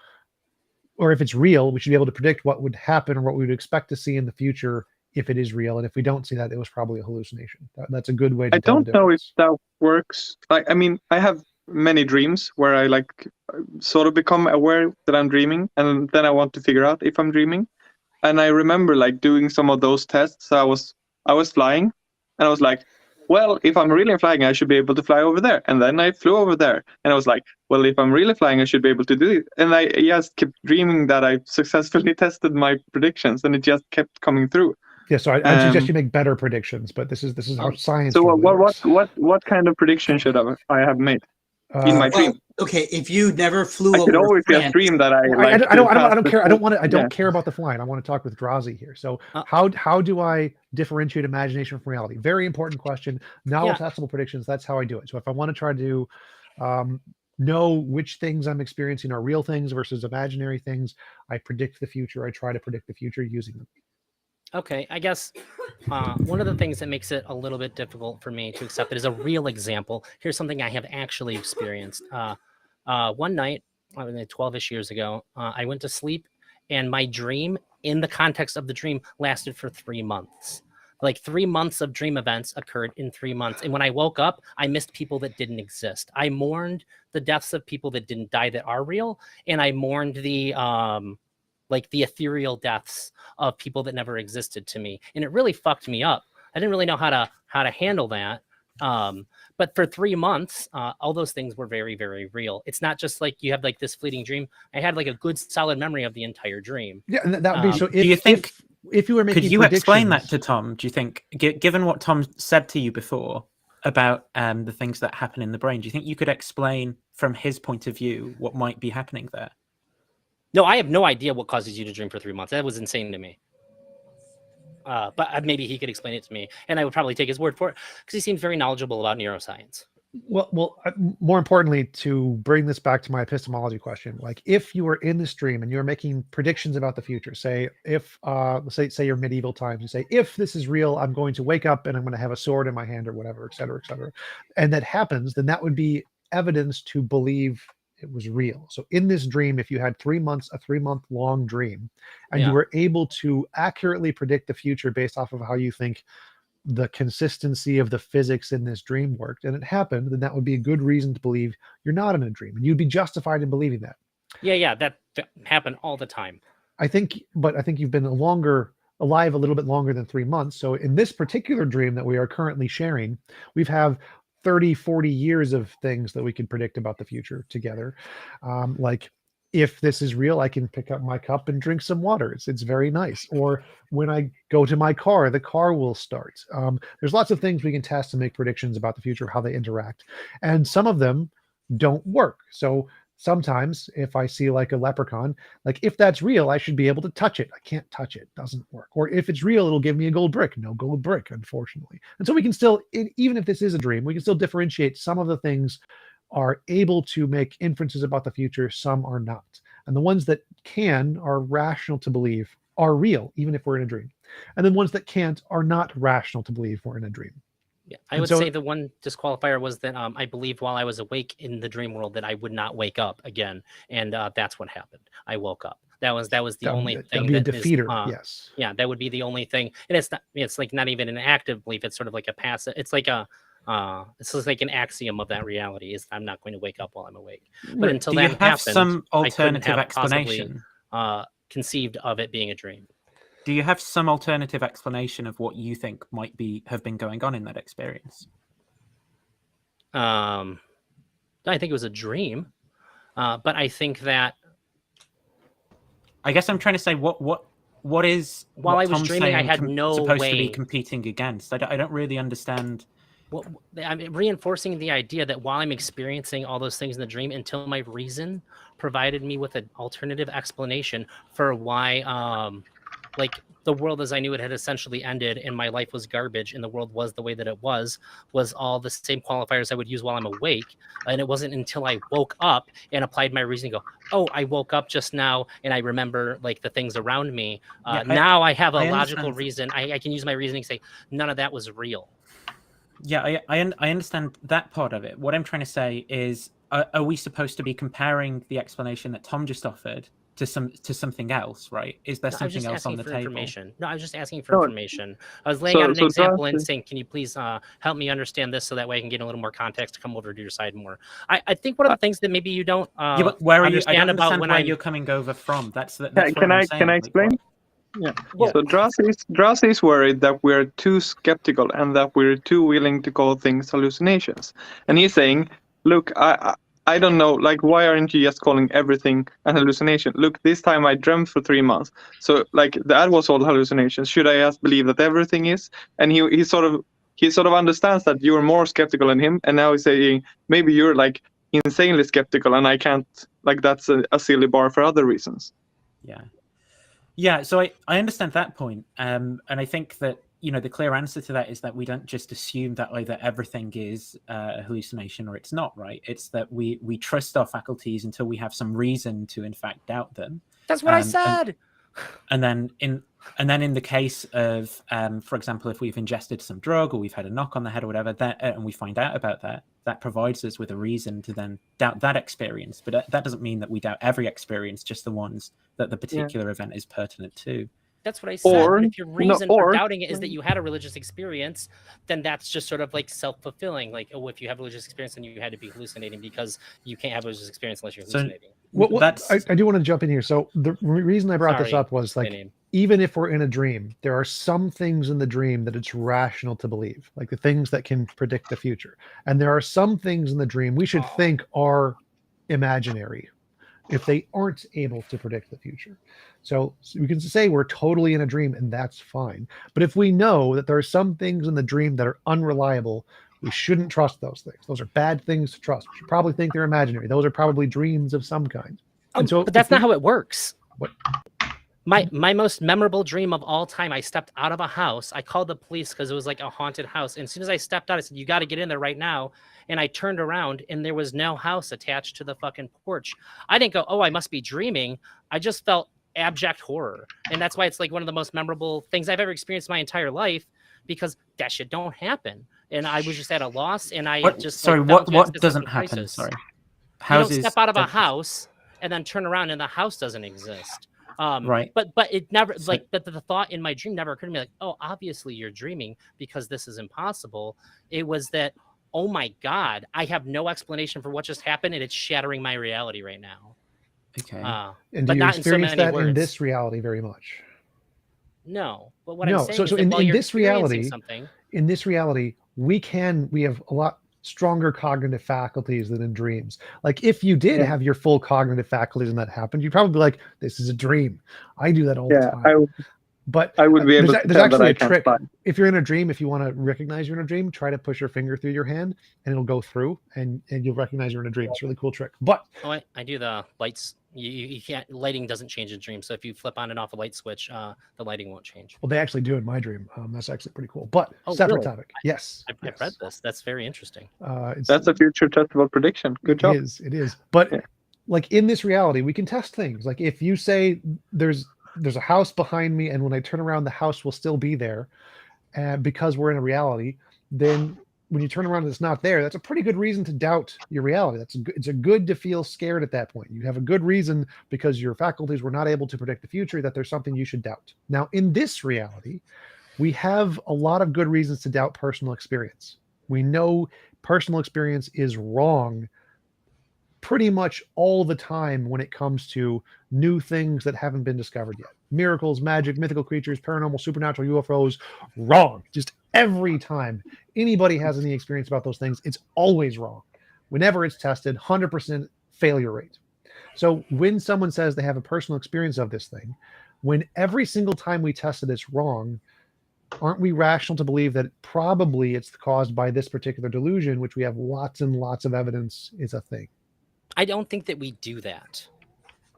or if it's real, we should be able to predict what would happen or what we would expect to see in the future if it is real. And if we don't see that, it was probably a hallucination. That's a good way to I tell don't the know if difference. that works. Like, I mean, I have many dreams where I like sort of become aware that I'm dreaming, and then I want to figure out if I'm dreaming. And I remember like doing some of those tests. I I was flying, and I was like, well, if I'm really flying, I should be able to fly over there. And then I flew over there, and I was like, well, if I'm really flying, I should be able to do it. And I just kept dreaming that I successfully tested my predictions, and it just kept coming through. Yeah, so I suggest you make better predictions, but this is how science. So really works. what kind of prediction should I have made in my dream? Okay, if you never flew I could over always France, just dream that I don't care. I don't want to. I don't Yeah. care about the flying. I want to talk with Drazi here. So how do I differentiate imagination from reality? Very important question. Now testable predictions. That's how I do it. So if I want to try to know which things I'm experiencing are real things versus imaginary things, I predict the future. I try to predict the future using them. Okay, I guess one of the things that makes it a little bit difficult for me to accept it is a real example. Here's something I have actually experienced. One night, 12-ish years ago, I went to sleep, and my dream, in the context of the dream, lasted for 3 months. Like 3 months of dream events occurred in 3 months. And when I woke up, I missed people that didn't exist. I mourned the deaths of people that didn't die that are real, and I mourned the ethereal deaths of people that never existed to me. And it really fucked me up. I didn't really know how to handle that. But for 3 months, all those things were very, very real. It's not just like you have like this fleeting dream. I had like a good solid memory of the entire dream. Yeah, and that would be so. Do you think if you were making, could you explain that to Tom? Do you think, given what Tom said to you before about the things that happen in the brain, do you think you could explain from his point of view what might be happening there? No, I have no idea what causes you to dream for 3 months. That was insane to me. But maybe he could explain it to me, and I would probably take his word for it because he seems very knowledgeable about neuroscience. Well, more importantly, to bring this back to my epistemology question, like if you were in this dream and you're making predictions about the future, say if say your medieval times, you say, if this is real, I'm going to wake up and I'm going to have a sword in my hand or whatever, et cetera, and that happens, then that would be evidence to believe it was real. So in this dream, if you had 3 months, a 3-month long dream, and you were able to accurately predict the future based off of how you think the consistency of the physics in this dream worked, and it happened, then that would be a good reason to believe you're not in a dream, and you'd be justified in believing that. Yeah, that happened all the time. I think you've been alive a little bit longer than 3 months. So in this particular dream that we are currently sharing, we've have 30, 40 years of things that we can predict about the future together. Like if this is real, I can pick up my cup and drink some water. It's very nice. Or when I go to my car, the car will start. There's lots of things we can test to make predictions about the future, how they interact. And some of them don't work. So sometimes if I see like a leprechaun, like if that's real, I should be able to touch it. I can't touch it. Doesn't work. Or if it's real, it'll give me a gold brick. No gold brick, unfortunately. And so we can still, even if this is a dream, we can still differentiate. Some of the things are able to make inferences about the future. Some are not. And the ones that can are rational to believe are real, even if we're in a dream. And then ones that can't are not rational to believe we're in a dream. Yeah, I would say the one disqualifier was that I believed while I was awake in the dream world that I would not wake up again, and that's what happened. I woke up. That was the only thing. That'd be a defeater. Yes. Yeah, that would be the only thing, and it's not. It's like not even an active belief. It's sort of like a passive. It's like a. It's just like an axiom of that reality is I'm not going to wake up while I'm awake. But until that happened, some alternative explanation? Conceived of it being a dream. Do you have some alternative explanation of what you think might have been going on in that experience? I think it was a dream, but I think that. I guess I'm trying to say what is while what I was Tom's dreaming, I had no supposed way to be competing against. I don't really understand. Well, I'm reinforcing the idea that while I'm experiencing all those things in the dream, until my reason provided me with an alternative explanation for why, like the world as I knew it had essentially ended and my life was garbage and the world was the way that it was all the same qualifiers I would use while I'm awake. And it wasn't until I woke up and applied my reasoning, go, oh, I woke up just now and I remember like the things around me. Now I have a logical reason. I can use my reasoning, say none of that was real. Yeah, I understand that part of it. What I'm trying to say is, are we supposed to be comparing the explanation that Tom just offered to something else, right? Is there something else on the table? No, I was just asking for information. I was laying out an example and saying, can you please help me understand this so that way I can get a little more context to come over to your side more. I think one of the things that maybe you don't but where are you? I don't understand understand about where you're coming over from. That's can I explain? Yeah. Well, So Drassi is worried that we're too skeptical and that we're too willing to call things hallucinations. And he's saying, look, I don't know, like, why aren't you just calling everything an hallucination? Look, this time I dreamt for 3 months. So like that was all hallucinations. Should I just believe that everything is? And he sort of understands that you're more skeptical than him, and now he's saying maybe you're like insanely skeptical and I can't, like, that's a silly bar for other reasons. Yeah, so I understand that point. And I think that, the clear answer to that is that we don't just assume that either everything is a hallucination or it's not, right? It's that we trust our faculties until we have some reason to, in fact, doubt them. that's what I said. And then in the case of, for example, if we've ingested some drug or we've had a knock on the head or whatever, and we find out about that provides us with a reason to then doubt that experience. But that doesn't mean that we doubt every experience, just the ones that the particular event is pertinent to. That's what I said. Or- And if your reason for or- doubting it is that you had a religious experience, then that's just sort of like self-fulfilling. Like, oh, if you have a religious experience, then you had to be hallucinating because you can't have a religious experience unless you're So- hallucinating. I do want to jump in here. So the reason I brought this Sorry, up was like, name. even if we're in a dream, there are some things in the dream that it's rational to believe, like the things that can predict the future. And there are some things in the dream we should think are imaginary if they aren't able to predict the future. So we can say we're totally in a dream and that's fine. But if we know that there are some things in the dream that are unreliable, we shouldn't trust those things. Those are bad things to trust. We should probably think they're imaginary. Those are probably dreams of some kind. And so But that's not how it works. What? My most memorable dream of all time, I stepped out of a house. I called the police because it was like a haunted house. And as soon as I stepped out, I said, you got to get in there right now. And I turned around and there was no house attached to the fucking porch. I didn't go, oh, I must be dreaming. I just felt abject horror. And that's why it's like one of the most memorable things I've ever experienced in my entire life, because that shit don't happen. And I was just at a loss, and I What doesn't happen? Sorry. You don't step out of a house and then turn around and the house doesn't exist. Right. But it never, like, but the thought in my dream never occurred to me like, oh, obviously you're dreaming because this is impossible. It was that, oh my God, I have no explanation for what just happened, and it's shattering my reality right now. Okay. And do but you not in so experience many that in words. this reality very much? No, but what No, I'm saying so is that in while you're this reality- experiencing something, In this reality, we have a lot stronger cognitive faculties than in dreams. Like if you did Yeah. have your full cognitive faculties and that happened, you'd probably be like, this is a dream. I do that all the Yeah, time. But I would be able there's to there's tell that actually I a can't trick. fly. If you're in a dream, if you want to recognize you're in a dream, try to push your finger through your hand and it'll go through and you'll recognize you're in a dream. It's a really cool trick. But oh, I do the lights. You can't. Lighting doesn't change in dream. So if you flip on and off a light switch, the lighting won't change. well, they actually do in my dream. That's actually pretty cool. But Oh, separate really? topic. Yes. I've yes. read this. That's very interesting. That's a future testable prediction. Good job. It is. But Yeah. like in this reality, we can test things. Like if you say there's a house behind me, and when I turn around, the house will still be there, because we're in a reality, then when you turn around and it's not there, that's a pretty good reason to doubt your reality. It's a good to feel scared at that point. You have a good reason because your faculties were not able to predict the future that there's something you should doubt. Now, in this reality, we have a lot of good reasons to doubt personal experience. We know personal experience is wrong pretty much all the time when it comes to new things that haven't been discovered yet. Miracles, magic, mythical creatures, paranormal, supernatural, UFOs, wrong. Just every time anybody has any experience about those things, it's always wrong. Whenever it's tested, 100% failure rate. So when someone says they have a personal experience of this thing, when every single time we test it, it's wrong, aren't we rational to believe that probably it's caused by this particular delusion, which we have lots and lots of evidence is a thing? I don't think that we do that.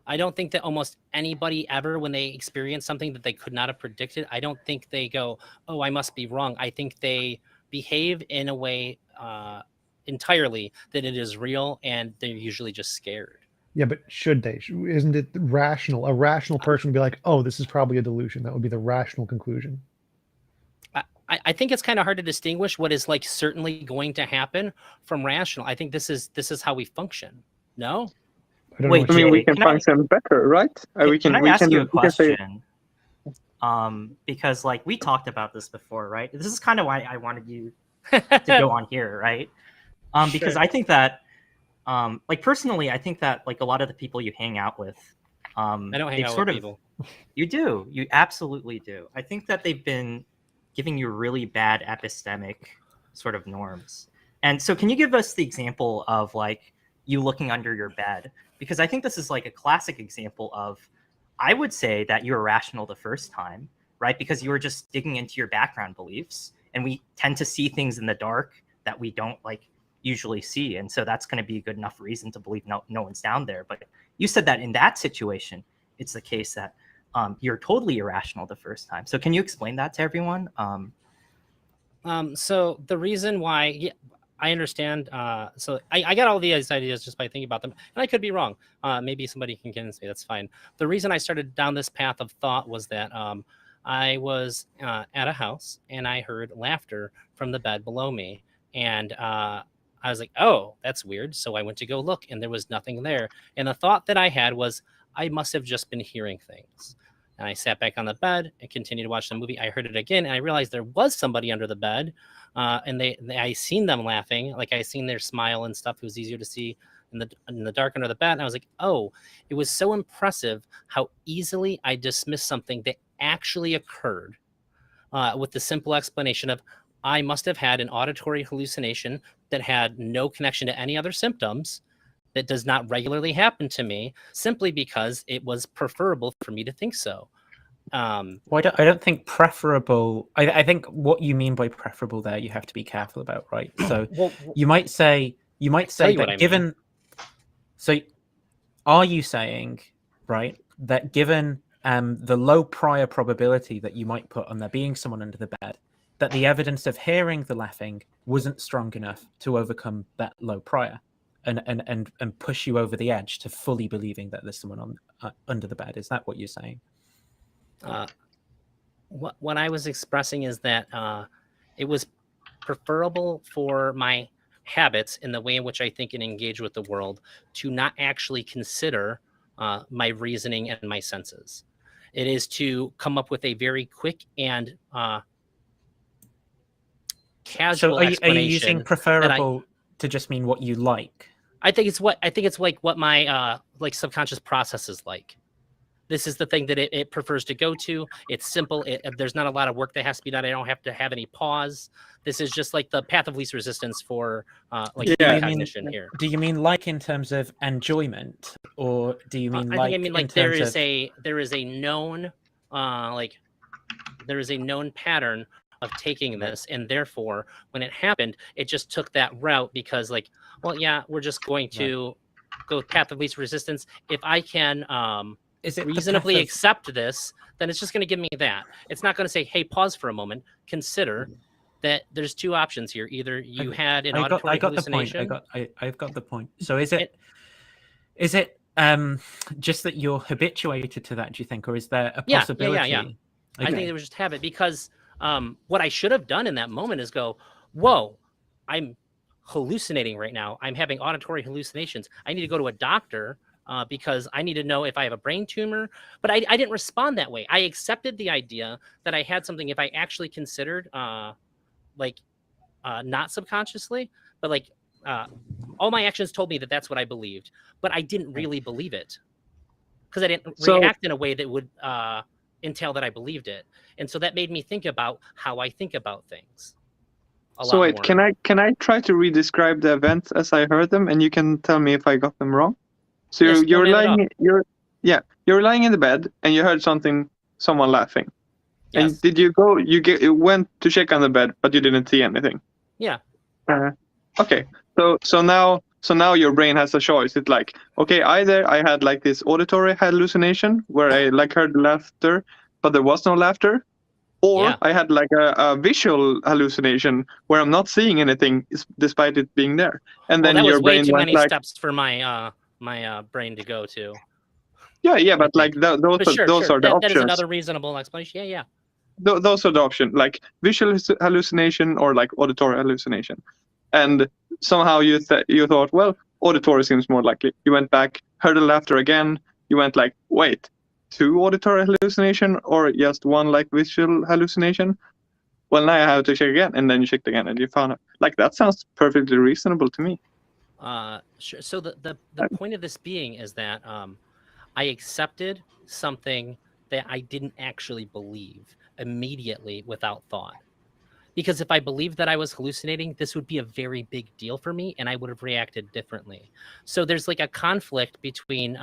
I don't think that almost anybody ever, when they experience something that they could not have predicted, I don't think they go, oh, I must be wrong. I think they behave in a way entirely that it is real, and they're usually just scared. Yeah, but should they? Isn't it rational? A rational person would be like, oh, this is probably a delusion. That would be the rational conclusion. I think it's kind of hard to distinguish what is like certainly going to happen from rational. I think this is how we function. No? I don't Wait, know I mean, we Can can I- function better, right? Can I ask you a we can say, question? Because like we talked about this before, right? This is kind of why I wanted you to go on here, right? Because Sure. I think that, like personally, I think that like a lot of the people you hang out with, I don't hang they've out sort with of people. You do. You absolutely do. I think that they've been giving you really bad epistemic sort of norms. And so can you give us the example of like you looking under your bed? Because I think this is like a classic example of, I would say that you were rational the first time, right? Because you were just digging into your background beliefs, and we tend to see things in the dark that we don't like usually see. And so that's going to be a good enough reason to believe no one's down there. But you said that in that situation, it's the case that you're totally irrational the first time. So can you explain that to everyone? So the reason why, yeah, I understand. So I got all these ideas just by thinking about them, and I could be wrong. Maybe somebody can convince me. That's fine. The reason I started down this path of thought was that I was at a house and I heard laughter from the bed below me, and I was like, "Oh, that's weird." So I went to go look, and there was nothing there. And the thought that I had was, I must have just been hearing things. And I sat back on the bed and continued to watch the movie. I heard it again, and I realized there was somebody under the bed, and I seen them laughing, like I seen their smile and stuff. It was easier to see in the dark under the bed. And I was like, oh, it was so impressive how easily I dismissed something that actually occurred with the simple explanation of, I must have had an auditory hallucination that had no connection to any other symptoms, that does not regularly happen to me, simply because it was preferable for me to think so. Well, I don't think preferable. I think what you mean by preferable there, you have to be careful about, right? So Well, you might say that given. Mean. So, are you saying, right, that given the low prior probability that you might put on there being someone under the bed, that the evidence of hearing the laughing wasn't strong enough to overcome that low prior? And push you over the edge to fully believing that there's someone on under the bed. Is that what you're saying? What I was expressing is that it was preferable for my habits in the way in which I think and engage with the world to not actually consider my reasoning and my senses. It is to come up with a very quick and casual explanation. Are you using preferable to just mean what you like? I think it's like what my like subconscious process is like. This is the thing that it prefers to go to. It's simple. There's not a lot of work that has to be done. I don't have to have any pause. This is just like the path of least resistance for cognition here. Do you mean like in terms of enjoyment, or do you mean I mean like there is a known there is a known pattern of taking this, and therefore when it happened, it just took that route because like, well, yeah, we're just going to go with path of least resistance. If I can reasonably accept this, then it's just going to give me that. It's not going to say, hey, pause for a moment, consider that there's two options here. Either you had an auditory hallucination. I've got the point. So is it just that you're habituated to that, do you think, or is there a possibility? Yeah. Okay. I think it was just habit, because what I should have done in that moment is go, whoa, I'm hallucinating right now. I'm having auditory hallucinations. I need to go to a doctor because I need to know if I have a brain tumor. But I didn't respond that way. I accepted the idea that I had something if I actually considered not subconsciously, but like all my actions told me that that's what I believed. But I didn't really believe it because I didn't react in a way that would entail that I believed it. And so that made me think about how I think about things. So wait, more. Can I try to re-describe the events as I heard them, and you can tell me if I got them wrong? So yes, you're lying in the bed and you heard someone laughing. Yes. And did you go? You went to check on the bed, but you didn't see anything. Yeah. Okay. So now your brain has a choice. It's like, okay, either I had like this auditory hallucination where I like heard laughter, but there was no laughter, or I had like a visual hallucination where I'm not seeing anything despite it being there. And then your brain way too many steps for my my brain to go to. Yeah, but like those are the options. That is another reasonable explanation. Yeah. Those are the options, like visual hallucination or like auditory hallucination. And somehow you thought, well, auditory seems more likely. You went back, heard the laughter again. You went like, wait, 2 auditory hallucination or just 1 like visual hallucination? Well, now I have to check again, and then you checked again, and you found it. Like that sounds perfectly reasonable to me. Sure. So the point of this being is that I accepted something that I didn't actually believe immediately without thought. Because if I believed that I was hallucinating, this would be a very big deal for me, and I would have reacted differently. So there's like a conflict between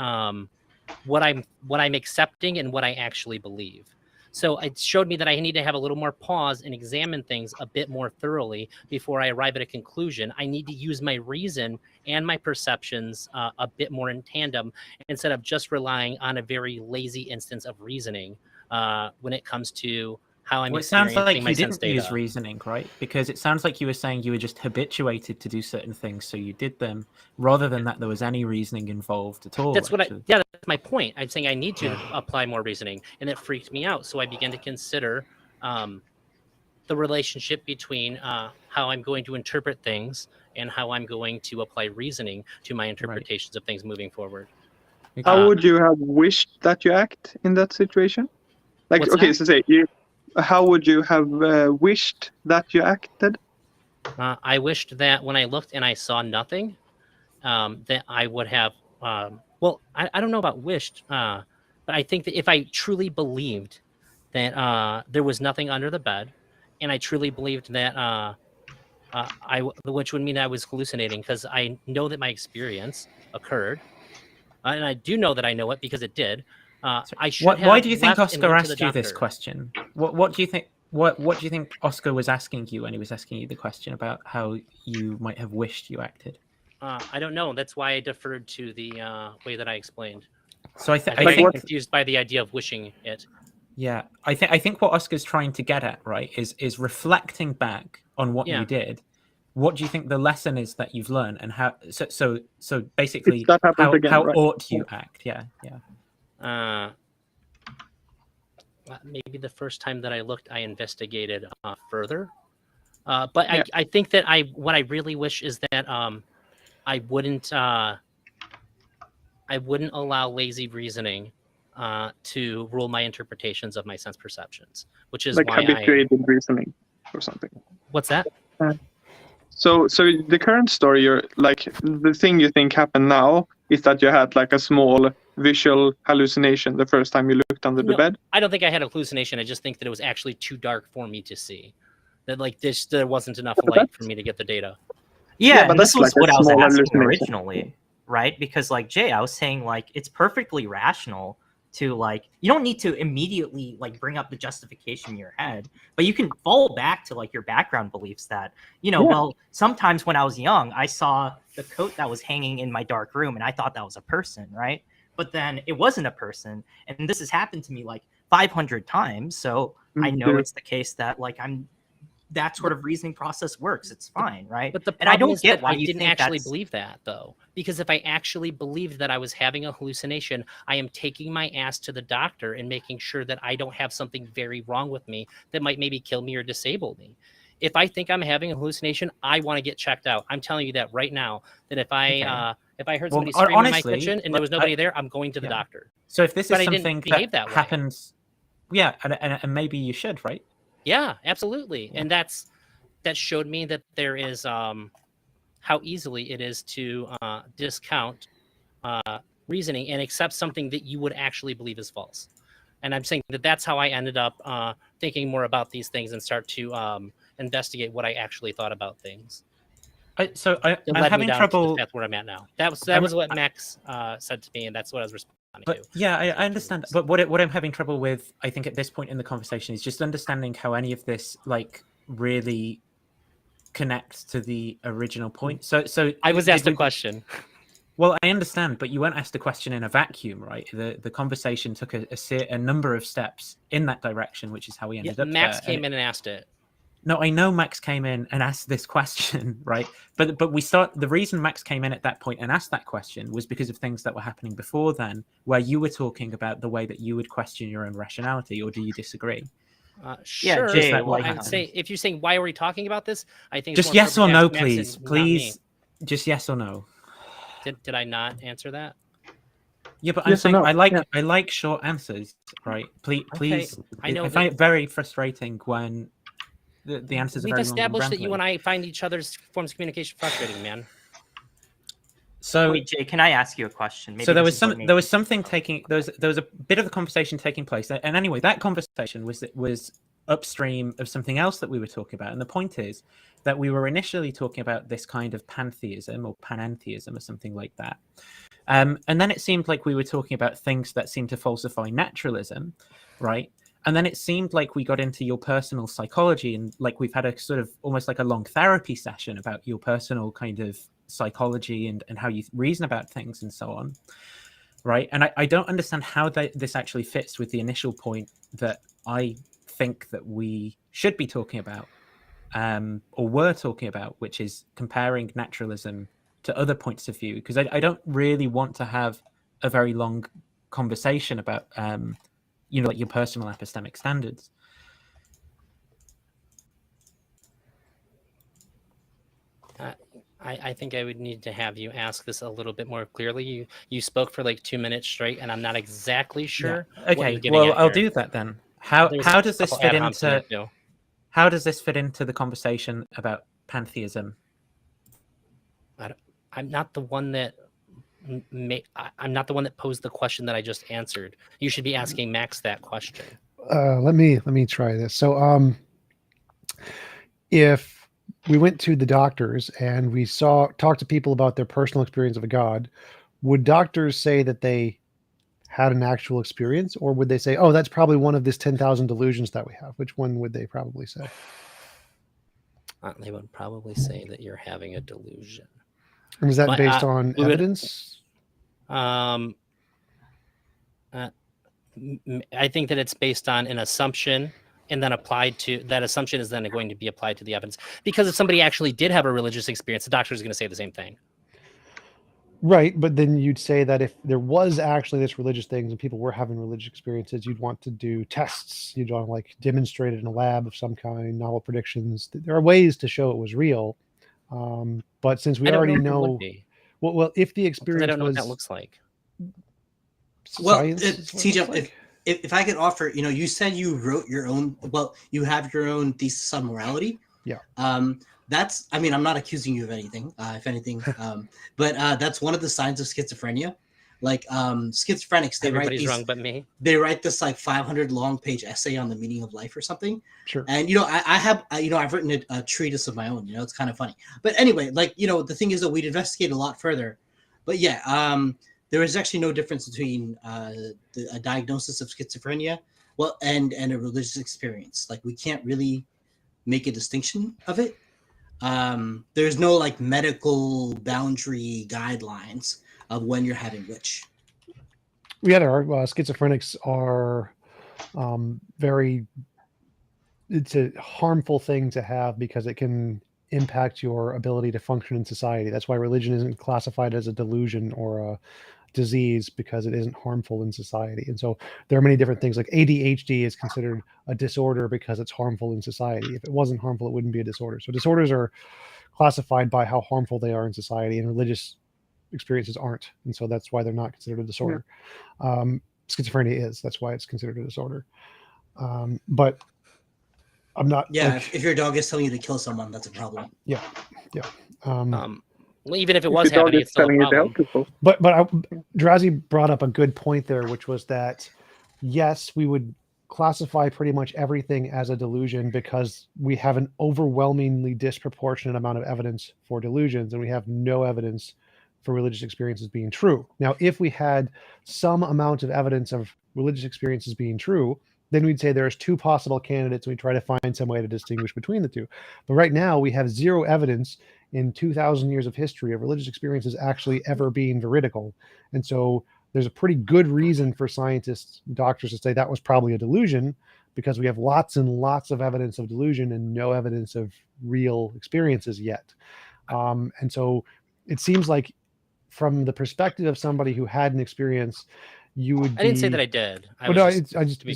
what I'm accepting and what I actually believe. So it showed me that I need to have a little more pause and examine things a bit more thoroughly before I arrive at a conclusion. I need to use my reason and my perceptions a bit more in tandem instead of just relying on a very lazy instance of reasoning when it comes to how I'm Well, it sounds experiencing like my you sense didn't use data. reasoning, right? Because it sounds like you were saying you were just habituated to do certain things, so you did them, rather than that there was any reasoning involved at all. That's what actually. yeah, that's my point. I'm saying I need to apply more reasoning, and it freaked me out. So I began to consider the relationship between how I'm going to interpret things and how I'm going to apply reasoning to my interpretations of things moving forward. How would you have wished that you act in that situation? Like, What's okay, that? so say, how would you have wished that you acted? I wished that when I looked and I saw nothing, that I would have. Well, I don't know about wished, but I think that if I truly believed that there was nothing under the bed, and I truly believed that which would mean I was hallucinating, because I know that my experience occurred, and I do know that I know it because it did. I should have. Why do you think left and Oscar went to the asked you this doctor. question? What do you think? What do you think Oscar was asking you when he was asking you the question about how you might have wished you acted? I don't know. That's why I deferred to the way that I explained. So I I think think I'm confused by the idea of wishing it. yeah, I think what Oscar's trying to get at, right, is reflecting back on what Yeah. you did. What do you think the lesson is that you've learned, and how? So basically, If that happens again, how right? ought you act? Yeah. Maybe the first time that I looked, I investigated further. But yeah. I think that what I really wish is that I wouldn't allow lazy reasoning to rule my interpretations of my sense perceptions, which is like why habituated reasoning or something. What's that? So the current story, you're like, the thing you think happened now is that you had like a small visual hallucination the first time you looked under the bed. I don't think I had a hallucination. I just think that it was actually too dark for me to see. That like there wasn't enough light for me to get the data. Yeah, but and this that's was like what a I was small asking hallucination. originally, right? Because like Jay, I was saying like it's perfectly rational to like, you don't need to immediately like bring up the justification in your head, but you can fall back to like your background beliefs that, you know, well, sometimes when I was young, I saw the coat that was hanging in my dark room and I thought that was a person, right? But then it wasn't a person. And this has happened to me like 500 times. So I know it's the case that like that sort of reasoning process works. It's fine, right? But the and I problem don't is get that why I you didn't think actually that's... believe that, though. Because if I actually believed that I was having a hallucination, I am taking my ass to the doctor and making sure that I don't have something very wrong with me that might maybe kill me or disable me. If I think I'm having a hallucination, I want to get checked out. I'm telling you that right now, that if I heard somebody scream in my kitchen and there was nobody there, I'm going to the doctor. So if this is But something that happens, yeah, and maybe you should, right? Yeah, absolutely. And that showed me that there is how easily it is to discount reasoning and accept something that you would actually believe is false. And I'm saying that that's how I ended up thinking more about these things and start to investigate what I actually thought about things. I'm led having me down trouble to the path where I'm at now. That was what Max said to me, and that's what I was responding to. Yeah, I understand. But what I'm having trouble with, I think, at this point in the conversation is just understanding how any of this like really connects to the original point. So I was asked a question. Well, I understand, but you weren't asked a question in a vacuum, right? The conversation took a number of steps in that direction, which is how we ended up. Max came in and asked it. No, I know Max came in and asked this question, right? But the reason Max came in at that point and asked that question was because of things that were happening before then, where you were talking about the way that you would question your own rationality, or do you disagree? Sure. Yeah, Jay, I'd say if you're saying why are we talking about this, I think just yes or no, please, just yes or no. Did I not answer that? Yeah, but I'm saying I like short answers, right? Please. Okay. I know I find it very frustrating when the answers are very long and established that rambling. you and I find each other's forms of communication frustrating, man. So Wait, Jay, can I ask you a question? Maybe so there this was is what some made there was you- something taking there was a bit of a conversation taking place, and anyway, that conversation was upstream of something else that we were talking about. And the point is that we were initially talking about this kind of pantheism or panentheism or something like that, and then it seemed like we were talking about things that seemed to falsify naturalism, right? And then it seemed like we got into your personal psychology, and like we've had a sort of almost like a long therapy session about your personal kind of psychology and how you reason about things and so on, right? And I don't understand how this actually fits with the initial point that I think that we should be talking about, or were talking about, which is comparing naturalism to other points of view, because I don't really want to have a very long conversation about like your personal epistemic standards. I think I would need to have you ask this a little bit more clearly. You spoke for like 2 minutes straight, and I'm not exactly sure. What Okay, you're getting well, at I'll here. do that then. How There's does a this couple fit ad homs in there, into too. how does this fit into the conversation about pantheism? I'm not the one that I'm not the one that posed the question that I just answered. You should be asking Max that question. Let me try this. So if we went to the doctors and we talked to people about their personal experience of a god, would doctors say that they had an actual experience, or would they say, oh, that's probably one of this 10,000 delusions that we have? Which one would they probably say? They would probably say that you're having a delusion. And is that But, based on we would- evidence? I think that it's based on an assumption, and then applied to that assumption is then going to be applied to the evidence. Because if somebody actually did have a religious experience, the doctor is going to say the same thing. Right, but then you'd say that if there was actually this religious things and people were having religious experiences, you'd want to do tests. You'd want to like demonstrate it in a lab of some kind, novel predictions. There are ways to show it was real, but since we I don't already know if there would know, be, well, if the because I experience don't know was what that looks like. Well, science, is what it TJump, looks like. if I could offer, you said you wrote your own. Well, you have your own thesis on morality. Yeah. That's. I mean, I'm not accusing you of anything. If anything, but that's one of the signs of schizophrenia. Like schizophrenics, Everybody's wrong but me. they write this like 500 long page essay on the meaning of life or something. Sure. And I've written a treatise of my own. It's kind of funny. But anyway, like the thing is that we'd investigate a lot further. But yeah, there is actually no difference between a diagnosis of schizophrenia, and a religious experience. Like we can't really make a distinction of it. There's no like medical boundary guidelines of when you're having which. Yeah, there are. Schizophrenics are very. It's a harmful thing to have because it can impact your ability to function in society. That's why religion isn't classified as a delusion or a disease, because it isn't harmful in society. And so there are many different things. Like ADHD is considered a disorder because it's harmful in society. If it wasn't harmful, it wouldn't be a disorder. So disorders are classified by how harmful they are in society, and religious experiences aren't. And so that's why they're not considered a disorder. Schizophrenia is. That's why it's considered a disorder. But I'm not. Yeah, like, if your dog is telling you to kill someone, that's a problem. yeah. Well, even if it If was your dog happening, is it's still a telling you to problem. help people. But Drazi brought up a good point there, which was that yes, we would classify pretty much everything as a delusion because we have an overwhelmingly disproportionate amount of evidence for delusions, and we have no evidence for religious experiences being true. Now, if we had some amount of evidence of religious experiences being true, then we'd say there's two possible candidates, and we try to find some way to distinguish between the two. But right now, we have zero evidence in 2,000 years of history of religious experiences actually ever being veridical. And so there's a pretty good reason for scientists, doctors to say that was probably a delusion, because we have lots and lots of evidence of delusion and no evidence of real experiences yet. And so it seems like from the perspective of somebody who had an experience, you would be... I didn't say that I did. It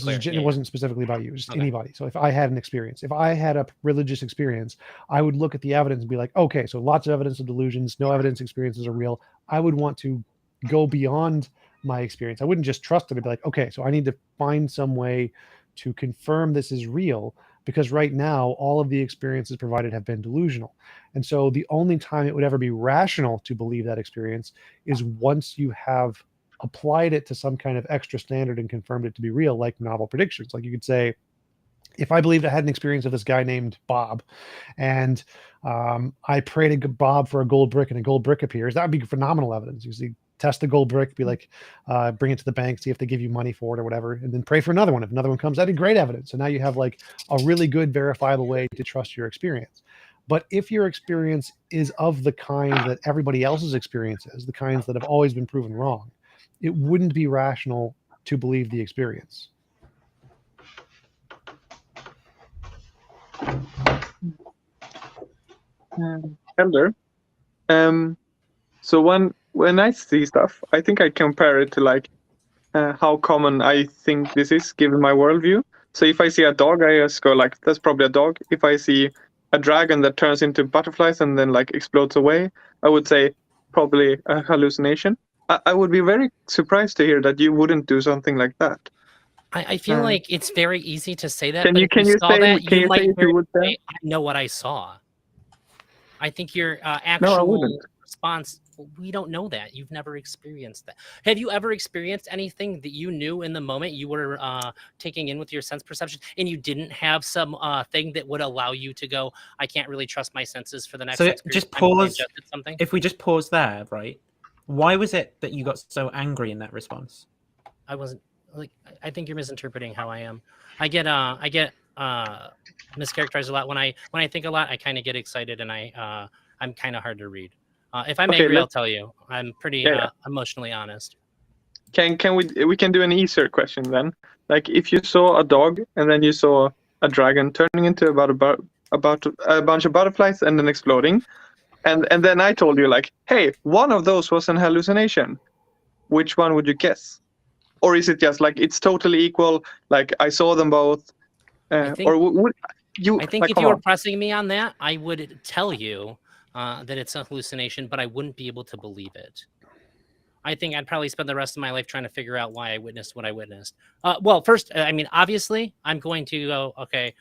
Clear. wasn't specifically about you, just Okay. anybody. So if I had an experience, if I had a religious experience, I would look at the evidence and be like, okay, so lots of evidence of delusions, no evidence experiences are real. I would want to go beyond my experience. I wouldn't just trust it. I'd be like, okay, so I need to find some way to confirm this is real because right now all of the experiences provided have been delusional. And so the only time it would ever be rational to believe that experience is once you have applied it to some kind of extra standard and confirmed it to be real, like novel predictions. Like you could say, if I believed I had an experience of this guy named Bob, and I pray to Bob for a gold brick and a gold brick appears, that would be phenomenal evidence. You see, test the gold brick, be like, bring it to the bank, see if they give you money for it or whatever, and then pray for another one. If another one comes, that'd be great evidence. So now you have like a really good verifiable way to trust your experience. But if your experience is of the kind that everybody else's experience is, the kinds that have always been proven wrong, it wouldn't be rational to believe the experience. Elder. So when I see stuff, I think I compare it to like how common I think this is given my worldview. So if I see a dog, I just go like, that's probably a dog. If I see a dragon that turns into butterflies and then like explodes away, I would say probably a hallucination. I would be very surprised to hear that you wouldn't do something like that. I feel like it's very easy to say that. Can you say you would say? I know what I saw. I think your No, I actual wouldn't. response, we don't know that. You've never experienced that. Have you ever experienced anything that you knew in the moment you were taking in with your sense perception, and you didn't have some thing that would allow you to go, I can't really trust my senses for the next So X period just of time if I pause. adjusted something? If we just pause there, right? Why was it that you got so angry in that response? I wasn't like, I think you're misinterpreting how I am. I get mischaracterized a lot when I think a lot. I kind of get excited, and I'm kind of hard to read. If I'm angry, I'll tell you. I'm pretty emotionally honest. Can we can do an easier question then? Like if you saw a dog and then you saw a dragon turning into about a bunch of butterflies and then exploding, and then I told you like, hey, one of those was an hallucination. Which one would you guess? Or is it just like it's totally equal? Like I saw them both, or would you? I think like, if you were pressing me on that, I would tell you that it's a hallucination, but I wouldn't be able to believe it. I think I'd probably spend the rest of my life trying to figure out why I witnessed what I witnessed. Well, first, I mean, obviously, I'm going to go, okay,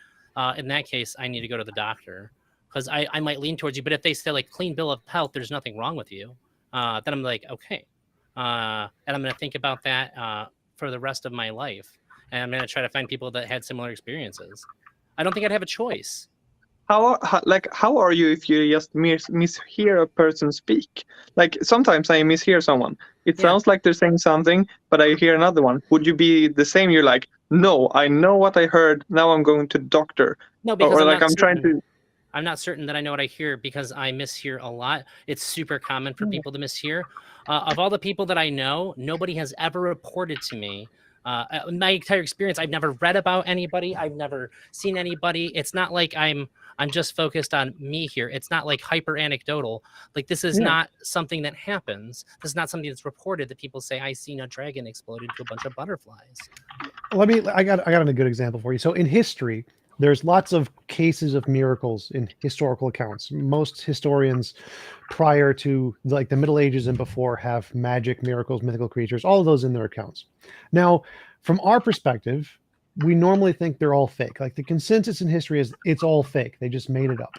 in that case, I need to go to the doctor, because I might lean towards you. But if they say, like, clean bill of health, there's nothing wrong with you, then I'm like, okay. And I'm going to think about that for the rest of my life. And I'm going to try to find people that had similar experiences. I don't think I'd have a choice. How are you if you just mishear a person speak? Like sometimes I mishear someone. It sounds like they're saying something, but I hear another one. Would you be the same? You're like, no, I know what I heard. Now I'm going to doctor. No, because I'm not certain that I know what I hear, because I mishear a lot. It's super common for people to mishear. Of all the people that I know, nobody has ever reported to me. My entire experience, I've never read about anybody. I've never seen anybody. It's not like I'm just focused on me here. It's not like hyper anecdotal. Like this is not something that happens. This is not something that's reported that people say, I seen a dragon explode into a bunch of butterflies. I got a good example for you. So in history, there's lots of cases of miracles in historical accounts. Most historians prior to like the Middle Ages and before have magic, miracles, mythical creatures, all of those in their accounts. Now, from our perspective, we normally think they're all fake. Like the consensus in history is it's all fake. They just made it up.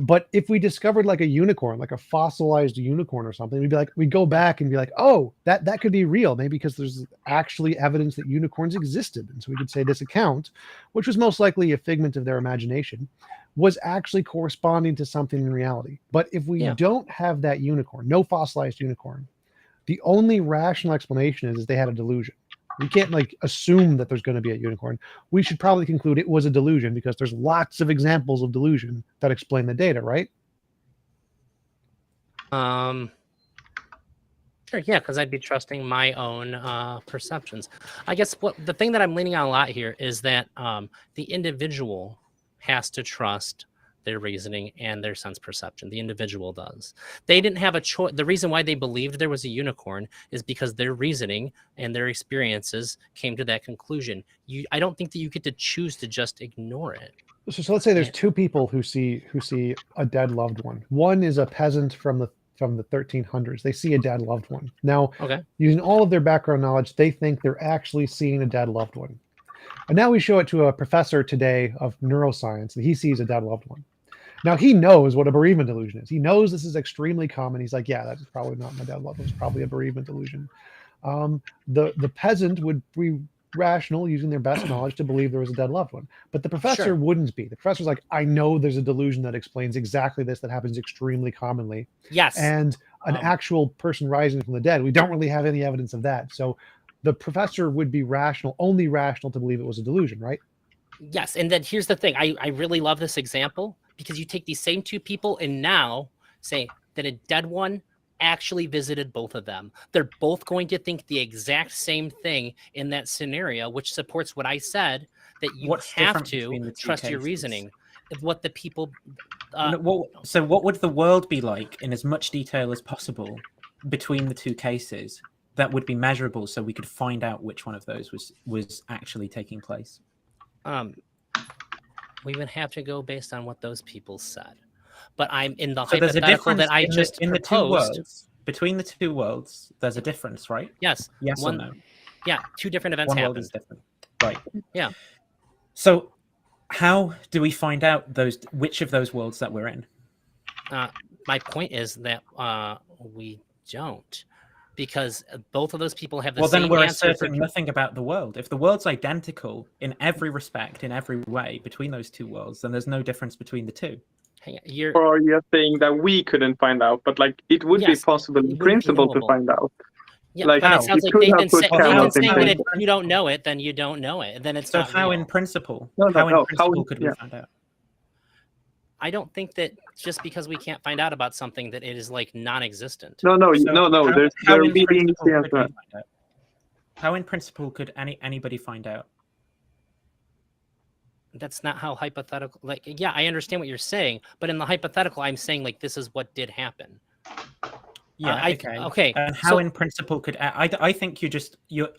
But if we discovered like a unicorn, like a fossilized unicorn or something, we'd go back and be like, oh, that could be real. Maybe because there's actually evidence that unicorns existed. And so we could say this account, which was most likely a figment of their imagination, was actually corresponding to something in reality. But if we don't have that unicorn, no fossilized unicorn, the only rational explanation is they had a delusion. We can't like assume that there's going to be a unicorn. We should probably conclude it was a delusion because there's lots of examples of delusion that explain the data, right? Sure, yeah, because I'd be trusting my own perceptions. I guess the thing that I'm leaning on a lot here is that the individual has to trust their reasoning and their sense perception. The individual does. They didn't have a choice. The reason why they believed there was a unicorn is because their reasoning and their experiences came to that conclusion. I don't think that you get to choose to just ignore it. So let's say there's two people who see a dead loved one. One is a peasant from the 1300s. They see a dead loved one. Now, using all of their background knowledge, they think they're actually seeing a dead loved one. And now we show it to a professor today of neuroscience, and he sees a dead loved one. Now he knows what a bereavement delusion is. He knows this is extremely common. He's like, yeah, that's probably not my dead loved one. It's probably a bereavement delusion. The peasant would be rational, using their best knowledge, to believe there was a dead loved one. But the professor Sure. wouldn't be. The professor's like, I know there's a delusion that explains exactly this, that happens extremely commonly. Yes. And an actual person rising from the dead, we don't really have any evidence of that. So the professor would be rational, only rational, to believe it was a delusion, right? Yes. And then here's the thing. I really love this example because you take these same two people and now say that a dead one actually visited both of them. They're both going to think the exact same thing in that scenario, which supports what I said, that you What's have different between to the two trust your cases? reasoning of what the people. So what would the world be like in as much detail as possible between the two cases that would be measurable, so we could find out which one of those was actually taking place? We would have to go based on what those people said. But I'm in the So there's a hypothetical difference that I just in the two proposed. worlds. Between the two worlds, there's a difference, right? Yes. Yes or no? Yeah, two different events One world happened. is different. Right. Yeah. So how do we find out which of those worlds that we're in? My point is that we don't, because both of those people have the same then we're answer. asserting nothing about the world. If the world's identical in every respect, in every way, between those two worlds, then there's no difference between the two. Or are you saying that we couldn't find out, but like it would be possible in principle to find out? Yeah, like, but it sounds like Nathan's saying that if you don't know it, then you don't know it. Then it's so not how real. in principle? No, how in no, principle could we find out? I don't think that just because we can't find out about something that it is like non-existent. No. There's how in really principle easy could we answer. find out? How in principle could anybody find out? That's not how hypothetical. Like, yeah, I understand what you're saying, but in the hypothetical, I'm saying like this is what did happen. Yeah. Okay. And how in principle could I think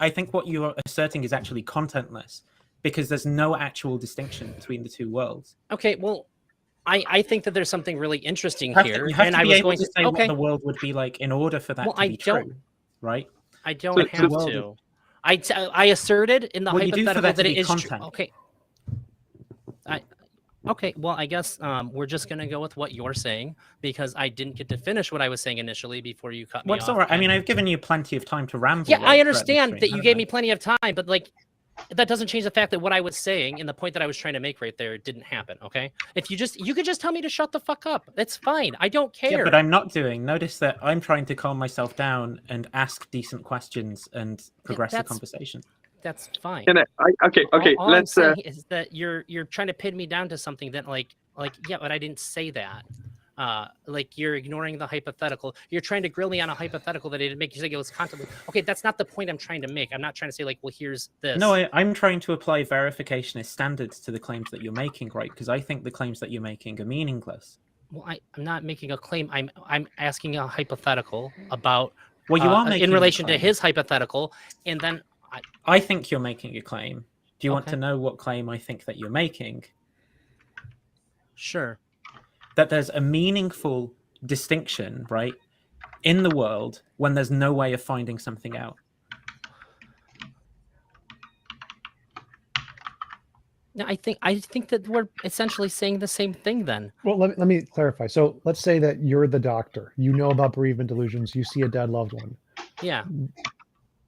I think what you're asserting is actually contentless, because there's no actual distinction between the two worlds. Okay. Well, I think that there's something really interesting here, you have and to I be was able going to to say what the world would be like in order for that to be true, right? I don't have to. I asserted in the hypothetical that it is true. Okay. Okay, well, I guess we're just going to go with what you're saying, because I didn't get to finish what I was saying initially before you cut me off. All right. I mean, I've given you plenty of time to ramble. Yeah, I understand that you gave me plenty of time, but like that doesn't change the fact that what I was saying and the point that I was trying to make right there didn't happen, okay? If you could just tell me to shut the fuck up. That's fine. I don't care. Yeah, but I'm not doing. Notice that I'm trying to calm myself down and ask decent questions and progress the conversation. That's fine. Okay. All Let's. I'm saying is that you're trying to pin me down to something that like yeah, but I didn't say that. Like you're ignoring the hypothetical. You're trying to grill me on a hypothetical that I didn't make. You think it was contemplated. Okay, that's not the point I'm trying to make. I'm not trying to say like, well, here's this. No, I'm trying to apply verificationist standards to the claims that you're making, right? Because I think the claims that you're making are meaningless. Well, I'm not making a claim. I'm asking a hypothetical about. Well, you are making in relation to his hypothetical, and then I think you're making a claim. Do you want to know what claim I think that you're making? Sure. That there's a meaningful distinction, right, in the world when there's no way of finding something out. No, I think that we're essentially saying the same thing then. Well, let me clarify. So let's say that you're the doctor. You know about bereavement delusions. You see a dead loved one. Yeah.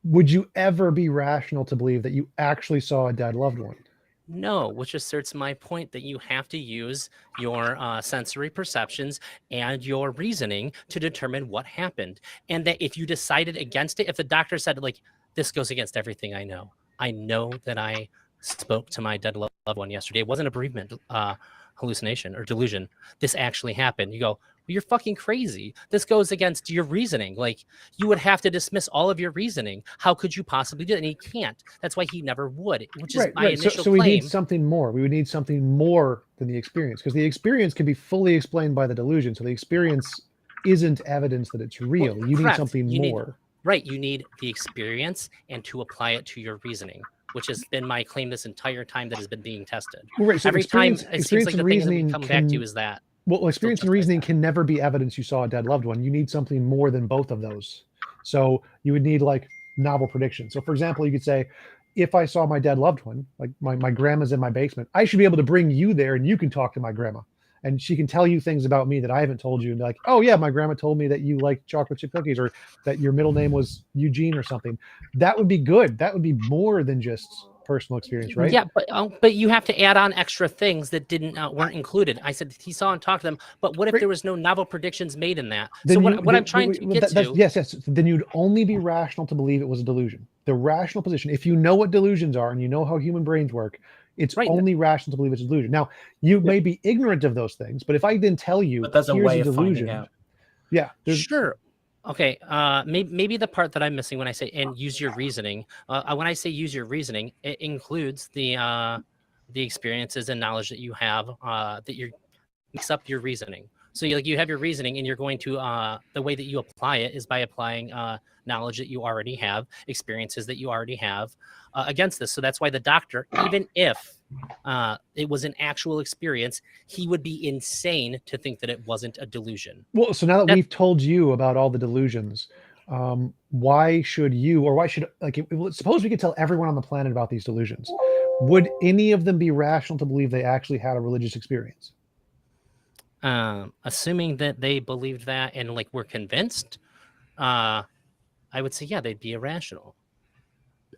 Would you ever be rational to believe that you actually saw a dead loved one? No, which asserts my point that you have to use your sensory perceptions and your reasoning to determine what happened. And that if you decided against it, if the doctor said, like, this goes against everything I know that I spoke to my dead loved one yesterday. It wasn't a bereavement hallucination or delusion. This actually happened. You go, well, you're fucking crazy. This goes against your reasoning. Like, you would have to dismiss all of your reasoning. How could you possibly do it? And he can't. That's why he never would, which is my initial so we claim. need something more. We would need something more than the experience, because the experience can be fully explained by the delusion. So the experience isn't evidence that it's real. Well, you correct. need something more. You need the experience and to apply it to your reasoning, which has been my claim this entire time that has been being tested. Well, right, so every time it seems like the thing that we reasoning come back to is that. Well, experience and reasoning can never be evidence you saw a dead loved one. You need something more than both of those. So you would need like novel prediction. So for example, you could say, if I saw my dead loved one, like my grandma's in my basement, I should be able to bring you there and you can talk to my grandma. And she can tell you things about me that I haven't told you. And be like, oh yeah, my grandma told me that you like chocolate chip cookies, or that your middle name was Eugene or something. That would be good. That would be more than just personal experience, right? Yeah, but you have to add on extra things that weren't included. I said he saw and talked to them, but what if there was no novel predictions made in that? Then So what I'm trying to get to, yes, then you'd only be rational to believe it was a delusion. The rational position, if you know what delusions are and you know how human brains work, it's Right. only rational to believe it's a delusion. Now, you may be ignorant of those things, but if I didn't tell you, But there's a here's way a of finding delusion, out. yeah, sure. Okay, maybe the part that I'm missing when I say and use your reasoning. When I say use your reasoning, it includes the experiences and knowledge that you have that makes up your reasoning. So you have your reasoning, and you're going to the way that you apply it is by applying knowledge that you already have, experiences that you already have against this. So that's why the doctor, even if it was an actual experience, he would be insane to think that it wasn't a delusion. Well, so now that we've told you about all the delusions, why should you, or why should, like, suppose we could tell everyone on the planet about these delusions, would any of them be rational to believe they actually had a religious experience? Assuming that they believed that and like were convinced, I would say, yeah, they'd be irrational.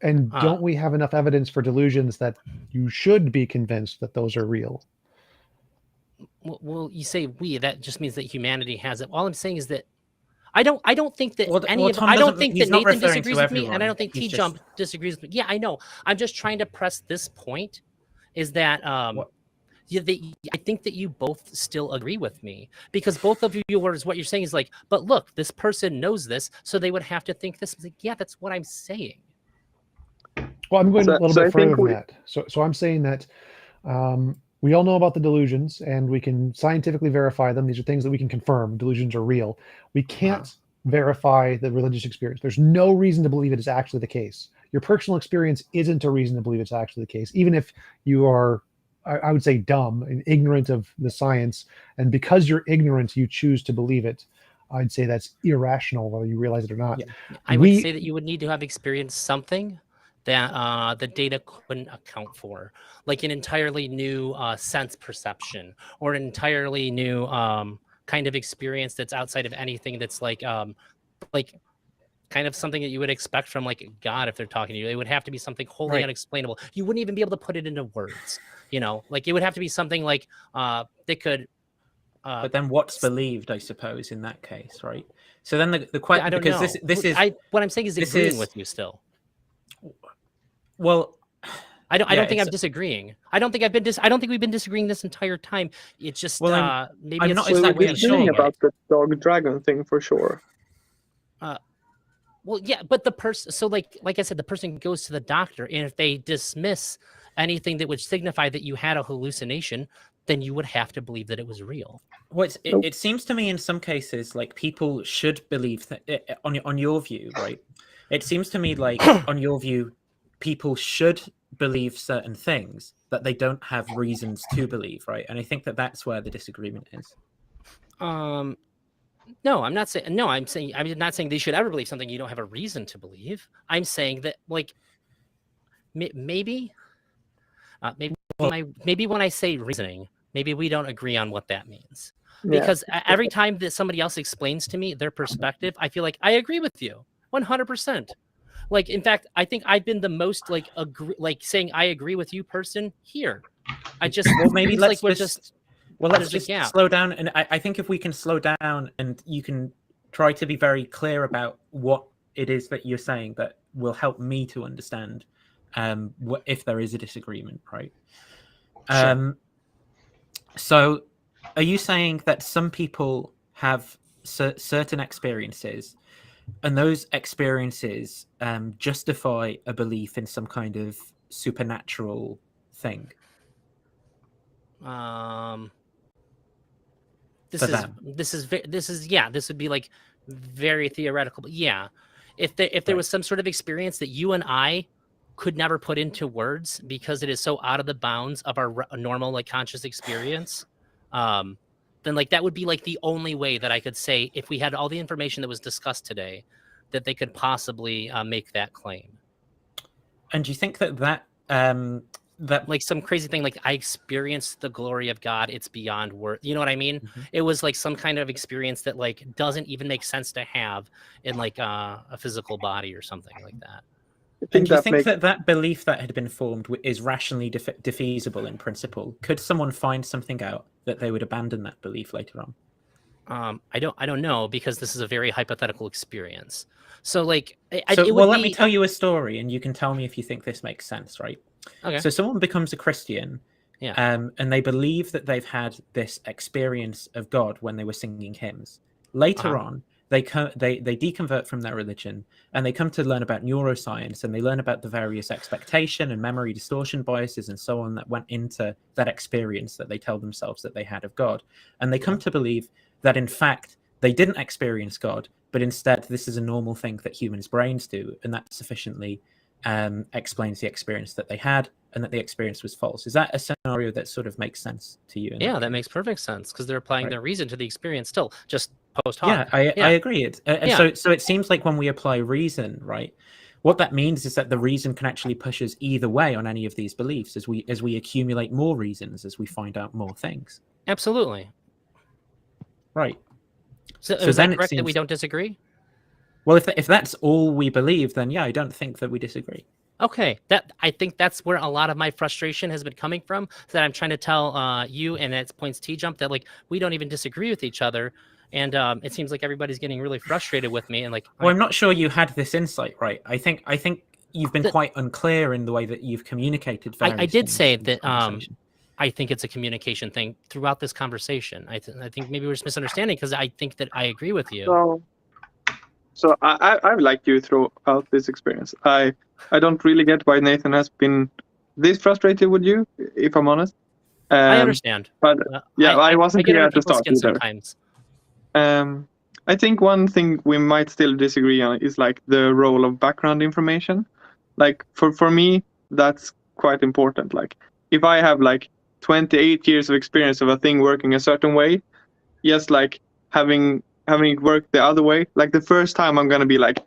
And don't we have enough evidence for delusions that you should be convinced that those are real? Well, you say we, that just means that humanity has it. All I'm saying is that I don't think that I don't think that Nathan disagrees with me, and I don't think TJump disagrees with me. Yeah, I know. I'm just trying to press this point, is that I think that you both still agree with me, because both of you what you're saying is like, but look, this person knows this, so they would have to think this. Like, yeah, that's what I'm saying. Well, I'm going a little bit further than that. So I'm saying that we all know about the delusions, and we can scientifically verify them. These are things that we can confirm. Delusions are real. We can't verify the religious experience. There's no reason to believe it is actually the case. Your personal experience isn't a reason to believe it's actually the case, even if you are, I would say, dumb and ignorant of the science. And because you're ignorant, you choose to believe it. I'd say that's irrational, whether you realize it or not. Yeah. I would say that you would need to have experienced something that the data couldn't account for, like an entirely new sense perception, or an entirely new kind of experience that's outside of anything that's like kind of something that you would expect from like God if they're talking to you. It would have to be something wholly unexplainable. You wouldn't even be able to put it into words, like it would have to be something like they could. But then what's believed, I suppose, in that case, right? So then the question, because this is what I'm saying is agreeing with you still. Well, I don't think I'm disagreeing. I don't think we've been disagreeing this entire time. It's just maybe I'm it's not just that way I'm showing about the dog dragon thing for sure. Well, yeah, but the person, so like I said, the person goes to the doctor, and if they dismiss anything that would signify that you had a hallucination, then you would have to believe that it was real. Well, it seems to me in some cases like people should believe that on your view, right? It seems to me like on your view, people should believe certain things that they don't have reasons to believe, right? And I think that that's where the disagreement is. No, I'm not saying. No, I'm not saying they should ever believe something you don't have a reason to believe. I'm saying that like maybe when I say reasoning, maybe we don't agree on what that means. Yeah. Because every time that somebody else explains to me their perspective, I feel like I agree with you 100%. Like, in fact, I think I've been the most saying I agree with you person here. I just maybe let's just slow down. And I think if we can slow down and you can try to be very clear about what it is that you're saying, that will help me to understand if there is a disagreement, right? Sure. So are you saying that some people have certain experiences, and those experiences justify a belief in some kind of supernatural thing? This would be like very theoretical, but yeah, if there was some sort of experience that you and I could never put into words because it is so out of the bounds of our normal like conscious experience, then like that would be like the only way that I could say, if we had all the information that was discussed today, that they could possibly make that claim. And do you think that that Like some crazy thing, like I experienced the glory of God, it's beyond worth. You know what I mean? Mhm. It was like some kind of experience that like doesn't even make sense to have in like a physical body or something like that. I And think do you that think makes that belief that had been formed is rationally defeasible in principle? Could someone find something out that they would abandon that belief later on? I don't know, because this is a very hypothetical experience. So like So, it well, would let me be tell you a story, and you can tell me if you think this makes sense, right? okay. So, someone becomes a Christian, Yeah. and they believe that they've had this experience of God when they were singing hymns. Later on, they deconvert from their religion, and they come to learn about neuroscience, and they learn about the various expectation and memory distortion biases and so on that went into that experience that they tell themselves that they had of God. And they come to believe that, in fact, they didn't experience God, but instead this is a normal thing that humans' brains do, and that sufficiently explains the experience that they had, and that the experience was false. Is that a scenario that sort of makes sense to you? Yeah, that makes perfect sense, because they're applying Right. their reason to the experience still, just post hoc. Yeah, I agree. And Yeah. so it seems like when we apply reason, right, what that means is that the reason can actually push us either way on any of these beliefs as we accumulate more reasons, as we find out more things. Absolutely. Right. So So is that then it correct that we seems, don't disagree? well, if that's all we believe, then yeah, I don't think that we disagree. Okay, I think that's where a lot of my frustration has been coming from. That I'm trying to tell you, and at points TJump, that like we don't even disagree with each other, and it seems like everybody's getting really frustrated with me. And like, Well, I'm not sure you had this insight, right? I think you've been quite unclear in the way that you've communicated various I did things say in this that conversation. I think it's a communication thing throughout this conversation. I think maybe we're just misunderstanding, because I think that I agree with you. So I've liked you throughout this experience. I don't really get why Nathan has been this frustrated with you, if I'm honest. I understand. But yeah, I wasn't get here under at the people's start skin either. sometimes. I think one thing we might still disagree on is like the role of background information. Like for me, that's quite important. Like if I have like 28 years of experience of a thing working a certain way, yes, like having it work the other way, like the first time I'm gonna be like,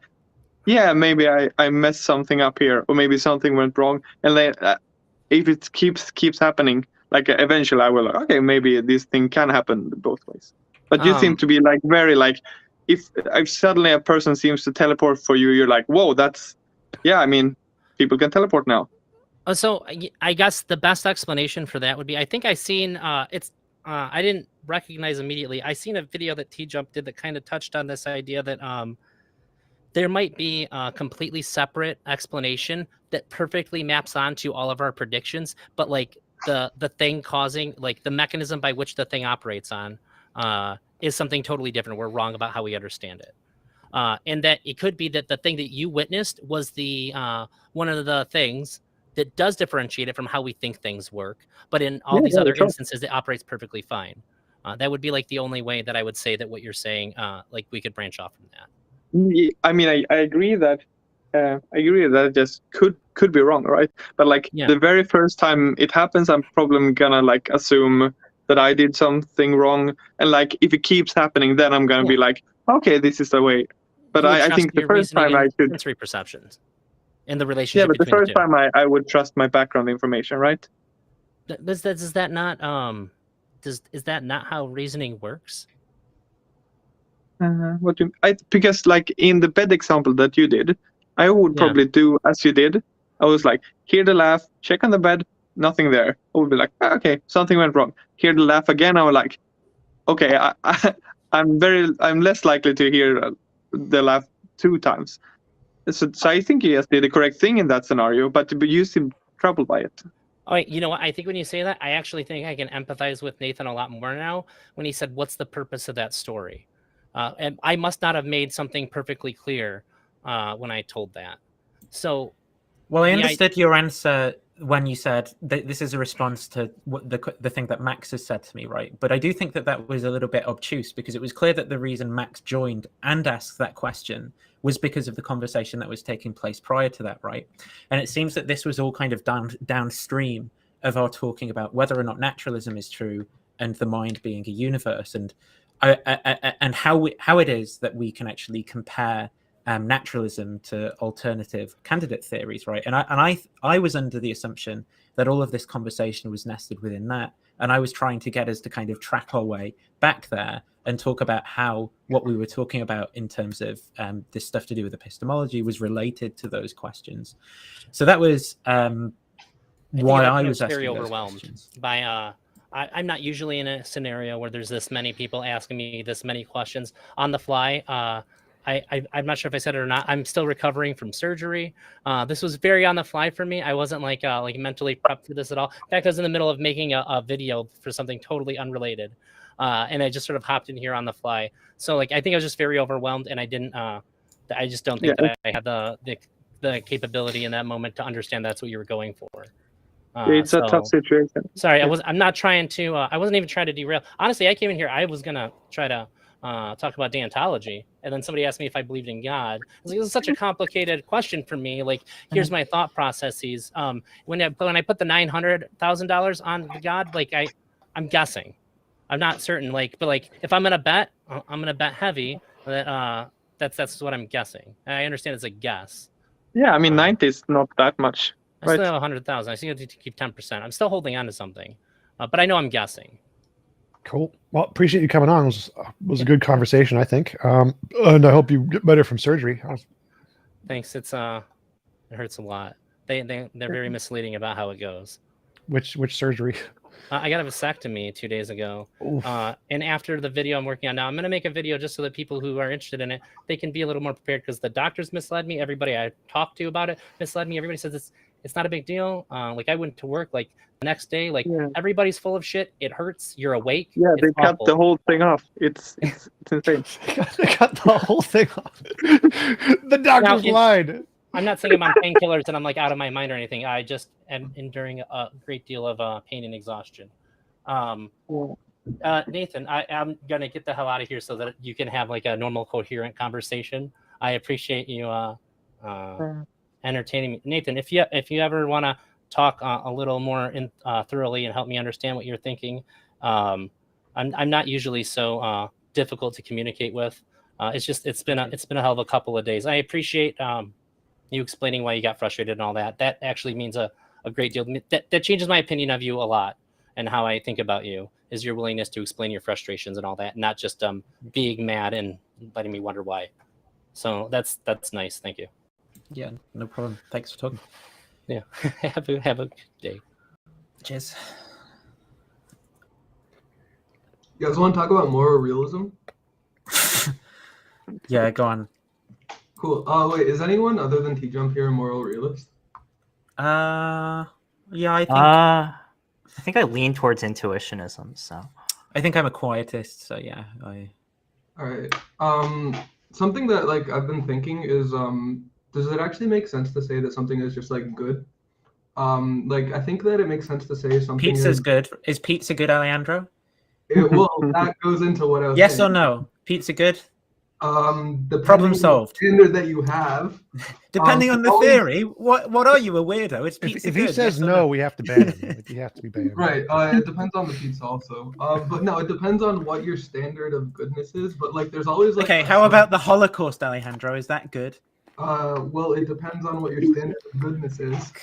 yeah, maybe I messed something up here, or maybe something went wrong, and then if it keeps happening, like eventually I will, okay, maybe this thing can happen both ways. But you seem to be like very like, if suddenly a person seems to teleport for you, you're like, whoa, that's, yeah, I mean, people can teleport now. So I guess the best explanation for that would be, I think I seen I didn't recognize immediately. I seen a video that TJump did that kind of touched on this idea that there might be a completely separate explanation that perfectly maps onto all of our predictions, but like the thing causing, like the mechanism by which the thing operates on is something totally different. We're wrong about how we understand it. And that it could be that the thing that you witnessed was the one of the things that does differentiate it from how we think things work. But in all these other instances, it operates perfectly fine. That would be like the only way that I would say that what you're saying, like we could branch off from that. I mean, I agree that it just could be wrong, right? But like the very first time it happens, I'm probably gonna like assume that I did something wrong, and like if it keeps happening, then I'm gonna be like, okay, this is the way. But I think the first time I should sensory perceptions and the relationship. Yeah, but the between first time I would trust my background information, right? Does that not is that not how reasoning works? What do because like in the bed example that you did, I would probably do as you did. I was like, hear the laugh, check on the bed, nothing there. I would be like, okay, something went wrong. Hear the laugh again. I was like, okay, I'm less likely to hear the laugh 2 times. So I think you just did the correct thing in that scenario, but you seem troubled by it. Oh, you know what? I think when you say that, I actually think I can empathize with Nathan a lot more now when he said, what's the purpose of that story? And I must not have made something perfectly clear when I told that. So, well, I understood your answer when you said that this is a response to what the thing that Max has said to me, right? But I do think that was a little bit obtuse, because it was clear that the reason Max joined and asked that question was because of the conversation that was taking place prior to that, right? And it seems that this was all kind of downstream of our talking about whether or not naturalism is true and the mind being a universe, and how it is that we can actually compare naturalism to alternative candidate theories, right? And I was under the assumption that all of this conversation was nested within that, and I was trying to get us to kind of track our way back there and talk about how what we were talking about in terms of this stuff to do with epistemology was related to those questions. So that was why I was very asking those overwhelmed questions. by I'm not usually in a scenario where there's this many people asking me this many questions on the fly. I'm not sure if I said it or not. I'm still recovering from surgery. This was very on the fly for me. I wasn't like mentally prepped for this at all. In fact, I was in the middle of making a video for something totally unrelated, and I just sort of hopped in here on the fly. So like I think I was just very overwhelmed, and I didn't. I just don't think that I had the capability in that moment to understand that's what you were going for. It's a tough situation. Sorry, I'm not trying to. I wasn't even trying to derail. Honestly, I came in here. I was gonna try to talk about deontology, and then somebody asked me if I believed in God. I was like, this is such a complicated question for me. Like, here's my thought processes. When I put the $900,000 on God, like I'm guessing. I'm not certain. Like, but like if I'm gonna bet, I'm gonna bet heavy. That that's what I'm guessing. And I understand it's a guess. Yeah, I mean 90 is not that much. I still have 100,000. I still need to keep 10%. I'm still holding on to something, but I know I'm guessing. Cool. Well, appreciate you coming on. It was a good conversation, I think. And I hope you get better from surgery. Thanks. It hurts a lot. They're very misleading about how it goes. Which surgery? I got a vasectomy 2 days ago. And after the video I'm working on now, I'm going to make a video just so that people who are interested in it, they can be a little more prepared, because the doctors misled me. Everybody I talked to about it misled me. Everybody says it's not a big deal. Like I went to work like the next day, like everybody's full of shit. It hurts. You're awake. Yeah, it's they cut awful. the whole thing off. It's insane. They cut the whole thing off. The doctors lied. I'm not saying I'm on painkillers and I'm like out of my mind or anything. I just am enduring a great deal of pain and exhaustion. Nathan, I'm going to get the hell out of here so that you can have like a normal, coherent conversation. I appreciate you entertaining me. Nathan, if you ever want to talk a little more thoroughly and help me understand what you're thinking, I'm not usually so difficult to communicate with. It's been a hell of a couple of days. I appreciate you explaining why you got frustrated and all that. That actually means a great deal. That changes my opinion of you a lot, and how I think about you is your willingness to explain your frustrations and all that, not just being mad and letting me wonder why. So that's nice. Thank you. Yeah, no problem. Thanks for talking. Yeah, have a good day. Cheers. You guys want to talk about moral realism? Yeah, go on. Cool. Wait, is anyone other than TJump here a moral realist? Yeah, I think I lean towards intuitionism. So I think I'm a quietist. So yeah, All right. Something that like I've been thinking is does it actually make sense to say that something is just like good? Like I think that it makes sense to say something. Pizza's good. Is pizza good, Alejandro? Well, that goes into what I was Yes saying. or no? Pizza good? Problem solved. The standard that you have. Depending on the theory, what are you, a weirdo? It's pizza If good. he says yes or no, we have to ban him. You have to be banned. Right. It depends on the pizza also. But no, it depends on what your standard of goodness is. But like, there's always like. Okay, how about the Holocaust, Alejandro? Is that good? Well, it depends on what your standard of goodness is.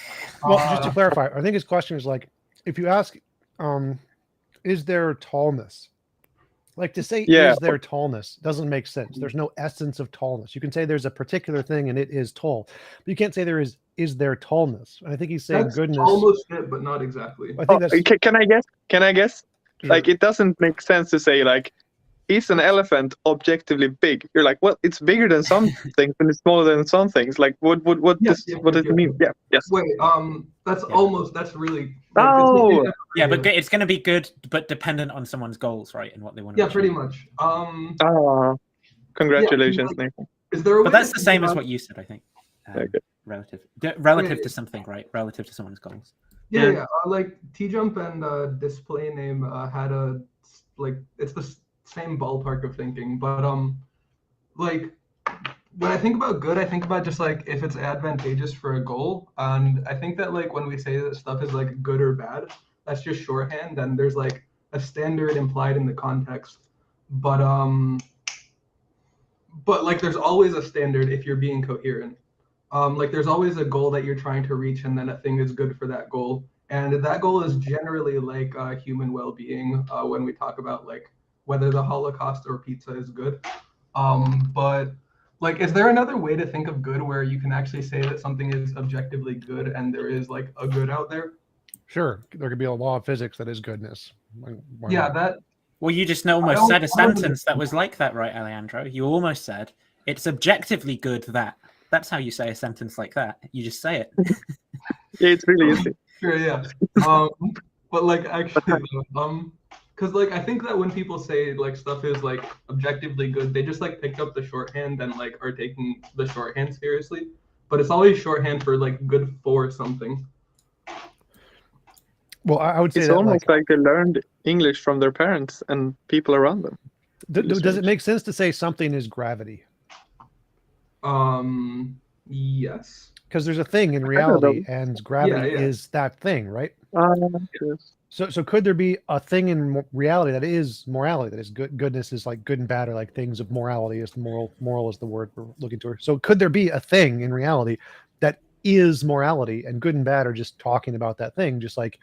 Well, just to clarify, I think his question is like, if you ask, is there tallness? Like to say, is there tallness doesn't make sense. There's no essence of tallness. You can say there's a particular thing and it is tall, but you can't say there is there tallness. And I think he's saying that's goodness. Almost it, but not exactly. I think that's. Can I guess? Sure. Like, it doesn't make sense to say like, is an elephant objectively big? You're like, well, it's bigger than some things and it's smaller than some things. Like, what does it mean? Yeah. Yes. Wait. That's almost. That's really. Like, Oh. Yeah, but it's going to be good, but dependent on someone's goals, right, and what they want to. Yeah, pretty much. Congratulations, yeah, like, Nathan. Is there a way But that's to the think same as about- what you said, I think. Okay. Relative to something, right? Relative to someone's goals. Yeah. Like TJump and Display Name had a like it's the same ballpark of thinking, but like when I think about good, I think about just like if it's advantageous for a goal, and I think that like when we say that stuff is like good or bad, that's just shorthand, and there's like a standard implied in the context, but but like there's always a standard if you're being coherent. Like there's always a goal that you're trying to reach, and then a thing is good for that goal. And that goal is generally like human well-being when we talk about like whether the Holocaust or pizza is good. But like, is there another way to think of good where you can actually say that something is objectively good and there is like a good out there? Sure, there could be a law of physics that is goodness. Why Yeah, not? that. Well, you just almost said a sentence that was like that, right, Alejandro? You almost said it's objectively good that. That's how you say a sentence like that. You just say it. Yeah, it's really easy. Sure, yeah. But like actually, because like I think that when people say like stuff is like objectively good, they just like picked up the shorthand and like are taking the shorthand seriously. But it's always shorthand for like good for something. Well, I would say It's that almost like they learned English from their parents and people around them. does it make sense to say something is gravity? Yes. Because there's a thing in reality, and gravity is that thing, right? Yes. So could there be a thing in reality that is morality, that is goodness is like good and bad, or like things of morality is the moral is the word we're looking for. So could there be a thing in reality that is morality, and good and bad are just talking about that thing, just like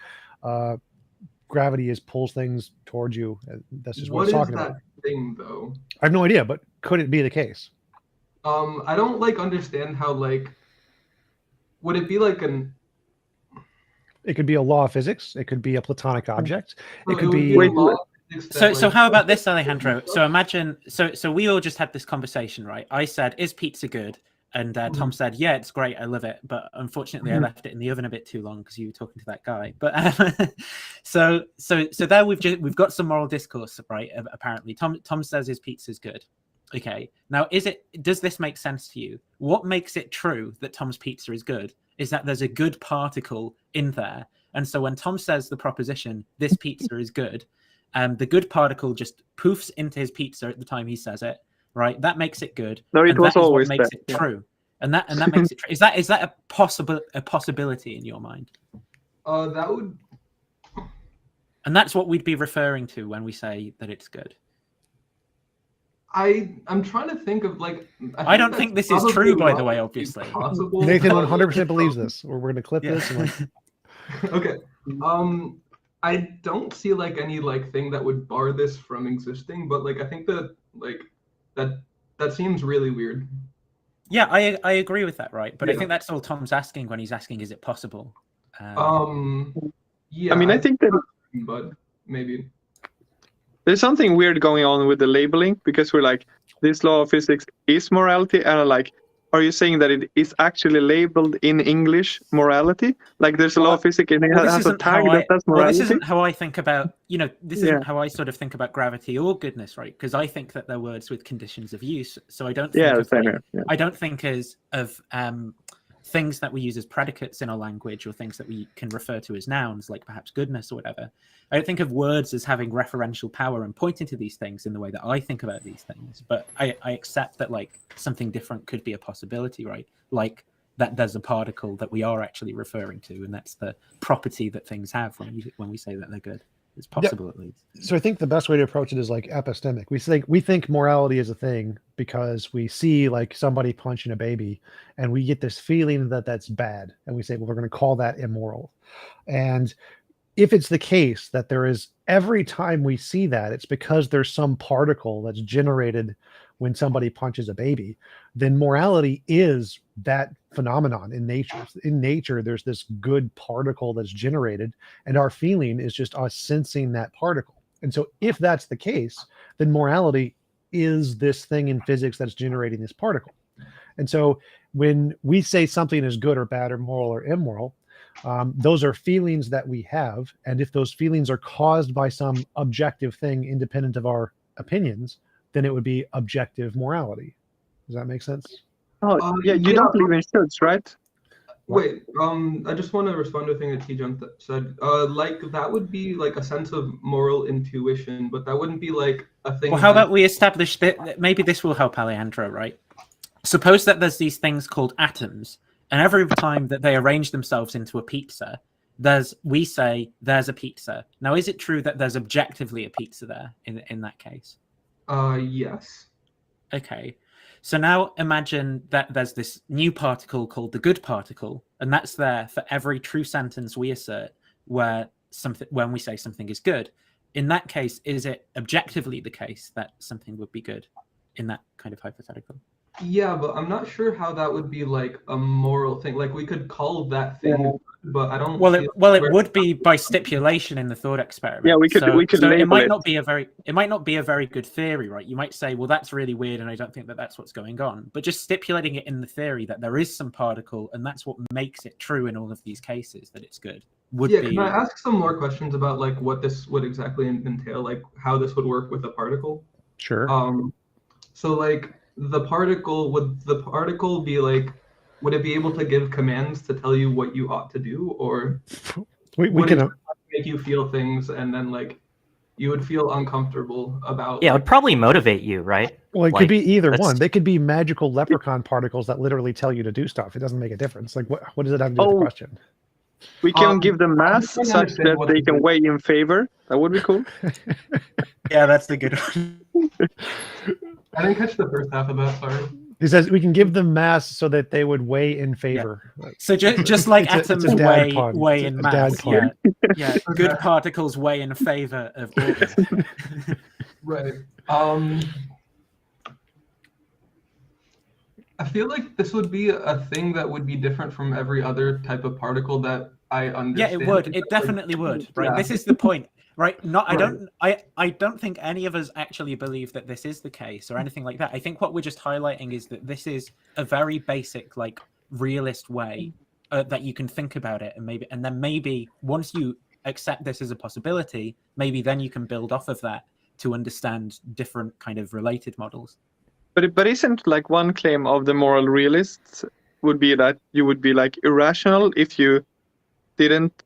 gravity pulls things towards you. That's just what it's talking about. What is that thing though? I have no idea, but could it be the case? I don't like understand how like would it be like an It could be a law of physics. It could be a platonic object. It could would be. a law of physics that, So like, how about this, Alejandro? So imagine, so we all just had this conversation, right? I said, "Is pizza good?" And Tom said, "Yeah, it's great. I love it." But unfortunately, I left it in the oven a bit too long because you were talking to that guy. But so there we've got some moral discourse, right? Apparently, Tom says his pizza's good. Okay. Now, does this make sense to you? What makes it true that Tom's pizza is good is that there's a good particle in there. And so when Tom says the proposition, "This pizza is good," the good particle just poofs into his pizza at the time he says it, right? That makes it good. No, it was always what makes bad. it true. And that makes it true. Is that a possibility in your mind? That would. And that's what we'd be referring to when we say that it's good. I'm trying to think of like. I don't think this is true, by the way. Obviously, possible, Nathan 100% believes this. Or we're going to clip this. And like... Okay. I don't see like any like thing that would bar this from existing, but like I think that like that seems really weird. Yeah, I agree with that, right? But I think that's all Tom's asking when he's asking, "Is it possible?" Yeah. I mean, I think that, but maybe. there's something weird going on with the labeling, because we're like, this law of physics is morality, and I'm like, are you saying that it is actually labeled in English morality? Like there's a law of physics and it has a tag that says morality? Well, this isn't how I think about, this isn't how I sort of think about gravity or goodness, right? Because I think that they're words with conditions of use. So I don't think I don't think of things that we use as predicates in our language, or things that we can refer to as nouns, like perhaps goodness or whatever. I don't think of words as having referential power and pointing to these things in the way that I think about these things. But I accept that like something different could be a possibility, right? Like that there's a particle that we are actually referring to, and that's the property that things have when we say that they're good. It's possible, at least. So I think the best way to approach it is like epistemic. We think morality is a thing because we see like somebody punching a baby, and we get this feeling that that's bad, and we say, well, we're going to call that immoral. And if it's the case that there is, every time we see that, it's because there's some particle that's generated when somebody punches a baby, then morality is that phenomenon in nature. In nature, there's this good particle that's generated, and our feeling is just us sensing that particle. And so if that's the case, then morality is this thing in physics that's generating this particle. And so when we say something is good or bad or moral or immoral, those are feelings that we have. And if those feelings are caused by some objective thing independent of our opinions, then it would be objective morality. Does that make sense? Oh, yeah, you don't believe in shoulds, right? Wait, I just want to respond to a thing that TJump said. Like that would be like a sense of moral intuition, but that wouldn't be like a thing. Well, how about we establish that maybe this will help Alejandro, right? Suppose that there's these things called atoms, and every time that they arrange themselves into a pizza, we say there's a pizza. Now, is it true that there's objectively a pizza there in that case? Yes. Okay. So now imagine that there's this new particle called the good particle, and that's there for every true sentence we assert where something, when we say something is good. In that case, is it objectively the case that something would be good in that kind of hypothetical? Yeah, but I'm not sure how that would be like a moral thing. Like we could call that thing, but I don't. Well, see it would be by stipulation in the thought experiment. Yeah, we could so it label might it. not be a very good theory, right? You might say, well, that's really weird, and I don't think that that's what's going on. But just stipulating it in the theory that there is some particle, and that's what makes it true in all of these cases that it's good. Would Yeah, be. can I ask some more questions about like what this would exactly entail, like how this would work with a particle? Sure. So like would the particle be like, would it be able to give commands to tell you what you ought to do, or we would can it make you feel things and then like you would feel uncomfortable about? Yeah, it would probably motivate you, right? well, it Like, could be either that's- one. They could be magical leprechaun particles that literally tell you to do stuff. It doesn't make a difference. Like what does it have to do with the Oh. question? We can give them mass I such understand that what they to can do. weigh in favor. That would be cool. Yeah, that's the good one. I didn't catch the first half of that. Sorry. He says we can give them mass so that they would weigh in favor. So just like It's a atoms dad pun. weigh It's in a dad mass, pun. yeah, good particles weigh in favor of order. Right. I feel like this would be a thing that would be different from every other type of particle that I Yeah, understand. it would. It definitely would. Right. Yeah. This is the point. Right. Not. I Right. don't. I don't think any of us actually believe that this is the case or anything like that. I think what we're just highlighting is that this is a very basic, like, realist way that you can think about it, and then maybe once you accept this as a possibility, maybe then you can build off of that to understand different kind of related models. But isn't like one claim of the moral realists would be that you would be like irrational if you didn't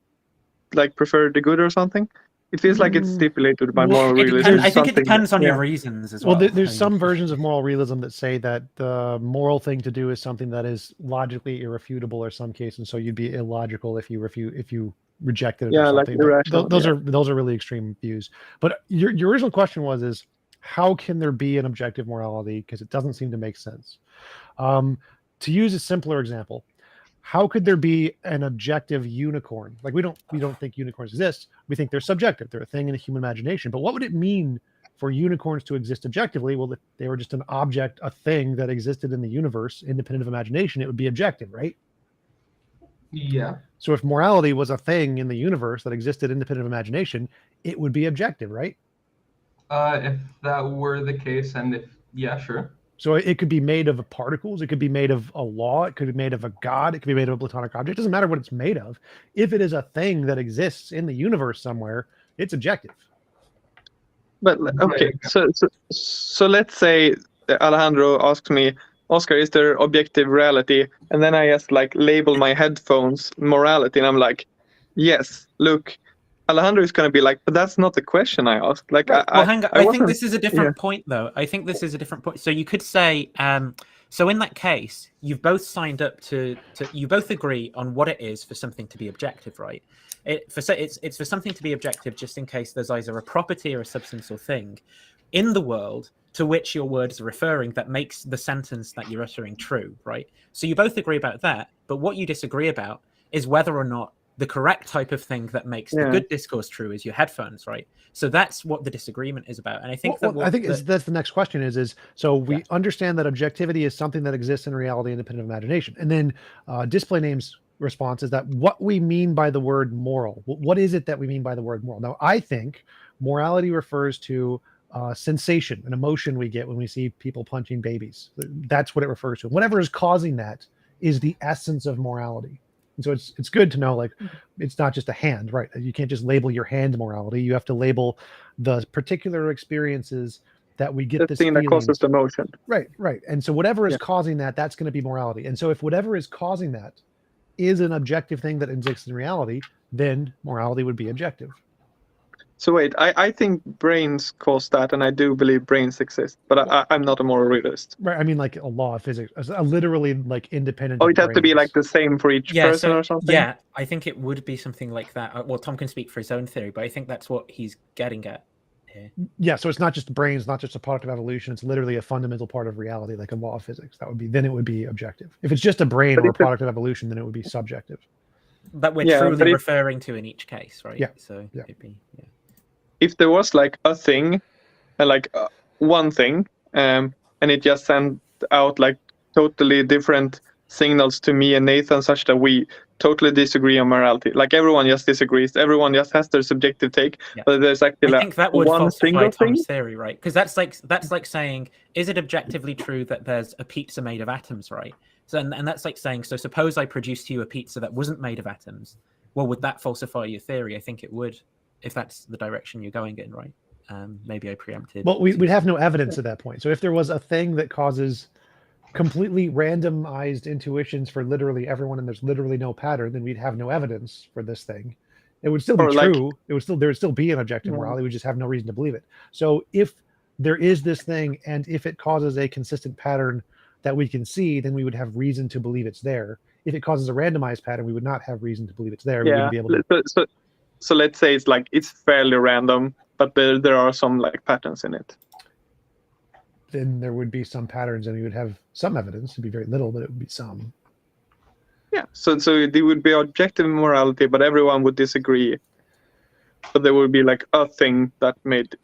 like prefer the good or something? It feels like it's stipulated by Well, moral It realism. depends, I think it something depends on your yeah. reasons as well. Well, there's I mean, some versions of moral realism that say that the moral thing to do is something that is logically irrefutable or some case, and so you'd be illogical if you rejected it Yeah, or like something. But irrational, those are really extreme views. But your original question is how can there be an objective morality? Because it doesn't seem to make sense. To use a simpler example, how could there be an objective unicorn? Like we don't think unicorns exist. We think they're subjective. They're a thing in the human imagination. But what would it mean for unicorns to exist objectively? Well, if they were just an object, a thing that existed in the universe, independent of imagination, it would be objective, right? Yeah. So if morality was a thing in the universe that existed independent of imagination, it would be objective, right? If that were the case, and yeah, sure. So it could be made of particles. It could be made of a law. It could be made of a god. It could be made of a platonic object. It doesn't matter what it's made of. If it is a thing that exists in the universe somewhere, it's objective. But okay, so let's say Alejandro asks me, Oscar, is there objective reality? And then I just like label my headphones morality, and I'm like, yes. Look, Alejandro is going to be like, but that's not the question I asked. Like, well, hang on. I think this is a different yeah. point, though. I think this is a different point. So you could say, so in that case, you've both signed up to you both agree on what it is for something to be objective, right? It's for something to be objective, just in case there's either a property or a substance or thing in the world to which your words are referring that makes the sentence that you're uttering true, right? So you both agree about that, but what you disagree about is whether or not the correct type of thing that makes the good discourse true is your headphones, right? So that's what the disagreement is about. And I think that's the next question is so we understand that objectivity is something that exists in reality independent of imagination. And then Display Name's response is that what we mean by the word moral. What is it that we mean by the word moral? Now, I think morality refers to sensation, an emotion we get when we see people punching babies. That's what it refers to. Whatever is causing that is the essence of morality. And so it's good to know, like, it's not just a hand, right? You can't just label your hand morality. You have to label the particular experiences that we get. The this thing that causes the motion. Right. And so whatever is causing that, that's going to be morality. And so if whatever is causing that is an objective thing that exists in reality, then morality would be objective. So wait, I think brains cause that, and I do believe brains exist, but I'm not a moral realist. Right. I mean, like a law of physics, a literally like independent. Oh, it has to be like the same for each person or something? Yeah, I think it would be something like that. Well, Tom can speak for his own theory, but I think that's what he's getting at. here. Yeah, so it's not just the brain, it's not just a product of evolution, it's literally a fundamental part of reality, like a law of physics. Then it would be objective. If it's just a brain But or a if it- product of evolution, then it would be subjective. That we're Yeah, truly but referring to in each case, right? Yeah, So yeah. it'd be, yeah. if there was like a thing, like one thing, and it just sent out like totally different signals to me and Nathan, such that we totally disagree on morality. Like everyone just disagrees. Everyone just has their subjective take. Yeah. But there's actually I think that would one falsify single thing. Tom's theory, right? Because that's like saying, is it objectively true that there's a pizza made of atoms, right? So and that's like saying, so suppose I produced you a pizza that wasn't made of atoms. Well, would that falsify your theory? I think it would, if that's the direction you're going in, right? Maybe I preempted. Well, we'd have no evidence at that point. So if there was a thing that causes completely randomized intuitions for literally everyone and there's literally no pattern, then we'd have no evidence for this thing. It would still be true. There would still be an objective morality. We just have no reason to believe it. So if there is this thing and if it causes a consistent pattern that we can see, then we would have reason to believe it's there. If it causes a randomized pattern, we would not have reason to believe it's there. We wouldn't be able to. So let's say it's fairly random, but there are some like patterns in it. Then there would be some patterns and we would have some evidence. It'd be very little, but it would be some. Yeah, so it would be objective morality, but everyone would disagree. But there would be like a thing that made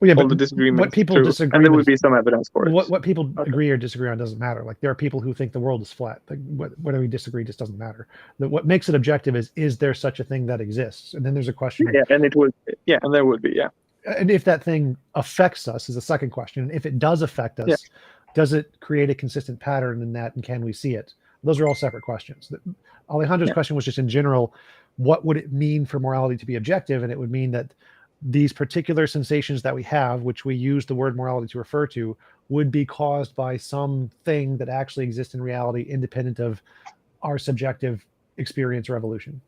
all the disagreements what people true, disagree and there would with, be some evidence for it. What people agree or disagree on doesn't matter. Like there are people who think the world is flat. Like whether we disagree just doesn't matter. What makes it objective is there such a thing that exists? And then there's a question. Yeah, and it would. Yeah, and there would be. Yeah. And if that thing affects us is a second question. If it does affect us, does it create a consistent pattern in that, and can we see it? Those are all separate questions. Alejandro's question was just in general, what would it mean for morality to be objective? And it would mean that these particular sensations that we have, which we use the word morality to refer to, would be caused by something that actually exists in reality, independent of our subjective experience or evolution.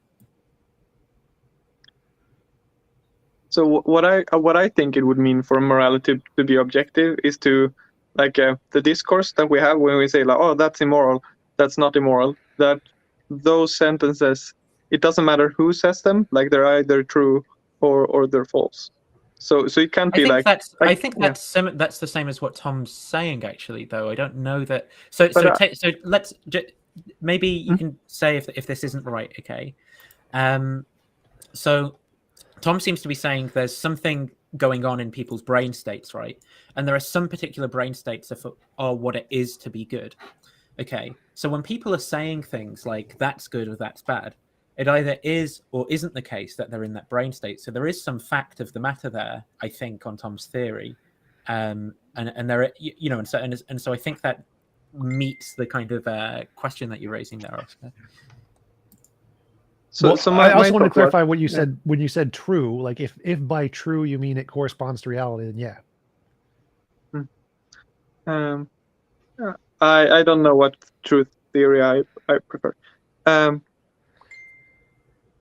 So what I think it would mean for morality to be objective is to, like the discourse that we have when we say like, oh, that's immoral, that's not immoral, that those sentences, it doesn't matter who says them, like they're either true or they're false. So it can't be like. I think that's the same as what Tom's saying. Actually, though, I don't know that. So let's maybe you can say if this isn't right. Okay. So Tom seems to be saying there's something going on in people's brain states, right? And there are some particular brain states that are what it is to be good. Okay. So when people are saying things like that's good or that's bad, it either is or isn't the case that they're in that brain state. So there is some fact of the matter there, I think, on Tom's theory, and there, and so I think that meets the kind of question that you're raising there, Oscar. So I also want to clarify what you said when you said true. Like if by true you mean it corresponds to reality, then yeah. I don't know what truth theory I prefer.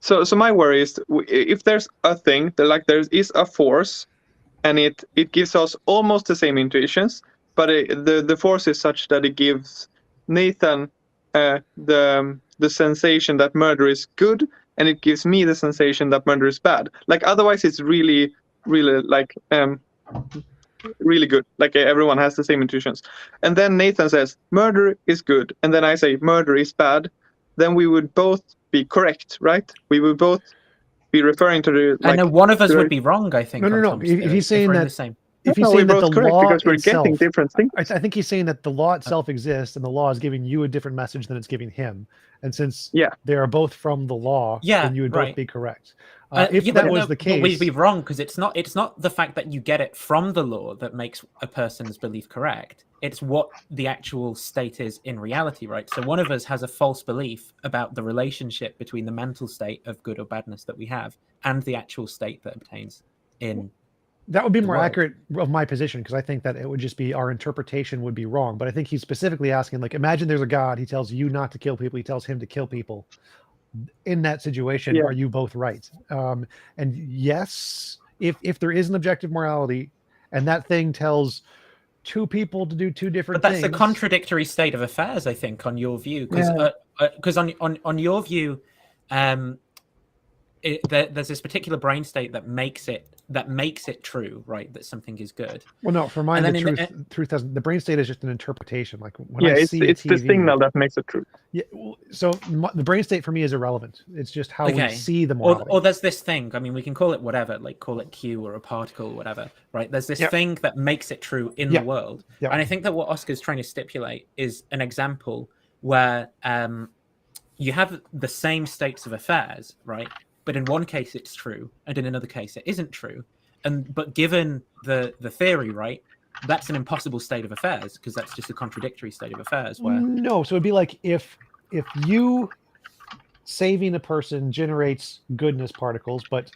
So my worry is if there's a thing that like there is a force, and it gives us almost the same intuitions, but the force is such that it gives Nathan the sensation that murder is good, and it gives me the sensation that murder is bad. Like otherwise, it's really like really good. Like everyone has the same intuitions, and then Nathan says murder is good, and then I say murder is bad. Then we would both be correct, right? We would both be referring to the. I know one of us would be wrong. I think. No. If he's saying that. If he's saying that the law because we're itself, getting different things. I think he's saying that the law itself exists and the law is giving you a different message than it's giving him. And since they are both from the law, then you would both be correct. If that was the case, we'd be wrong because it's not the fact that you get it from the law that makes a person's belief correct. It's what the actual state is in reality, right? So one of us has a false belief about the relationship between the mental state of good or badness that we have and the actual state that obtains in. That would be more accurate of my position, because I think that it would just be our interpretation would be wrong. But I think he's specifically asking, like, imagine there's a God. He tells you not to kill people. He tells him to kill people. In that situation, are you both right? And yes, if there is an objective morality, and that thing tells two people to do two different things. But that's a contradictory state of affairs, I think, on your view. Because on your view, there's this particular brain state that makes it that makes it true, right? That something is good. Well, no, for mine, And the then truth doesn't. The brain state is just an interpretation. Like when Yeah, I it's see a the TV, signal that makes it true. Yeah, so the brain state for me is irrelevant. It's just how we see the Or, morality. or there's this thing. I mean, we can call it whatever, like call it Q or a particle, or whatever, right? There's this thing that makes it true in the world. And I think that what Oscar's trying to stipulate is an example where you have the same states of affairs, right? But in one case it's true, and in another case it isn't true. But given the theory, right, that's an impossible state of affairs, because that's just a contradictory state of affairs. Where No, so it'd be like if you saving a person generates goodness particles, but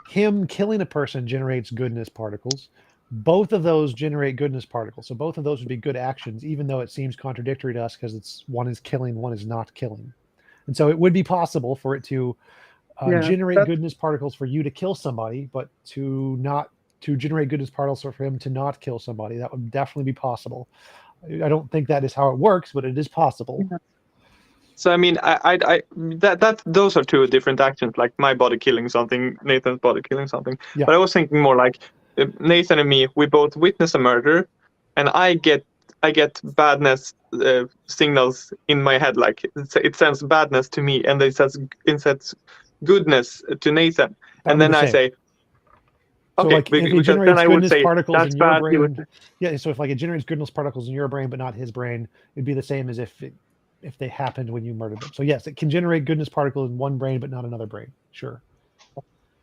him killing a person generates goodness particles. Both of those generate goodness particles. So both of those would be good actions, even though it seems contradictory to us because it's one is killing, one is not killing. And so it would be possible for it to generate goodness particles for you to kill somebody, but to generate goodness particles for him to not kill somebody. That would definitely be possible. I don't think that is how it works, but it is possible. So I mean, those are two different actions, like my body killing something, Nathan's body killing something. Yeah. But I was thinking more like Nathan and me, we both witness a murder, and I get badness signals in my head, like it sends badness to me, and it sends goodness to Nathan, and then I say, so okay, like if it because generates then I would goodness say particles that's in your bad. brain, yeah. So if like it generates goodness particles in your brain but not his brain, it'd be the same as if they happened when you murdered them. So yes, it can generate goodness particles in one brain but not another brain. Sure.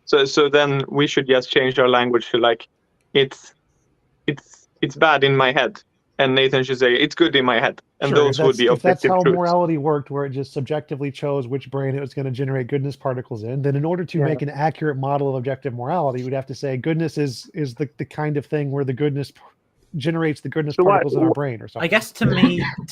So then we should just change our language to like it's bad in my head, and Nathan should say it's good in my head, and Sure, those would be if that's objective how truths. morality worked, where it just subjectively chose which brain it was going to generate goodness particles in, then in order to make an accurate model of objective morality, we'd have to say goodness is the kind of thing where the goodness generates the goodness particles in our brain or something. I guess to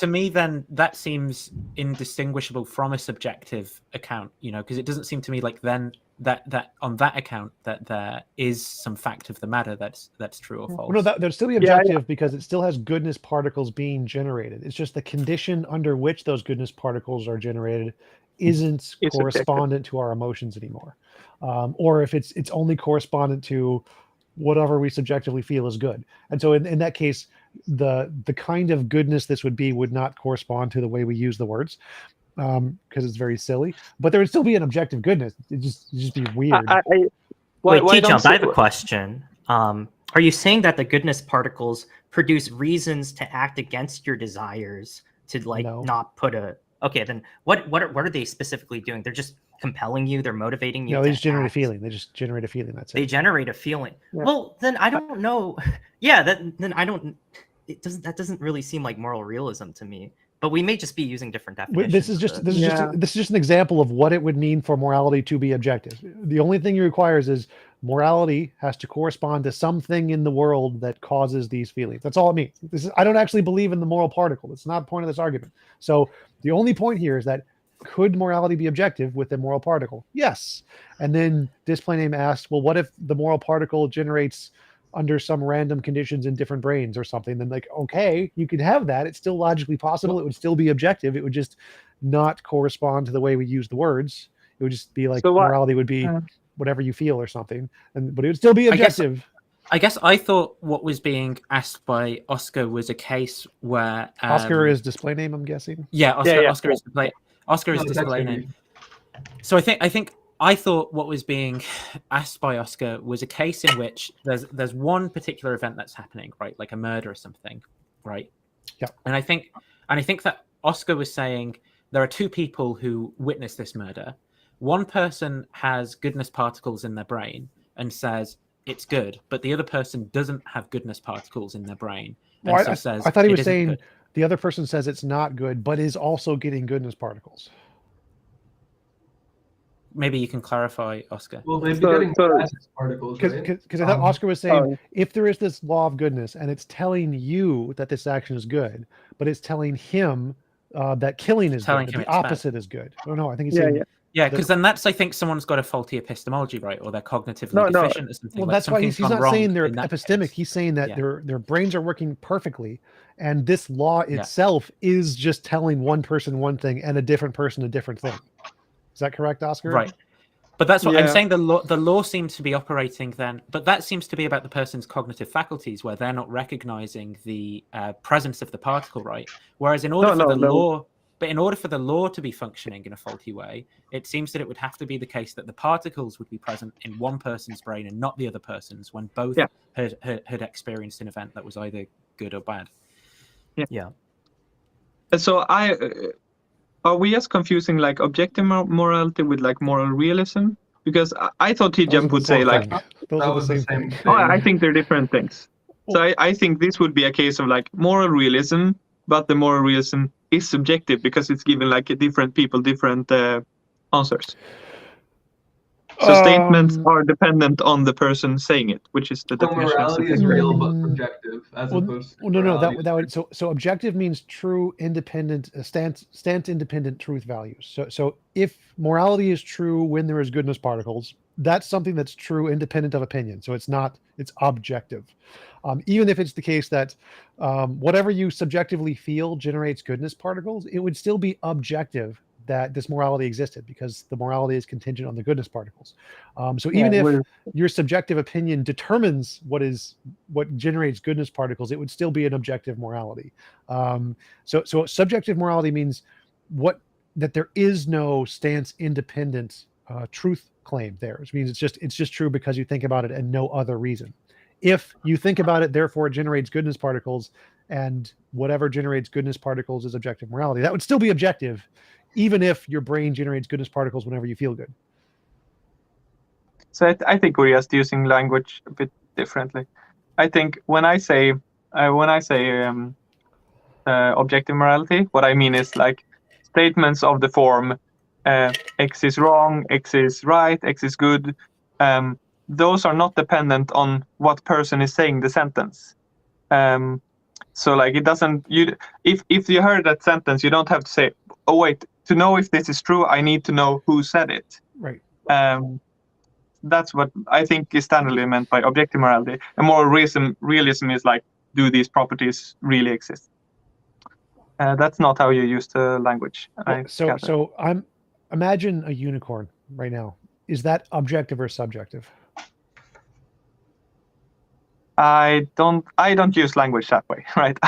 me then that seems indistinguishable from a subjective account, because it doesn't seem to me like then that on that account that there is some fact of the matter that's true or false. No, that'd still be objective because it still has goodness particles being generated. It's just the condition under which those goodness particles are generated isn't correspondent to our emotions anymore, or if it's only correspondent to whatever we subjectively feel is good. And so in that case, the kind of goodness this would not correspond to the way we use the words, because it's very silly, but there would still be an objective goodness. It'd just be weird. Wait, TJump, I have a question. Are you saying that the goodness particles produce reasons to act against your desires to not put a... Okay, then what are they specifically doing? They're just compelling you, they're motivating you. No, they just generate a feeling. They just generate a feeling. That's it. They generate a feeling. Yeah. Well, then I don't know. Yeah, then I don't. That doesn't really seem like moral realism to me. But we may just be using different definitions. This is just an example of what it would mean for morality to be objective. The only thing it requires is morality has to correspond to something in the world that causes these feelings. That's all it means. I don't actually believe in the moral particle. It's not the point of this argument. So the only point here is that could morality be objective with a moral particle? Yes. And then Display Name asked, well, what if the moral particle generates under some random conditions in different brains or something? Then like, okay, you could have that. It's still logically possible. It would still be objective. It would just not correspond to the way we use the words. It would just be like morality would be whatever you feel or something, but it would still be objective. I guess I thought what was being asked by Oscar was a case where Oscar is Display Name, I'm guessing. Yeah, Oscar is display. Oscar is Display Name. So I thought what was being asked by Oscar was a case in which there's one particular event that's happening, right? Like a murder or something, right? Yeah. And I think that Oscar was saying there are two people who witness this murder. One person has goodness particles in their brain and says it's good, but the other person doesn't have goodness particles in their brain. And I thought he was saying good. The other person says it's not good, but is also getting goodness particles. Maybe you can clarify, Oscar. Well, they'd be getting goodness particles, right? Because I thought Oscar was saying if there is this law of goodness and it's telling you that this action is good, but it's telling him that killing is good, the opposite is good. Oh no, I think he's saying... Yeah, because then that's, I think, someone's got a faulty epistemology, right? Or they're cognitively deficient or something. Well, that's why he's not saying they're epistemic. He's saying that their brains are working perfectly, and this law itself is just telling one person one thing and a different person a different thing. Is that correct, Oscar? Right. But that's what I'm Yeah. saying. The law seems to be operating then, but that seems to be about the person's cognitive faculties, where they're not recognizing the presence of the particle, right? Whereas in order for the law to be functioning in a faulty way, it seems that it would have to be the case that the particles would be present in one person's brain and not the other person's, when both Yeah. had experienced an event that was either good or bad. Yeah. So are we as confusing like objective morality with like moral realism? Because I thought TJump would say like, those That are was the the same same thing. thing. I think they're different things. So I think this would be a case of like moral realism, but the moral realism is subjective because it's given like different people different answers. So statements are dependent on the person saying it, which is the So definition of morality is subjective. real but subjective, as opposed to no, morality that is would so objective means true, independent, stance independent truth values. So if morality is true when there is goodness particles, that's something that's true independent of opinion. So it's objective. Even if it's the case that whatever you subjectively feel generates goodness particles, it would still be objective that this morality existed, because the morality is contingent on the goodness particles. So even if your subjective opinion determines what generates goodness particles, it would still be an objective morality. So subjective morality means that there is no stance independent truth claim there, which means it's just true because you think about it and no other reason. If you think about it, therefore it generates goodness particles, and whatever generates goodness particles is objective morality. That would still be objective, even if your brain generates goodness particles whenever you feel good. So I think we're just using language a bit differently. I think when I say objective morality, what I mean is like statements of the form X is wrong, X is right, X is good. Those are not dependent on what person is saying the sentence. So like it doesn't. If you heard that sentence, you don't have to say, "Oh wait, to know if this is true, I need to know who said it." Right. That's what I think is standardly meant by objective morality. And moral realism is like, do these properties really exist? That's not how you use the language. So imagine a unicorn right now. Is that objective or subjective? I don't use language that way, right?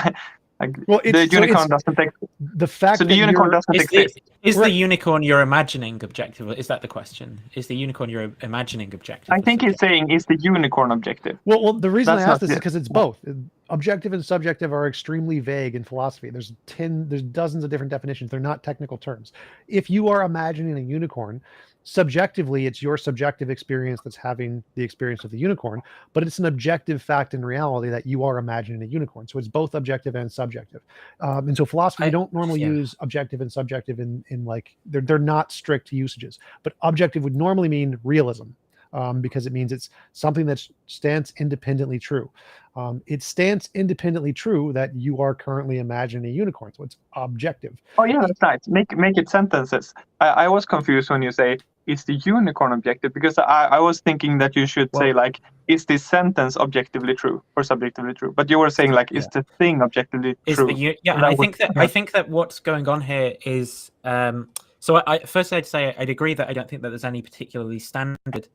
The unicorn doesn't exist. The fact that the unicorn doesn't exist. Is the unicorn you're imagining objective? Is that the question? Is the unicorn you're imagining objective? I think he's saying, is the unicorn objective? Well, the reason I asked this is it. because it's both. Objective and subjective are extremely vague in philosophy. There's dozens of different definitions. They're not technical terms. If you are imagining a unicorn, subjectively, it's your subjective experience that's having the experience of the unicorn, but it's an objective fact in reality that you are imagining a unicorn. So it's both objective and subjective. And so philosophy, we don't normally use objective and subjective in like, they're not strict usages, but objective would normally mean realism. Because it means it's something that stands independently true. It stands independently true that you are currently imagining a unicorn, so it's objective. Oh yeah, that's nice. Make it sentences. I was confused when you say, is the unicorn objective? Because I was thinking that you should say like, is this sentence objectively true or subjectively true? But you were saying like, is the thing objectively true? And I think that what's going on here is so first I'd say I'd agree that I don't think that there's any particularly standard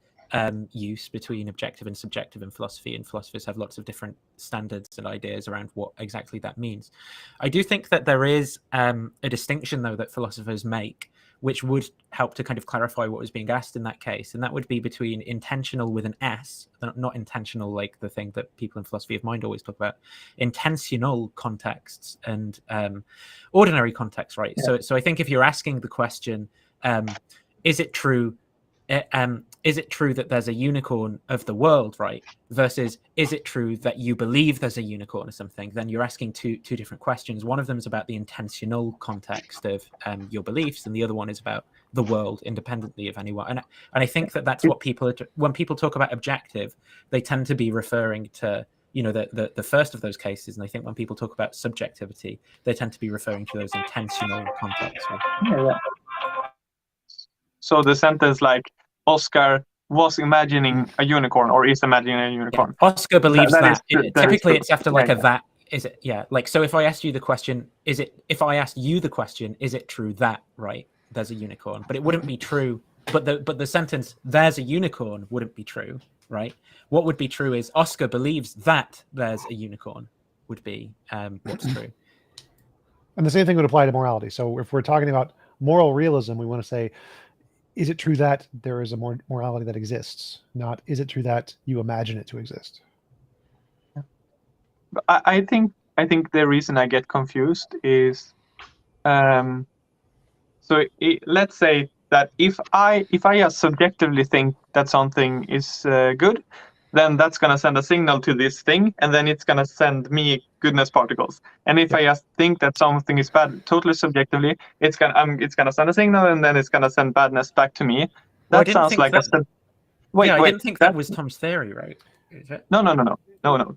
use between objective and subjective in philosophy, and philosophers have lots of different standards and ideas around what exactly that means. I do think that there is a distinction, though, that philosophers make, which would help to kind of clarify what was being asked in that case, and that would be between intentional with an S, not intentional like the thing that people in philosophy of mind always talk about, intentional contexts and ordinary contexts, right? Yeah. So I think if you're asking the question, is it true that there's a unicorn of the world, right? Versus, is it true that you believe there's a unicorn or something? Then you're asking two different questions. One of them is about the intentional context of your beliefs, and the other one is about the world independently of anyone. And I think that's what when people talk about objective, they tend to be referring to, the first of those cases. And I think when people talk about subjectivity, they tend to be referring to those intentional contexts. Right? Yeah. So the sentence like, Oscar was imagining a unicorn or is imagining a unicorn. Yeah. Oscar believes that. Typically it's after like a that. Is it? Yeah. Like, so if I asked you the question, is it true that, right, there's a unicorn? But it wouldn't be true but the sentence "there's a unicorn" wouldn't be true, right? What would be true is Oscar believes that there's a unicorn would be what's true. And the same thing would apply to morality. So if we're talking about moral realism, we want to say, is it true that there is a morality that exists? Not, is it true that you imagine it to exist? But I think the reason I get confused is, let's say that if I just subjectively think that something is good, then that's going to send a signal to this thing, and then it's going to send me goodness particles. And if I just think that something is bad, totally subjectively, it's going to send a signal, and then it's going to send badness back to me. That sounds like I didn't think that was Tom's theory, right? Is it? No.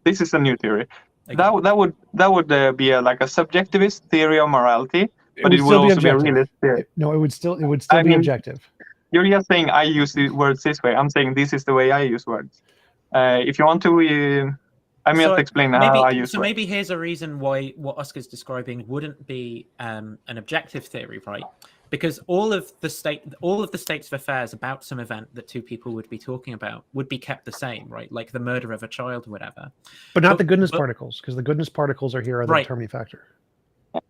This is a new theory. Okay. That would be like a subjectivist theory of morality, but it would still also be a objective. realist theory. No, it would still be objective. You're just saying I use the words this way. I'm saying this is the way I use words. If you want to, I'm just explaining how I use words. Maybe here's a reason why what Oscar's describing wouldn't be an objective theory, right? Because all of the states of affairs about some event that two people would be talking about would be kept the same, right? Like the murder of a child or whatever. But not the goodness particles, because the goodness particles are here are the determining factor.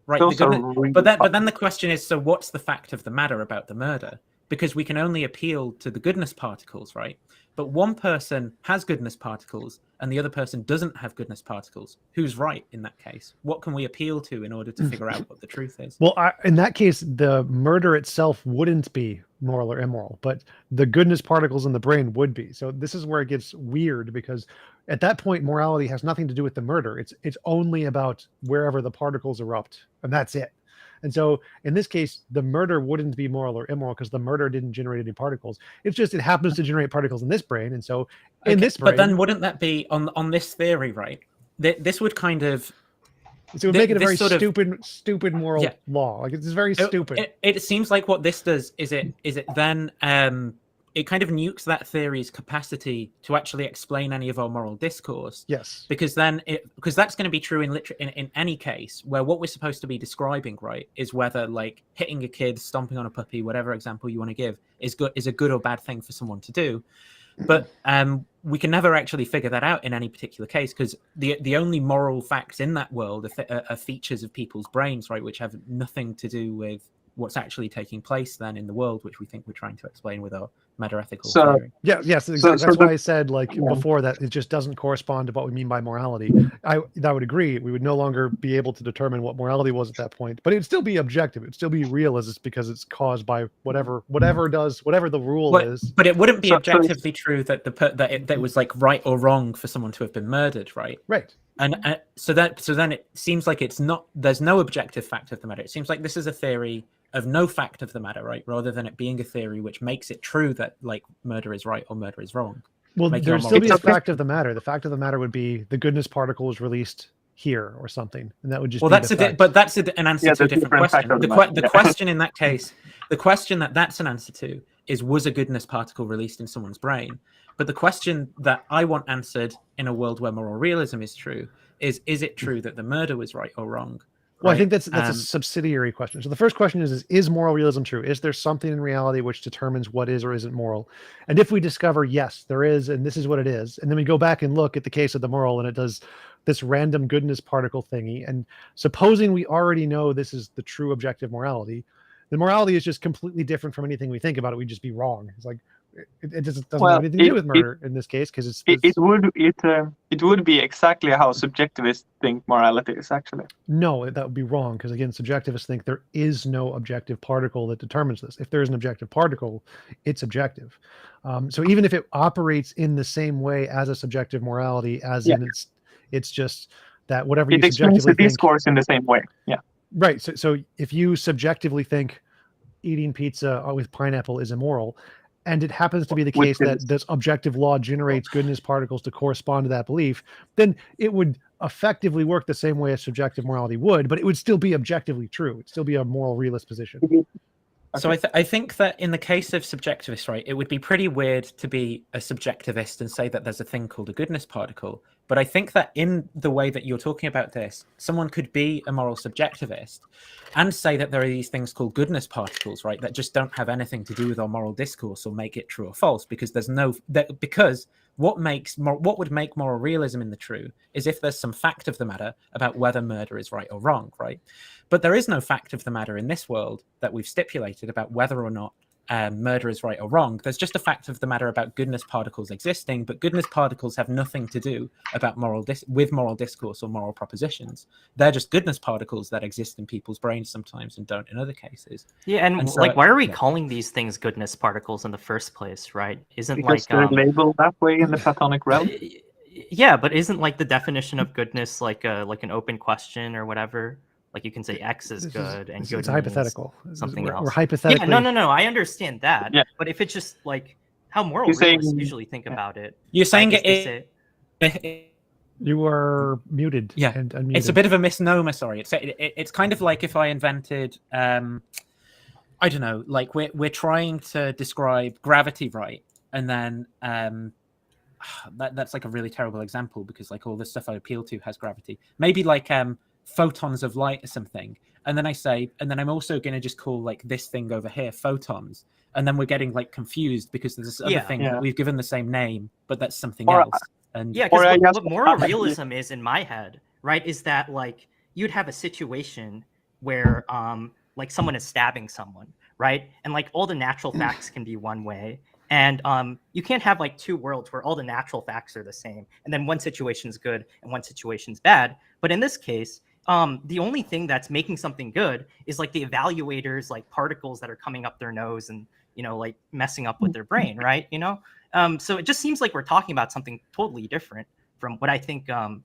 Right. But then the question is, so what's the fact of the matter about the murder? Because we can only appeal to the goodness particles, right? But one person has goodness particles and the other person doesn't have goodness particles. Who's right in that case? What can we appeal to in order to figure out what the truth is? Well, in that case, the murder itself wouldn't be moral or immoral, but the goodness particles in the brain would be. So this is where it gets weird, because at that point, morality has nothing to do with the murder. It's only about wherever the particles erupt, and that's it. And so in this case, the murder wouldn't be moral or immoral because the murder didn't generate any particles. It's just it happens to generate particles in this brain. And so in this brain... But then wouldn't that be, on this theory, right? This would kind of... So it would make it a very stupid moral law. Like it's very stupid. It seems like what this does is it then... it kind of nukes that theory's capacity to actually explain any of our moral discourse. Yes. Because that's going to be true in any case where what we're supposed to be describing, right, is whether like hitting a kid, stomping on a puppy, whatever example you want to give, is a good or bad thing for someone to do. But we can never actually figure that out in any particular case, because the only moral facts in that world are features of people's brains, right, which have nothing to do with what's actually taking place then in the world, which we think we're trying to explain with our meta-ethical theory. Yes, exactly. That's why I said before that it just doesn't correspond to what we mean by morality. I would agree. We would no longer be able to determine what morality was at that point, but it'd still be objective. It'd still be real, as it's because it's caused by whatever the rule is. But it wouldn't be objectively true that that it was like right or wrong for someone to have been murdered, right? Right. And so then it seems like there's no objective fact of the matter. It seems like this is a theory of no fact of the matter, right? Rather than it being a theory which makes it true that like murder is right or murder is wrong. Well, there'd still be a fact of the matter. The fact of the matter would be the goodness particle is released here or something, and that would just that's an answer to a different question. The question in that case, the question that's an answer to is, was a goodness particle released in someone's brain? But the question that I want answered in a world where moral realism is true is it true that the murder was right or wrong? Well, I think that's a subsidiary question. So the first question is moral realism true? Is there something in reality which determines what is or isn't moral? And if we discover, yes, there is, and this is what it is, and then we go back and look at the case of the moral, and it does this random goodness particle thingy, and supposing we already know this is the true objective morality, the morality is just completely different from anything we think about it. We'd just be wrong. It's like, it doesn't have anything to do with murder in this case, because it would be exactly how subjectivists think morality is actually. No, that would be wrong, because again, subjectivists think there is no objective particle that determines this. If there is an objective particle, it's objective. So even if it operates in the same way as a subjective morality, as in it's just that whatever you subjectively explains the discourse in the same way. Yeah. Right. So if you subjectively think eating pizza with pineapple is immoral, and it happens to be the case that this objective law generates goodness particles to correspond to that belief, then it would effectively work the same way as subjective morality would, but it would still be objectively true. It'd still be a moral realist position. So I think that in the case of subjectivists, right, it would be pretty weird to be a subjectivist and say that there's a thing called a goodness particle. But I think that in the way that you're talking about this, someone could be a moral subjectivist and say that there are these things called goodness particles, right, that just don't have anything to do with our moral discourse or make it true or false, because there's no because what would make moral realism in the true is if there's some fact of the matter about whether murder is right or wrong, right? But there is no fact of the matter in this world that we've stipulated about whether or not murder is right or wrong. There's just a fact of the matter about goodness particles existing, but goodness particles have nothing to do about moral discourse or moral propositions. They're just goodness particles that exist in people's brains sometimes and don't in other cases. Yeah, and so, like, why are we calling these things goodness particles in the first place, right? Isn't Because they're labeled that way in the Platonic realm. Yeah, but isn't like the definition of goodness like an open question or whatever? Like you can say X is good and good. It's hypothetical. Something else. We're hypothetically. Yeah, no. I understand that. Yeah. But if it's just like how moral You're realists saying- usually think about it. You're saying like, is this You are muted. Yeah, and unmuted. it's a bit of a misnomer. Sorry, it's kind of like if I invented, I don't know, like we're trying to describe gravity, right? And then that's like a really terrible example because like all the stuff I appeal to has gravity. Maybe like photons of light or something, and then I'm also going to just call like this thing over here photons, and then we're getting like confused because there's this other thing that we've given the same name, but that's something else. And yeah, because what moral realism is in my head, right, is that like you'd have a situation where like someone is stabbing someone, right, and like all the natural facts can be one way, and you can't have like two worlds where all the natural facts are the same, and then one situation's good and one situation's bad. But in this case, the only thing that's making something good is like the evaluators, like particles that are coming up their nose and, you know, like messing up with their brain, right? You know, so it just seems like we're talking about something totally different from what I think the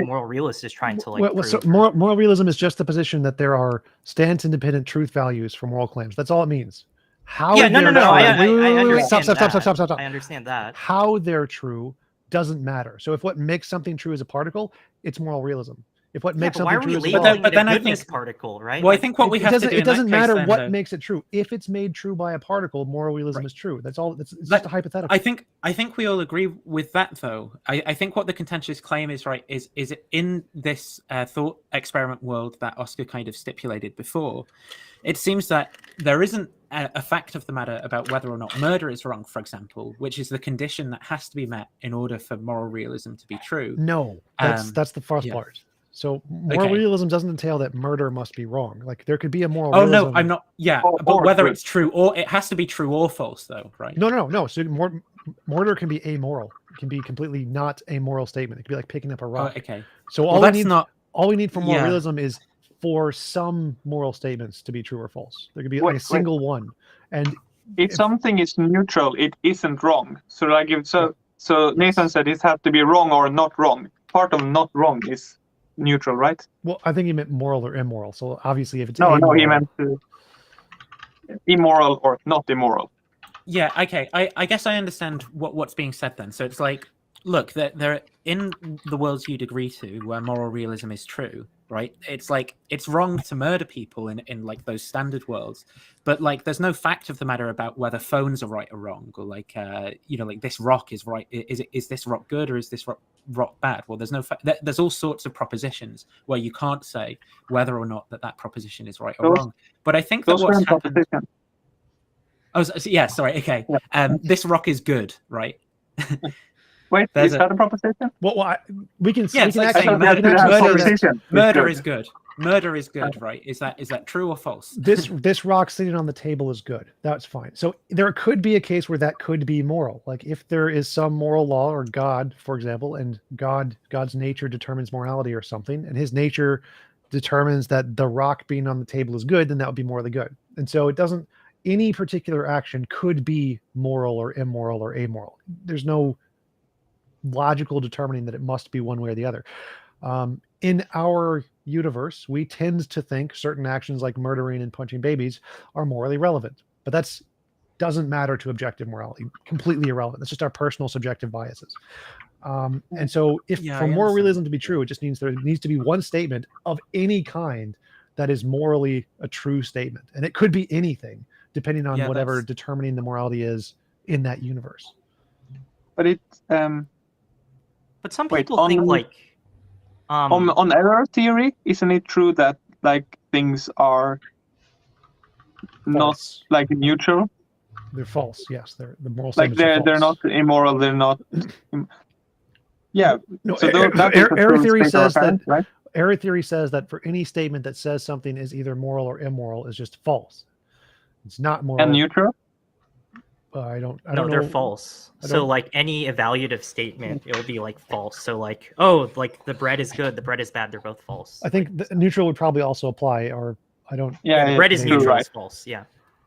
moral realist is trying to like prove. So moral realism is just the position that there are stance-independent truth values for moral claims. That's all it means. How? Yeah, no. I understand. Stop. I understand that. How they're true doesn't matter. So if what makes something true is a particle, it's moral realism. If what makes something true is a goodness particle, right? Well, I think what we have to do it doesn't matter what then, makes it true. If it's made true by a particle, moral realism is true. That's all. It's just a hypothetical. I think we all agree with that, though. I think what the contentious claim is, right, is it in this thought experiment world that Oscar kind of stipulated before, it seems that there isn't a fact of the matter about whether or not murder is wrong, for example, which is the condition that has to be met in order for moral realism to be true. No, that's the first part. So moral realism doesn't entail that murder must be wrong. Like there could be a moral realism. No, I'm not. Yeah, but whether it's true or it has to be true or false, though, right? No. So murder can be amoral. It can be completely not a moral statement. It could be like picking up a rock. Okay. So all we need for moral realism is for some moral statements to be true or false. There could be like a single one. And if something is neutral, it isn't wrong. So like so Nathan said it has to be wrong or not wrong. Part of not wrong is neutral, right? Well, I think he meant moral or immoral. So obviously, if it's no, he meant immoral or not immoral. Yeah, okay. I guess I understand what's being said then. So it's like, look, there in the worlds you'd agree to where moral realism is true, right? It's like it's wrong to murder people in like those standard worlds, but like there's no fact of the matter about whether phones are right or wrong, or like you know, like this rock is right. Is this rock good or is this rock bad? Well, there's no there's all sorts of propositions where you can't say whether or not that proposition is right or wrong. But I think that what's happened. Oh, yeah. Sorry. Okay. Yeah. This rock is good, right? Wait, is that a proposition? Well, we can. Yeah, murder is good. Murder is good, right? Is that true or false? This rock sitting on the table is good. That's fine. So there could be a case where that could be moral. Like if there is some moral law or God, for example, and God's nature determines morality or something, and his nature determines that the rock being on the table is good, then that would be morally good. And so it doesn't. Any particular action could be moral or immoral or amoral. There's no logical determining that it must be one way or the other. In our universe, we tend to think certain actions like murdering and punching babies are morally relevant, but that's doesn't matter to objective morality. Completely irrelevant. That's just our personal subjective biases. And so for moral realism to be true, it just means there needs to be one statement of any kind that is morally a true statement. And it could be anything, depending on Yeah, whatever that's- determining the morality is in that universe. But it But some Wait, people think on- like on error theory, isn't it true that like things are not False. like neutral? They're false. Yes, the moral Like statements are they're false. not immoral. They're not. Yeah. No, So error, that is a error true theory state of says that affairs, right? error theory says that for any statement that says something is either moral or immoral is just false. It's not moral. And neutral. I don't no, they're know. false. I So don't- like any evaluative statement, it will be like false. So like, oh, like the bread is good, the bread is bad, they're both false. I think the neutral would probably also apply, or I don't. Yeah, the bread is maybe. neutral, right. is false. Yeah.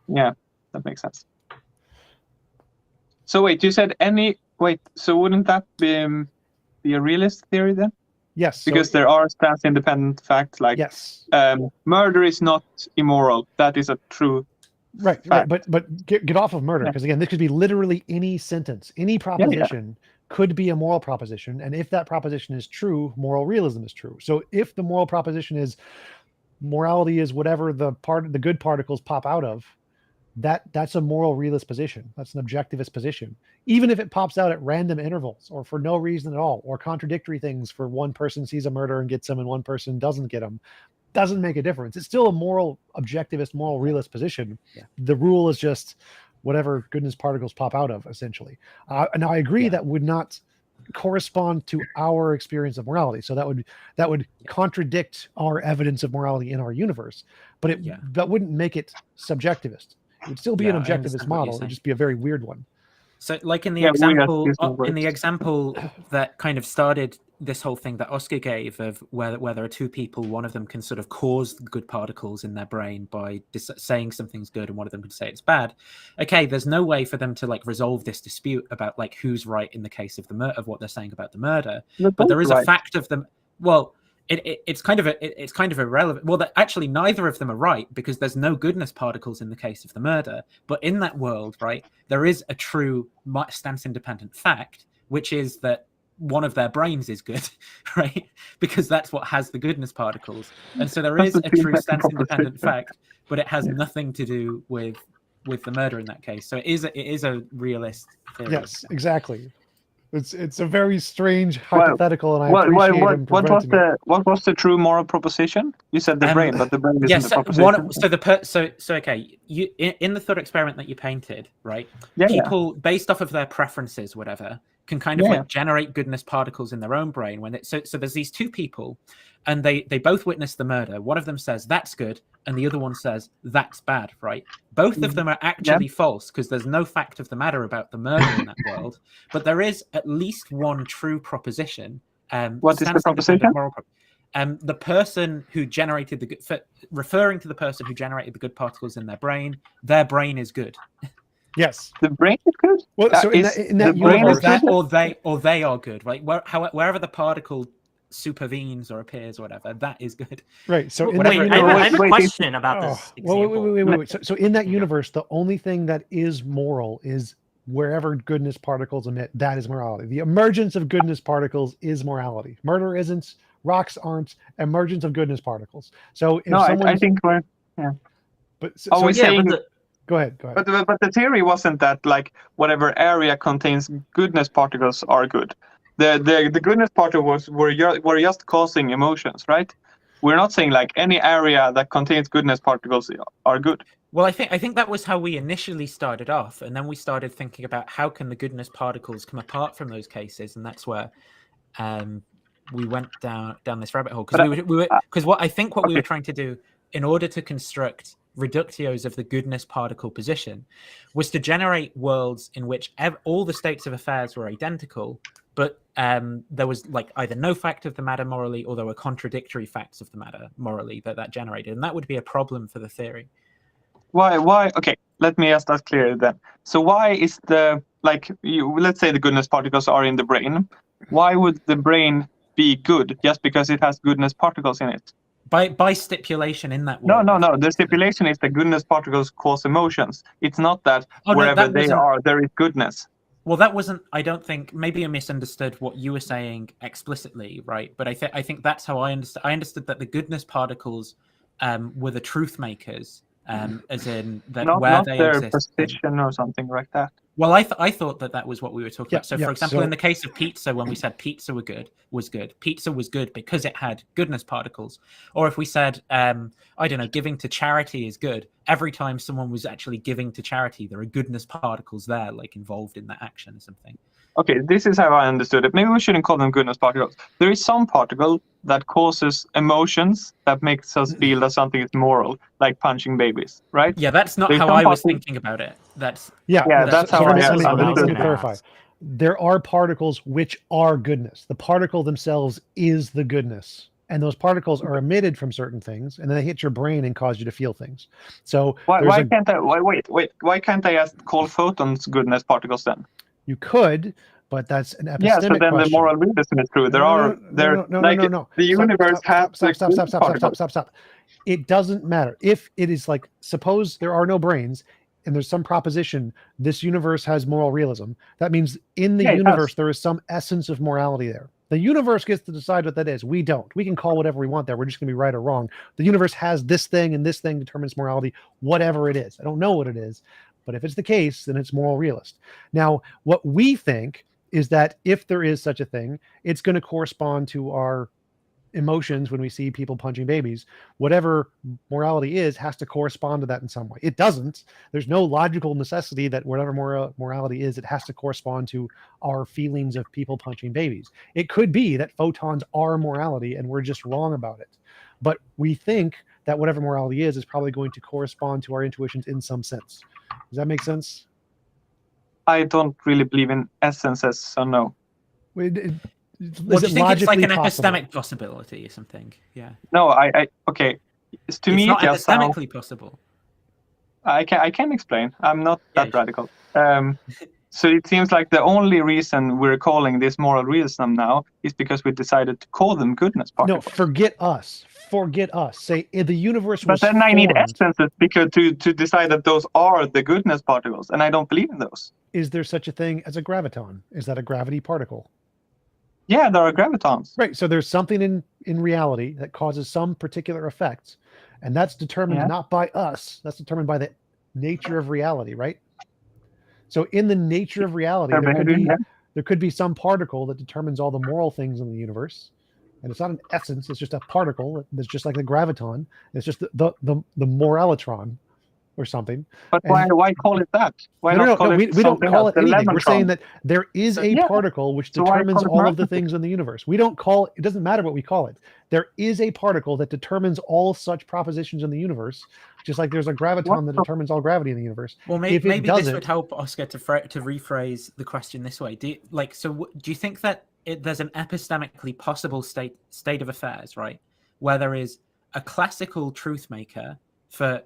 Yeah, that makes sense. So wait, you said any. Wait, so wouldn't that be a realist theory then? Yes. so- Because there are stance-independent facts like yes. murder is not immoral. That is a true. Right. fact. But get off of murder, Yeah. because again, this could be literally any sentence, any proposition could be a moral proposition, and if that proposition is true, moral realism is true. So if the moral proposition is morality is whatever the good particles pop out of, that's a moral realist position. That's an objectivist position. Even if it pops out at random intervals or for no reason at all, or contradictory things, for one person sees a murder and gets them and one person doesn't get them, doesn't make a difference. It's still a moral objectivist, moral realist position. Yeah. The rule is just whatever goodness particles pop out of, essentially. Now I agree that would not correspond to our experience of morality. So that would contradict our evidence of morality in our universe, but that wouldn't make it subjectivist. It would still be an Yeah, I objectivist understand what you're model. It would saying. just be a very weird one. So, like in the Yeah, we have example, used more in the words. example that kind of started this whole thing that Oscar gave of where there are two people, one of them can sort of cause good particles in their brain by saying something's good, and one of them can say it's bad. Okay, there's no way for them to like resolve this dispute about like who's right in the case of the of what they're saying about the murder. But there is a fact of them. Well, it's kind of irrelevant. Well, actually, neither of them are right, because there's no goodness particles in the case of the murder. But in that world, right, there is a true stance-independent fact, which is that one of their brains is good, right? Because that's what has the goodness particles. And so there is a true stance-independent fact, but it has nothing to do with the murder in that case. So it is a realist theory. Yes, exactly. It's a very strange hypothetical, and I appreciate him what was preventing it. what was the true moral proposition? You said the brain, but the brain isn't yes, the proposition. so okay. You in the thought experiment that you painted, right? Yeah, People based off of their preferences, whatever, can kind of like generate goodness particles in their own brain when so there's these two people, and they both witness the murder. One of them says that's good, and the other one says that's bad, right? Both of them are actually false, because there's no fact of the matter about the murder in that world, but there is at least one true proposition. What is the proposition? The person who generated the good, referring to the person who generated the good particles in their brain is good. Yes, the brain is good. Well, so in that universe, or they are good, right? Wherever the particle supervenes or appears or whatever, that is good. Right. So in Wait, that I universe, have a question about this example. Wait. So in that universe, the only thing that is moral is wherever goodness particles emit. That is morality. The emergence of goodness particles is morality. Murder isn't. Rocks aren't. Emergence of goodness particles. So if I think we're. Yeah. But so, Are we saying? Go ahead. But the theory wasn't that like whatever area contains goodness particles are good. The goodness particles were just causing emotions, right? We're not saying like any area that contains goodness particles are good. Well, I think that was how we initially started off, and then we started thinking about how can the goodness particles come apart from those cases, and that's where we went down this rabbit hole, because what we were trying to do in order to construct reductios of the goodness particle position was to generate worlds in which all the states of affairs were identical, but there was like either no fact of the matter morally, or there were contradictory facts of the matter morally that generated, and that would be a problem for the theory. Why? Okay, let me ask that clearly then. So why is let's say the goodness particles are in the brain. Why would the brain be good just because it has goodness particles in it? By stipulation in that world. No. The stipulation is that goodness particles cause emotions. It's not that wherever they are, there is goodness. Well, that wasn't. I don't think. Maybe I misunderstood what you were saying explicitly, right? But I think that's how I understood. I understood that the goodness particles were the truth makers, as in that Not where they their exist. position or something like that. Well, I thought that was what we were talking Yeah, about. So, yeah, for example, so- in the case of pizza, when we said pizza was good, pizza was good because it had goodness particles. Or if we said, I don't know, giving to charity is good, every time someone was actually giving to charity, there are goodness particles there, like involved in that action or something. Okay, this is how I understood it. Maybe we shouldn't call them goodness particles. There is some particle that causes emotions that makes us feel that something is moral, like punching babies, right? Yeah, that's not There's how some I was particles- thinking about it. That's Yeah, that's how let me, I let me understood. clarify. There are particles which are goodness. The particle themselves is the goodness. And those particles are emitted from certain things, and then they hit your brain and cause you to feel things. So Why can't I? Wait. Why can't I just call photons goodness particles then? you could, but that's an epistemic Yeah, so then question. the moral realism is true. No. The universe has Stop. It doesn't matter. If it is like, suppose there are no brains and there's some proposition, this universe has moral realism. That means in the universe, there is some essence of morality there. The universe gets to decide what that is. We don't. We can call whatever we want there. We're just going to be right or wrong. The universe has this thing, and this thing determines morality, whatever it is. I don't know what it is, but if it's the case, then it's moral realist. Now, what we think is that if there is such a thing, it's going to correspond to our emotions when we see people punching babies. Whatever morality is has to correspond to that in some way. It doesn't. There's no logical necessity that whatever morality is, it has to correspond to our feelings of people punching babies. It could be that photons are morality and we're just wrong about it. But we think that whatever morality is probably going to correspond to our intuitions in some sense. Does that make sense? I don't really believe in essences, so no. Well, do you think it's like an epistemic possibility or something? Yeah. No, okay. To me, it's not just epistemically possible. I can explain. I'm not that radical. So it seems like the only reason we're calling this moral realism now is because we decided to call them goodness particles. No, forget us. Say the universe was But then I need formed. essences because to decide that those are the goodness particles, and I don't believe in those. Is there such a thing as a graviton? Is that a gravity particle? Yeah, there are gravitons. Right. So there's something in reality that causes some particular effects, and that's determined not by us. That's determined by the nature of reality, right? So in the nature of reality, there could be some particle that determines all the moral things in the universe. And it's not an essence, it's just a particle that's just like the graviton. It's just the moralitron or something. But why call it that? Why not call it we don't call it anything. We're saying that there is a yeah. particle which So why determines call it all of the morality? things in the universe. We don't call it doesn't matter what we call it. There is a particle that determines all such propositions in the universe, just like there's a graviton that determines all gravity in the universe. Well, maybe this would help Oscar to rephrase the question this way. Do you think that there's an epistemically possible state of affairs, right, where there is a classical truth maker for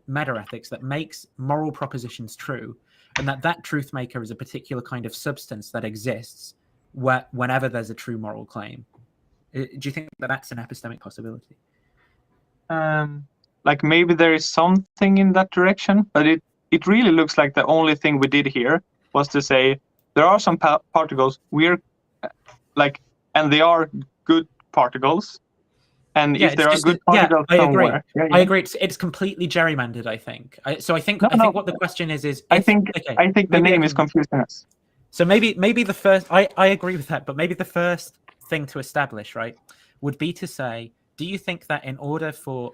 meta-ethics that makes moral propositions true, and that truth maker is a particular kind of substance that exists whenever there's a true moral claim? Do you think that that's an epistemic possibility? Like maybe there is something in that direction, but it really looks like the only thing we did here was to say there are some particles and they are good particles. And if there are good particles somewhere, I agree. It's completely gerrymandered. I think. I think what the question is. I think the name is confusing us. So maybe the first. I agree with that, but maybe the first thing to establish, right, would be to say, do you think that in order for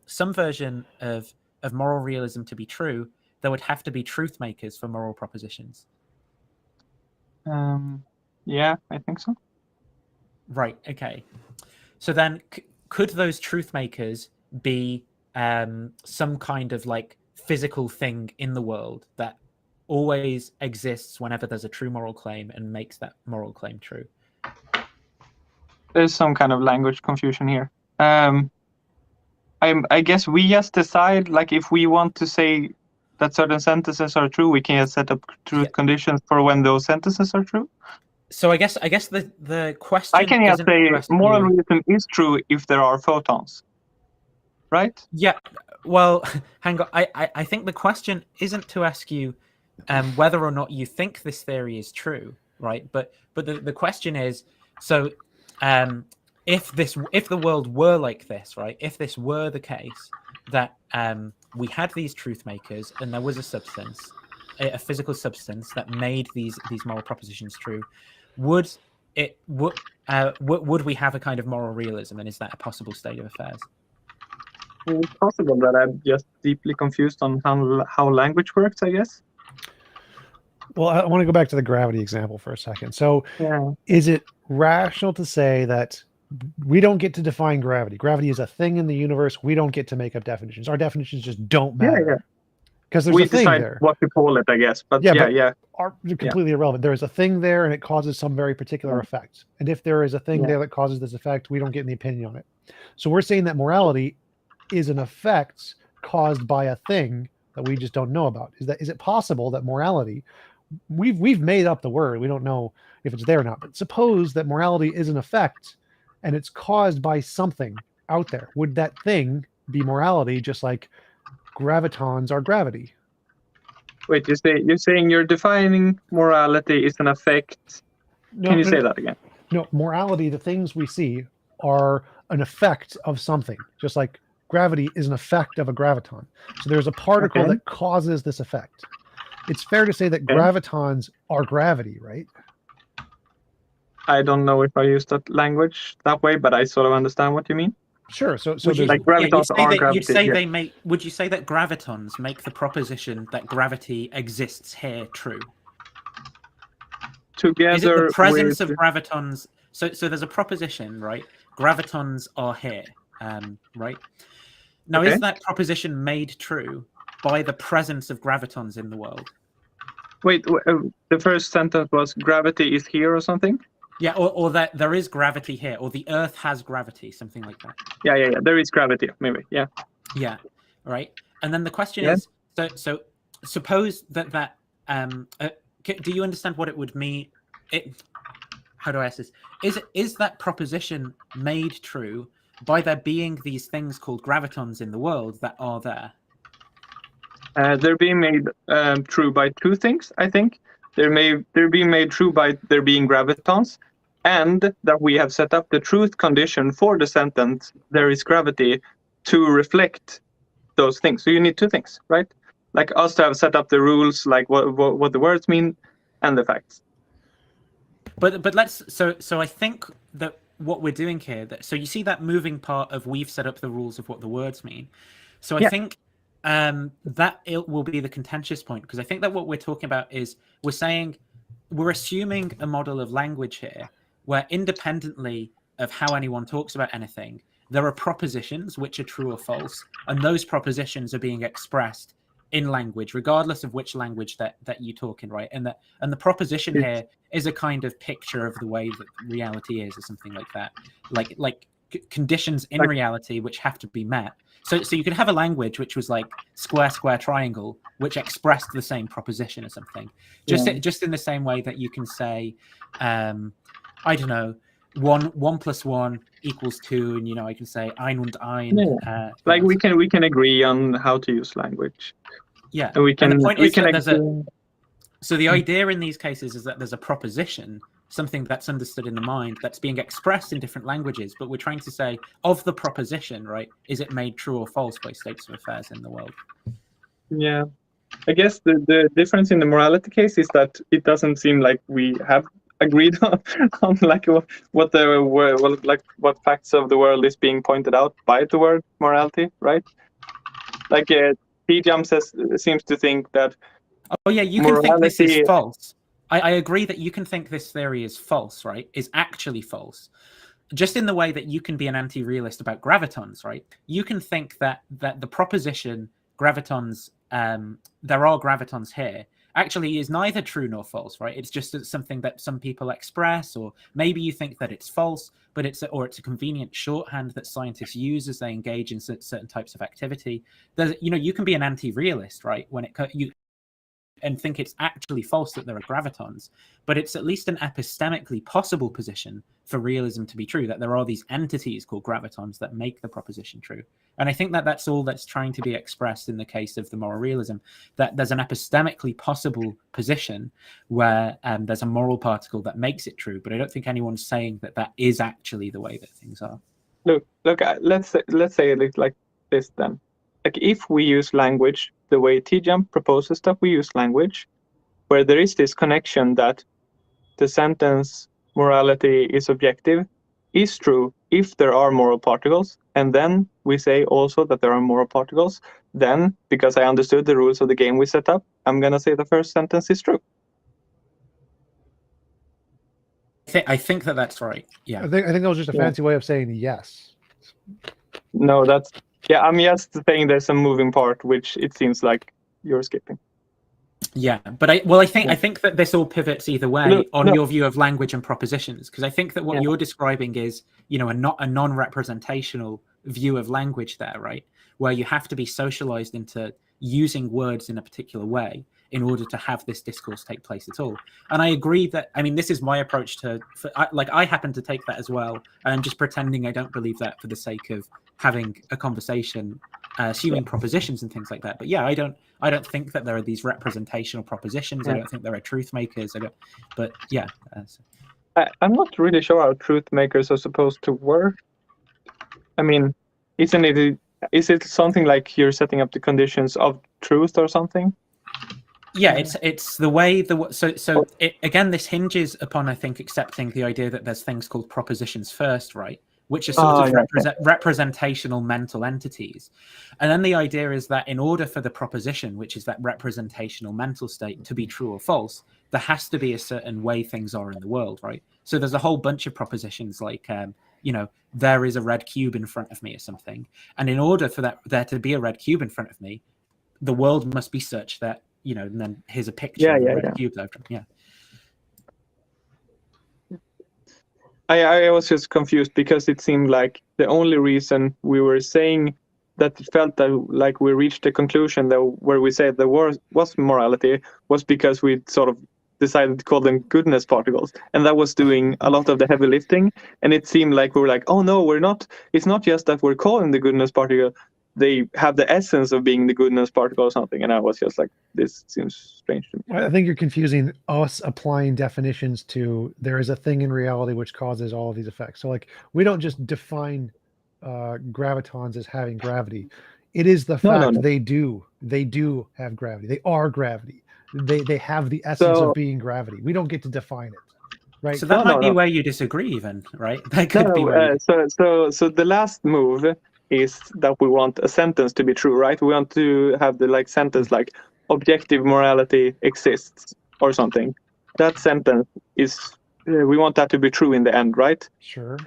some version of moral realism to be true, there would have to be truth makers for moral propositions? Yeah, I think so. Right. Okay. So then, could those truth makers be some kind of like physical thing in the world that always exists whenever there's a true moral claim and makes that moral claim true? There's some kind of language confusion here. I guess we just decide, like, if we want to say that certain sentences are true, we can just set up truth conditions for when those sentences are true. So I guess the question. I can just say moral realism is true if there are photons, right? Yeah. Well, hang on. I think the question isn't to ask you whether or not you think this theory is true, right? But the question is, so if the world were like this, right? If this were the case that we had these truth makers and there was a substance, a physical substance that made these moral propositions true, would we have a kind of moral realism, and is that a possible state of affairs? It's possible that I'm just deeply confused on how language works, I guess. Well, I want to go back to the gravity example for a second. So Yeah. is it rational to say that we don't get to define gravity? Gravity is a thing in the universe. We don't get to make up definitions. Our definitions just don't matter. Yeah. Because there's We a thing decide there. what to call it, I guess. But Yeah, yeah. Are completely irrelevant. There is a thing there and it causes some very particular effect. And if there is a thing there that causes this effect, we don't get any opinion on it. So we're saying that morality is an effect caused by a thing that we just don't know about. Is it possible that morality, we've made up the word, we don't know if it's there or not, but suppose that morality is an effect and it's caused by something out there. Would that thing be morality, just like gravitons are gravity? Wait, you're saying you're defining morality is an effect. Can you say that again? No, morality, the things we see are an effect of something, just like gravity is an effect of a graviton. So there's a particle that causes this effect. It's fair to say that gravitons are gravity, right? I don't know if I use that language that way, but I sort of understand what you mean. Sure. So like gravitons are gravity. Would you say that gravitons make the proposition that gravity exists here true? Together is it the presence with... of gravitons? So there's a proposition, right? Gravitons are here, right? Now, is that proposition made true by the presence of gravitons in the world? Wait, the first sentence was gravity is here or something? Yeah, or that there is gravity here, or the Earth has gravity, something like that. Yeah. There is gravity, maybe. Yeah. Yeah, right. And then the question is, so suppose that do you understand what it would mean? How do I ask this? Is that proposition made true by there being these things called gravitons in the world that are there? They're being made true by two things, I think. They're being made true by there being gravitons, and that we have set up the truth condition for the sentence "there is gravity" to reflect those things. So you need two things, right? Like us to have set up the rules, like what the words mean, and the facts. But let's so I think that what we're doing here, so you see that moving part of we've set up the rules of what the words mean. So I think that it will be the contentious point, because I think that what we're talking about is we're assuming a model of language here where, independently of how anyone talks about anything, there are propositions which are true or false, and those propositions are being expressed in language, regardless of which language that you talk in, right? And the proposition here is a kind of picture of the way that reality is, or something like that, like conditions in reality which have to be met. So you could have a language which was like square, square, triangle, which expressed the same proposition or something. Just in the same way that you can say, I don't know, 1 + 1 = 2, and I can say ein und ein. Like we can agree on how to use language. Yeah, and we can. And the point is that agree. So the idea in these cases is that there's a proposition, something that's understood in the mind, that's being expressed in different languages, but we're trying to say, of the proposition, right, is it made true or false by states of affairs in the world? Yeah, I guess the difference in the morality case is that it doesn't seem like we have agreed on like what facts of the world is being pointed out by the word morality, right? Like TJump seems to think that. Oh yeah, you can think this is false. I agree that you can think this theory is false, right? Is actually false. Just in the way that you can be an anti-realist about gravitons, right? You can think that the proposition gravitons, there are gravitons here, actually is neither true nor false, right? It's just something that some people express, or maybe you think that it's false, but it's a convenient shorthand that scientists use as they engage in certain types of activity. You can be an anti-realist, right? When and think it's actually false that there are gravitons, but it's at least an epistemically possible position for realism to be true, that there are these entities called gravitons that make the proposition true. And I think that that's all that's trying to be expressed in the case of the moral realism, that there's an epistemically possible position where there's a moral particle that makes it true, but I don't think anyone's saying that that is actually the way that things are. Look, let's say it like this then. Like if we use language the way TJump proposes that we use language, where there is this connection that the sentence morality is objective is true if there are moral particles, and then we say also that there are moral particles, then because I understood the rules of the game we set up, I'm gonna say the first sentence is true. I think that that's right. Yeah. I think that was just a fancy way of saying yes. No, that's I'm just saying there's a moving part which it seems like you're skipping. Yeah, but I think that this all pivots either way on your view of language and propositions, because I think that what you're describing is, you know, a non-representational view of language there, right? Where you have to be socialized into using words in a particular way in order to have this discourse take place at all. And I agree that, I mean, this is my approach to, I happen to take that as well, and I'm just pretending I don't believe that for the sake of having a conversation, assuming propositions and things like that. But yeah, I don't think that there are these representational propositions. I don't think there are truth makers. But yeah. I'm not really sure how truth makers are supposed to work. I mean, is it something like you're setting up the conditions of truth or something? Yeah, it's the way again, this hinges upon, I think, accepting the idea that there's things called propositions first, right? Which are sort of representational mental entities. And then the idea is that in order for the proposition, which is that representational mental state, to be true or false, there has to be a certain way things are in the world, right? So there's a whole bunch of propositions like, you know, there is a red cube in front of me or something. And in order for there to be a red cube in front of me, the world must be such that, you know, and then here's a picture of a red cube that I've drawn. Yeah. I was just confused because it seemed like the only reason we were saying that it felt like we reached a conclusion that where we said there was morality was because we sort of decided to call them goodness particles, and that was doing a lot of the heavy lifting. And it seemed like we were like, oh no, we're not. It's not just that we're calling the goodness particle; they have the essence of being the goodness particle or something. And I was just like, this seems strange to me. I think you're confusing us applying definitions to there is a thing in reality which causes all of these effects. So like we don't just define gravitons as having gravity. It is the fact they do have gravity. They are gravity. They have the essence of being gravity. We don't get to define it, right? So that might be where you disagree, even, right? That could be. So the last move is that we want a sentence to be true, right? We want to have the sentence like objective morality exists or something. That sentence is we want that to be true in the end, right? Sure.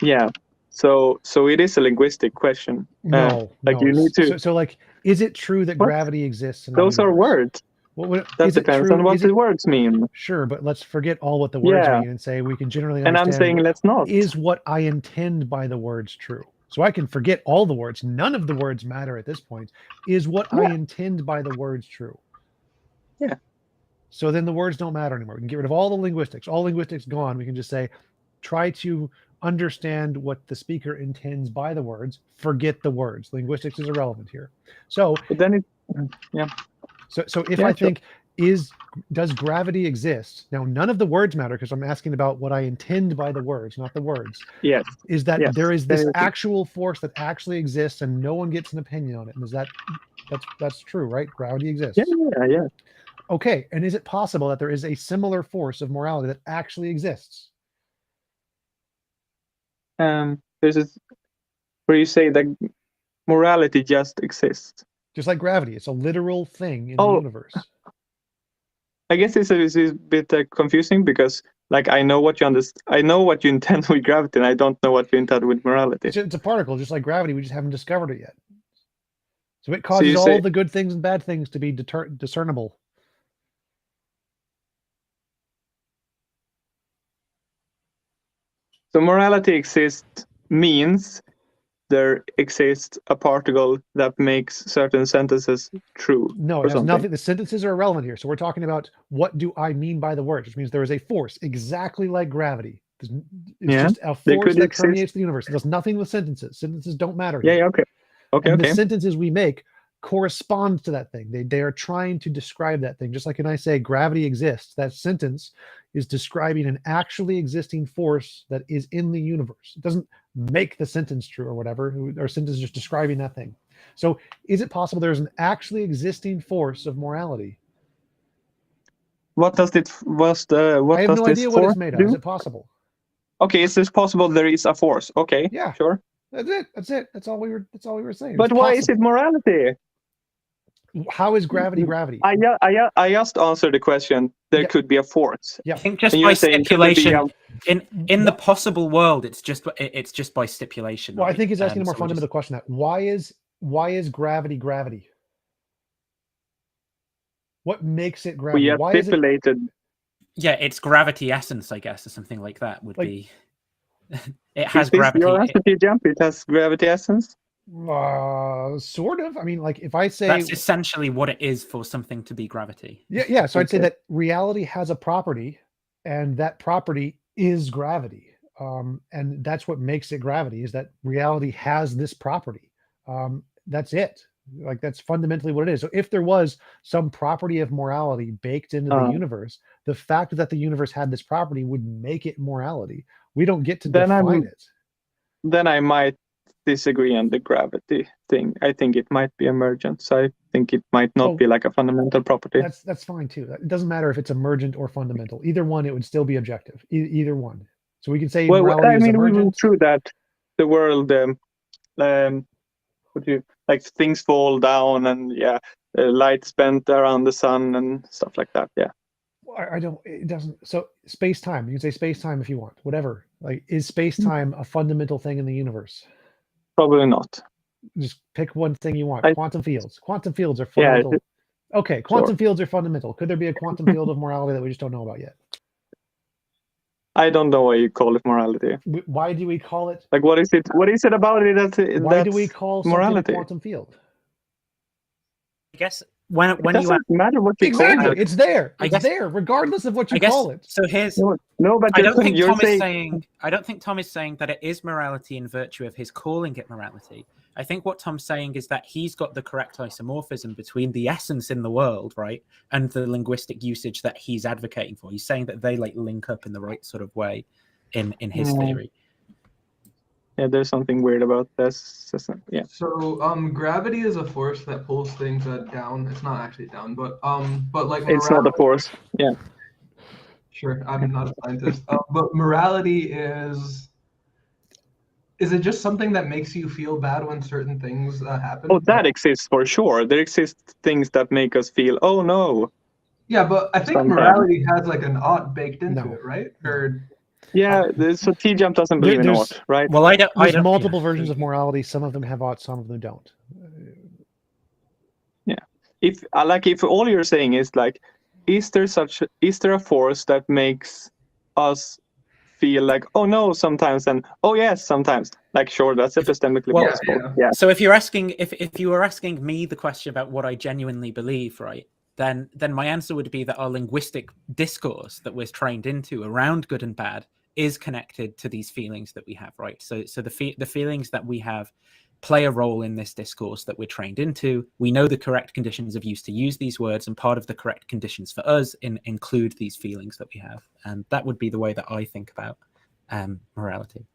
Yeah. So it is a linguistic question. No. You need to. So like, is it true that gravity exists? Those are words. That depends on what the words mean. Sure, but let's forget all what the words mean and say we can generally understand. And I'm saying let's not. Is what I intend by the words true? So I can forget all the words. None of the words matter at this point. Is what I intend by the words true? Yeah. So then the words don't matter anymore. We can get rid of all the linguistics. All linguistics gone. We can just say, try to understand what the speaker intends by the words. Forget the words. Linguistics is irrelevant here. So but then So if I think does gravity exist? Now none of the words matter because I'm asking about what I intend by the words, not the words. Yes. Is that there is this actual force that actually exists and no one gets an opinion on it? And is that's true, right? Gravity exists. Yeah. Okay, and is it possible that there is a similar force of morality that actually exists? This is where you say that morality just exists. Just like gravity, it's a literal thing in the universe. I guess this is a bit confusing because, like, I know what you intend with gravity, and I don't know what you intend with morality. It's a particle, just like gravity. We just haven't discovered it yet. So it causes all the good things and bad things to be discernible. So morality exists means there exists a particle that makes certain sentences true. No, or it has something. nothing. The sentences are irrelevant here. So we're talking about what do I mean by the word, which means there is a force exactly like gravity. It's just a They force could that exist. permeates the universe. It does nothing with sentences. Sentences don't matter Yeah, here. yeah, okay. Okay, And okay. the sentences we make correspond to that thing. They are trying to describe that thing. Just like when I say gravity exists, that sentence is describing an actually existing force that is in the universe. It doesn't make the sentence true or whatever. Our sentence is just describing that thing. So is it possible there's an actually existing force of morality? What does it? I have no this idea what force it's made of. do? Is it possible? Okay, is this possible? There is a force. Okay, Yeah. sure. That's it. That's it. That's all we were saying. But It's why is it possible. morality? How is gravity gravity? I just answered the question. There Yeah. could be a force. Yeah. I think just And by you're saying, could there be stipulation, in the What- possible world, it's just by stipulation. Well, I right? think he's asking a more So we're fundamental question. That why is gravity gravity? What makes it we gravity? have Why is it? stipulated? yeah, it's gravity essence, I guess, or something like that would Like- be. It has Is this gravity. your answer, TJump? It has gravity essence. Sort of. I mean, like if I say That's essentially what it is for something to be gravity. yeah. So I'd say Okay. that reality has a property, and that property is gravity. And that's what makes it gravity, is that reality has this property. That's it. Like that's fundamentally what it is. So if there was some property of morality baked into the universe, the fact that the universe had this property would make it morality. We don't get to Then define it. Then I might disagree on the gravity thing. I think it might be emergent. So I think it might not Well, be like a fundamental property. That's fine too. It doesn't matter if it's emergent or fundamental. Either one, it would still be objective. Either one. So we can say Well, morality I is mean, we went emergent. through that. The world, what do you like? Things fall down, and light's bent around the sun and stuff like that. Yeah. I don't. It doesn't. So space time. You can say space time if you want. Whatever. Like, is space time a fundamental thing in the universe? Probably not. Just pick one thing you want. I- Quantum fields. Quantum fields are Yeah, fundamental. Okay, quantum Sure. fields are fundamental. Could there be a quantum field of morality that we just don't know about yet? I don't know why you call it morality. Why do we call it? Like, what is it? What is it about it that? Why do we that's call something morality? a quantum field? I guess when It you doesn't matter what you Exactly, call it. it's there. I It's guess- there, regardless of what you I guess call it. so. Here's No, but I don't think you're Tom is saying saying. I don't think Tom is saying that it is morality in virtue of his calling it morality. I think what Tom's saying is that he's got the correct isomorphism between the essence in the world, right, and the linguistic usage that he's advocating for. He's saying that they like link up in the right sort of way in his theory. yeah, there's something weird about this. Yeah. So gravity is a force that pulls things down. It's not actually down, but like It's not a force. Yeah. Sure, I'm not a scientist, but morality is it just something that makes you feel bad when certain things happen? Oh, that exists for sure. There exist things that make us feel, oh no. Yeah, but I think Sometimes. morality has like an ought baked into No. it, right? Or Yeah, so TJump doesn't believe in there's- ought, right? Well, I don't. There's multiple versions of morality. Some of them have ought, some of them don't. If all you're saying is like, is there a force that makes us feel like, oh no, sometimes, and oh yes, sometimes? Like, sure, that's epistemically Well, possible. Yeah. So if you're asking, if you were asking me the question about what I genuinely believe, right, then my answer would be that our linguistic discourse that we're trained into around good and bad is connected to these feelings that we have, right? So the feelings that we have play a role in this discourse that we're trained into. We know the correct conditions of use to use these words, and part of the correct conditions for us include these feelings that we have. And that would be the way that I think about morality.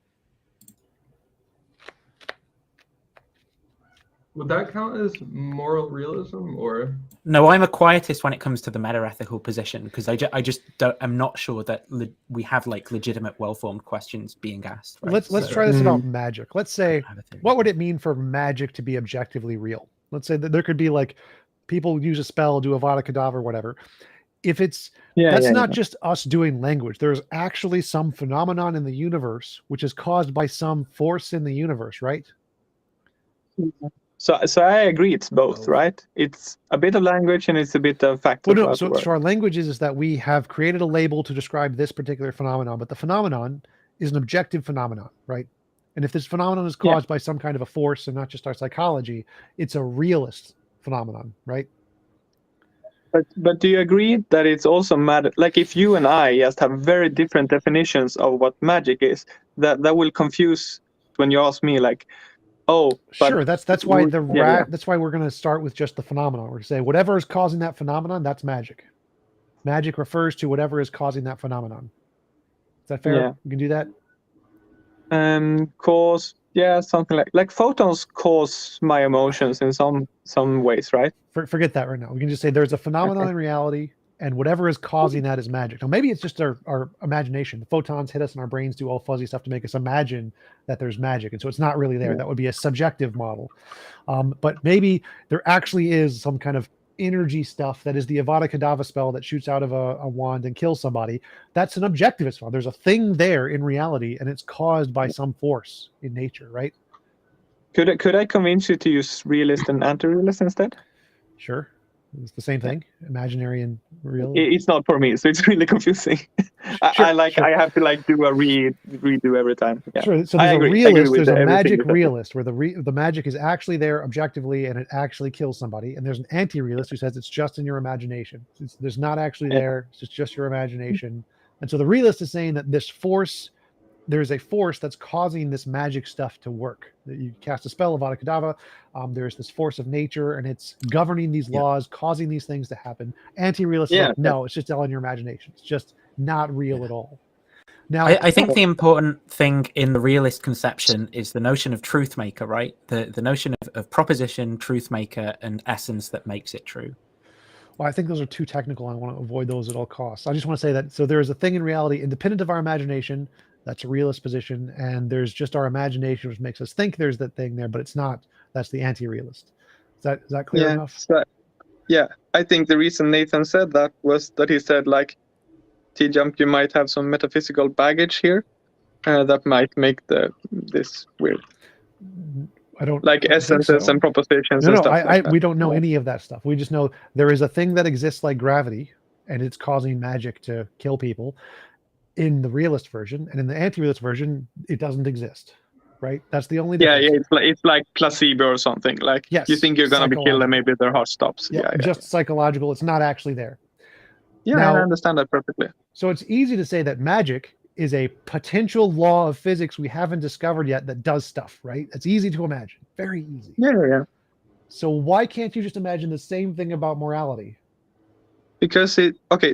would that count as moral realism, or? No, I'm a quietist when it comes to the meta-ethical position, because I'm not sure that we have like legitimate, well-formed questions being asked. Right? Let's try this about magic. Let's say, what would it mean for magic to be objectively real? Let's say that there could be like people use a spell, do Avada Kedavra, whatever. If it's that's not just us doing language. There's actually some phenomenon in the universe which is caused by some force in the universe, right? So I agree, it's both, right? It's a bit of language and it's a bit of fact. Well, no, so our language is that we have created a label to describe this particular phenomenon, but the phenomenon is an objective phenomenon, right? And if this phenomenon is caused by some kind of a force and not just our psychology, it's a realist phenomenon, right? But do you agree that it's also mad? Like if you and I just have very different definitions of what magic is, that will confuse when you ask me like, oh, but Sure, that's why yeah. that's why we're going to start with just the phenomenon. We're going to say whatever is causing that phenomenon, that's magic. Magic refers to whatever is causing that phenomenon. Is that fair? Yeah. You can do that? Cause, yeah, something like photons cause my emotions in some ways, right? Forget that right now. We can just say there's a phenomenon in reality, and whatever is causing that is magic. Now, maybe it's just our imagination. The photons hit us and our brains do all fuzzy stuff to make us imagine that there's magic. And so it's not really there. That would be a subjective model. But maybe there actually is some kind of energy stuff that is the Avada Kedavra spell that shoots out of a wand and kills somebody. That's an objectivist spell. There's a thing there in reality, and it's caused by some force in nature, right? Could I convince you to use realist and anti-realist instead? Sure. It's the same thing, imaginary and real. It's not for me, so it's really confusing. Sure, I have to do a redo every time. Yeah. Sure. So there's a realist, there's a magic realist where the magic is actually there objectively and it actually kills somebody. And there's an anti-realist who says it's just in your imagination. There's not actually there. It's just your imagination. And so the realist is saying that this force, there's a force that's causing this magic stuff to work. That you cast a spell of Avada Kedavra, there's this force of nature and it's governing these laws, causing these things to happen. Anti-realist is like, no, it's just all in your imagination. It's just not real at all. Now, I think the important thing in the realist conception is the notion of truth maker, right? The notion of proposition, truth maker, and essence that makes it true. Well, I think those are too technical. I want to avoid those at all costs. I just want to say that, so there is a thing in reality independent of our imagination. That's a realist position. And there's just our imagination, which makes us think there's that thing there, but it's not. That's the anti-realist. Is that clear enough? So, yeah, I think the reason Nathan said that was that he said, like, TJump, you might have some metaphysical baggage here that might make this weird. I don't like essences and propositions and stuff. We don't know any of that stuff. We just know there is a thing that exists like gravity, and it's causing magic to kill people in the realist version, and in the anti-realist version, it doesn't exist. Right? That's the only difference. Yeah, it's like placebo or something. Like, yes, you think you're gonna be killed, and maybe their heart stops. Yeah, just psychological. It's not actually there. Yeah, now, I understand that perfectly. So it's easy to say that magic is a potential law of physics we haven't discovered yet that does stuff, right? It's easy to imagine. Very easy. Yeah. So why can't you just imagine the same thing about morality? Because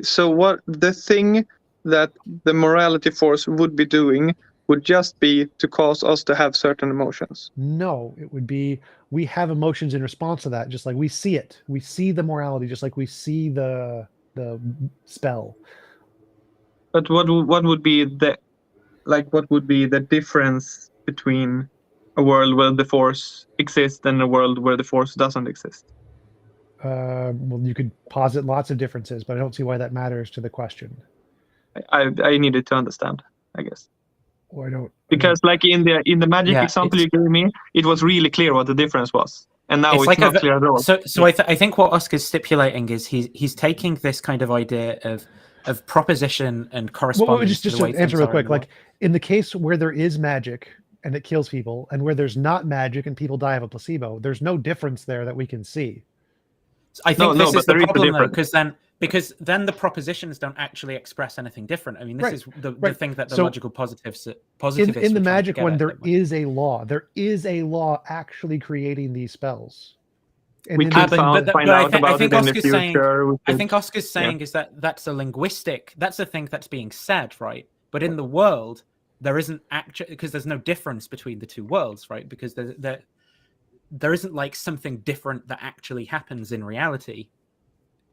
so what the thing that the morality force would be doing would just be to cause us to have certain emotions. No, it would be we have emotions in response to that, just like we see it. We see the morality, just like we see the spell. But what would be the difference between a world where the force exists and a world where the force doesn't exist? Well, you could posit lots of differences, but I don't see why that matters to the question. I needed to understand, I guess. Or I don't. Because like in the magic example you gave me, it was really clear what the difference was. And now it's not clear at all. So I think what Oscar's stipulating is he's taking this kind of idea of proposition and correspondence. Just to answer real quick, like in the case where there is magic and it kills people, and where there's not magic and people die of a placebo, there's no difference there that we can see. I think this is the problem, though, because then the propositions don't actually express anything different. I mean, this is the thing that the logical positivists in the magic one, there is a law. There is a law actually creating these spells. And we could find out about it in the future. I think Oscar's saying is that that's a thing that's being said, right? But in the world, there isn't actually, because there's no difference between the two worlds, right? Because there isn't like something different that actually happens in reality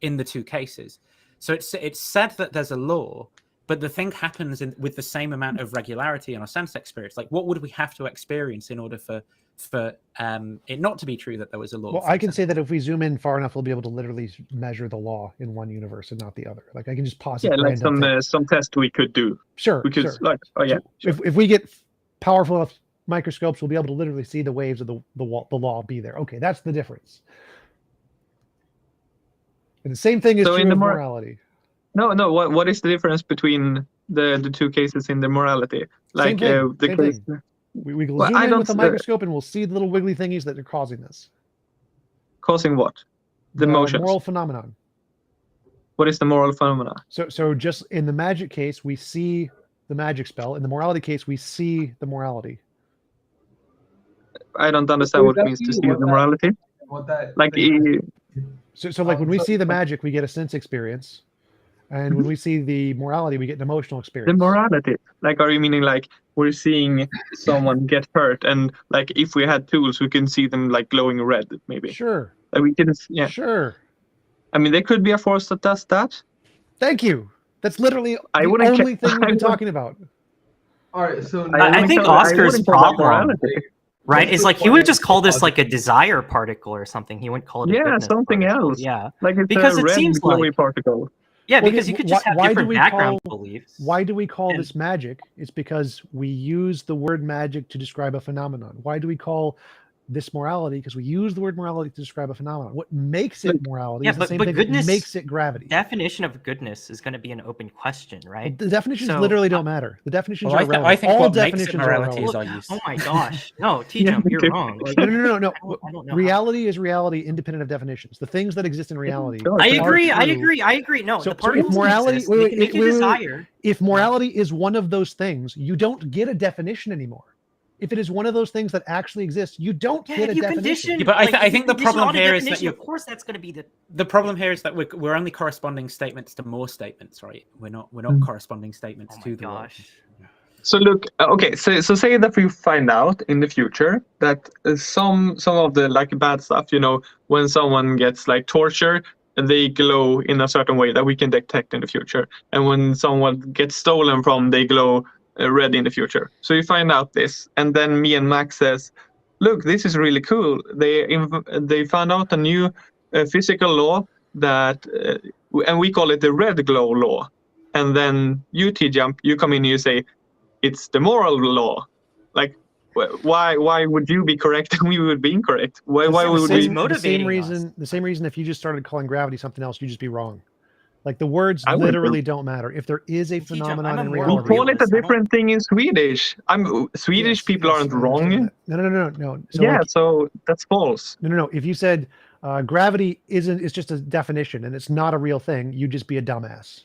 in the two cases. So it's said that there's a law, but the thing happens with the same amount of regularity in our sense experience. Like, what would we have to experience in order for it not to be true that there was a law? Well, I can say that if we zoom in far enough, we'll be able to literally measure the law in one universe and not the other. Like, I can just pause. Yeah, like some test we could do. Sure. We could if we get powerful enough microscopes, we'll be able to literally see the waves of the law be there. Okay, that's the difference. And the same thing is true of morality. No. What is the difference between the two cases in the morality? Like same thing. We can Well, zoom I in don't with a microscope and we'll see the little wiggly thingies that are causing this. causing what? The motions. Moral phenomenon. What is the moral phenomena? So just in the magic case, we see the magic spell. In the morality case, we see the morality. I don't understand what it means to see the morality. What that Like, So like when we see the magic, we get a sense experience. And when we see the morality, we get an emotional experience. the morality. Like, are you meaning like we're seeing someone get hurt, and like if we had tools, we can see them like glowing red, maybe. Sure. Like we can, yeah. Sure. I mean, there could be a force that does that. Thank you. That's literally I the wouldn't only thing we've been I would- talking about. All right, so I think Oscar's problem, right, is like he would just call this like a positive. desire particle or something. He wouldn't call it a Yeah, goodness something particle. else. Yeah, Like it's because a it red seems glowy like- particle. yeah, Well, because you could just have why do different we background call- beliefs. Why do we call And- this magic? It's because we use the word magic to describe a phenomenon. Why do we call this morality? Because we use the word morality to describe a phenomenon. What makes it morality Yeah, is the but- same but thing goodness- that makes it gravity. Definition of goodness is going to be an open question, right? The definitions So- literally don't matter. The definitions Well, are irrelevant. I think All what makes it definitions morality are is irrelevant. our use. Oh my gosh, no, TJump, you're Okay. wrong. Like, No. I don't know how- Reality is reality independent of definitions. The things that exist in reality. Sure. I are agree. true. No, So- the so if particles morality- exist. wait, They wait, can make you wait, wait, desire. If morality is one of those things, you don't get a definition anymore. If it is one of those things that actually exist, you don't Yeah, get a if you definition. condition, Yeah, but like, I if you think the condition problem on a here is that definition, you- of course, that's going to be The problem here is that we're only corresponding statements to more statements, right? We're not corresponding statements Oh to my the world. gosh. So look, okay. So say that we find out in the future that some of the like bad stuff, you know, when someone gets like tortured, they glow in a certain way that we can detect in the future, and when someone gets stolen from, they glow red in the future. So you find out this, and then me and Max says, "Look, this is really cool. They found out a new physical law that, and we call it the red glow law." And then you, TJump, you come in and you say, it's the moral law. Like, why would you be correct and we would be incorrect? Why would we? It's the same motivating reason. The same reason. If you just started calling gravity something else, you'd just be wrong. Like the words I would literally don't matter. If there is a TJump, phenomenon I'm in a moral We call reality, it a realist. I don't- different thing in Swedish. Swedish Yes, people yes, aren't I understand wrong. that. No. So Yeah, like, so that's false. no. If you said gravity isn't, it's just a definition and it's not a real thing, you'd just be a dumbass.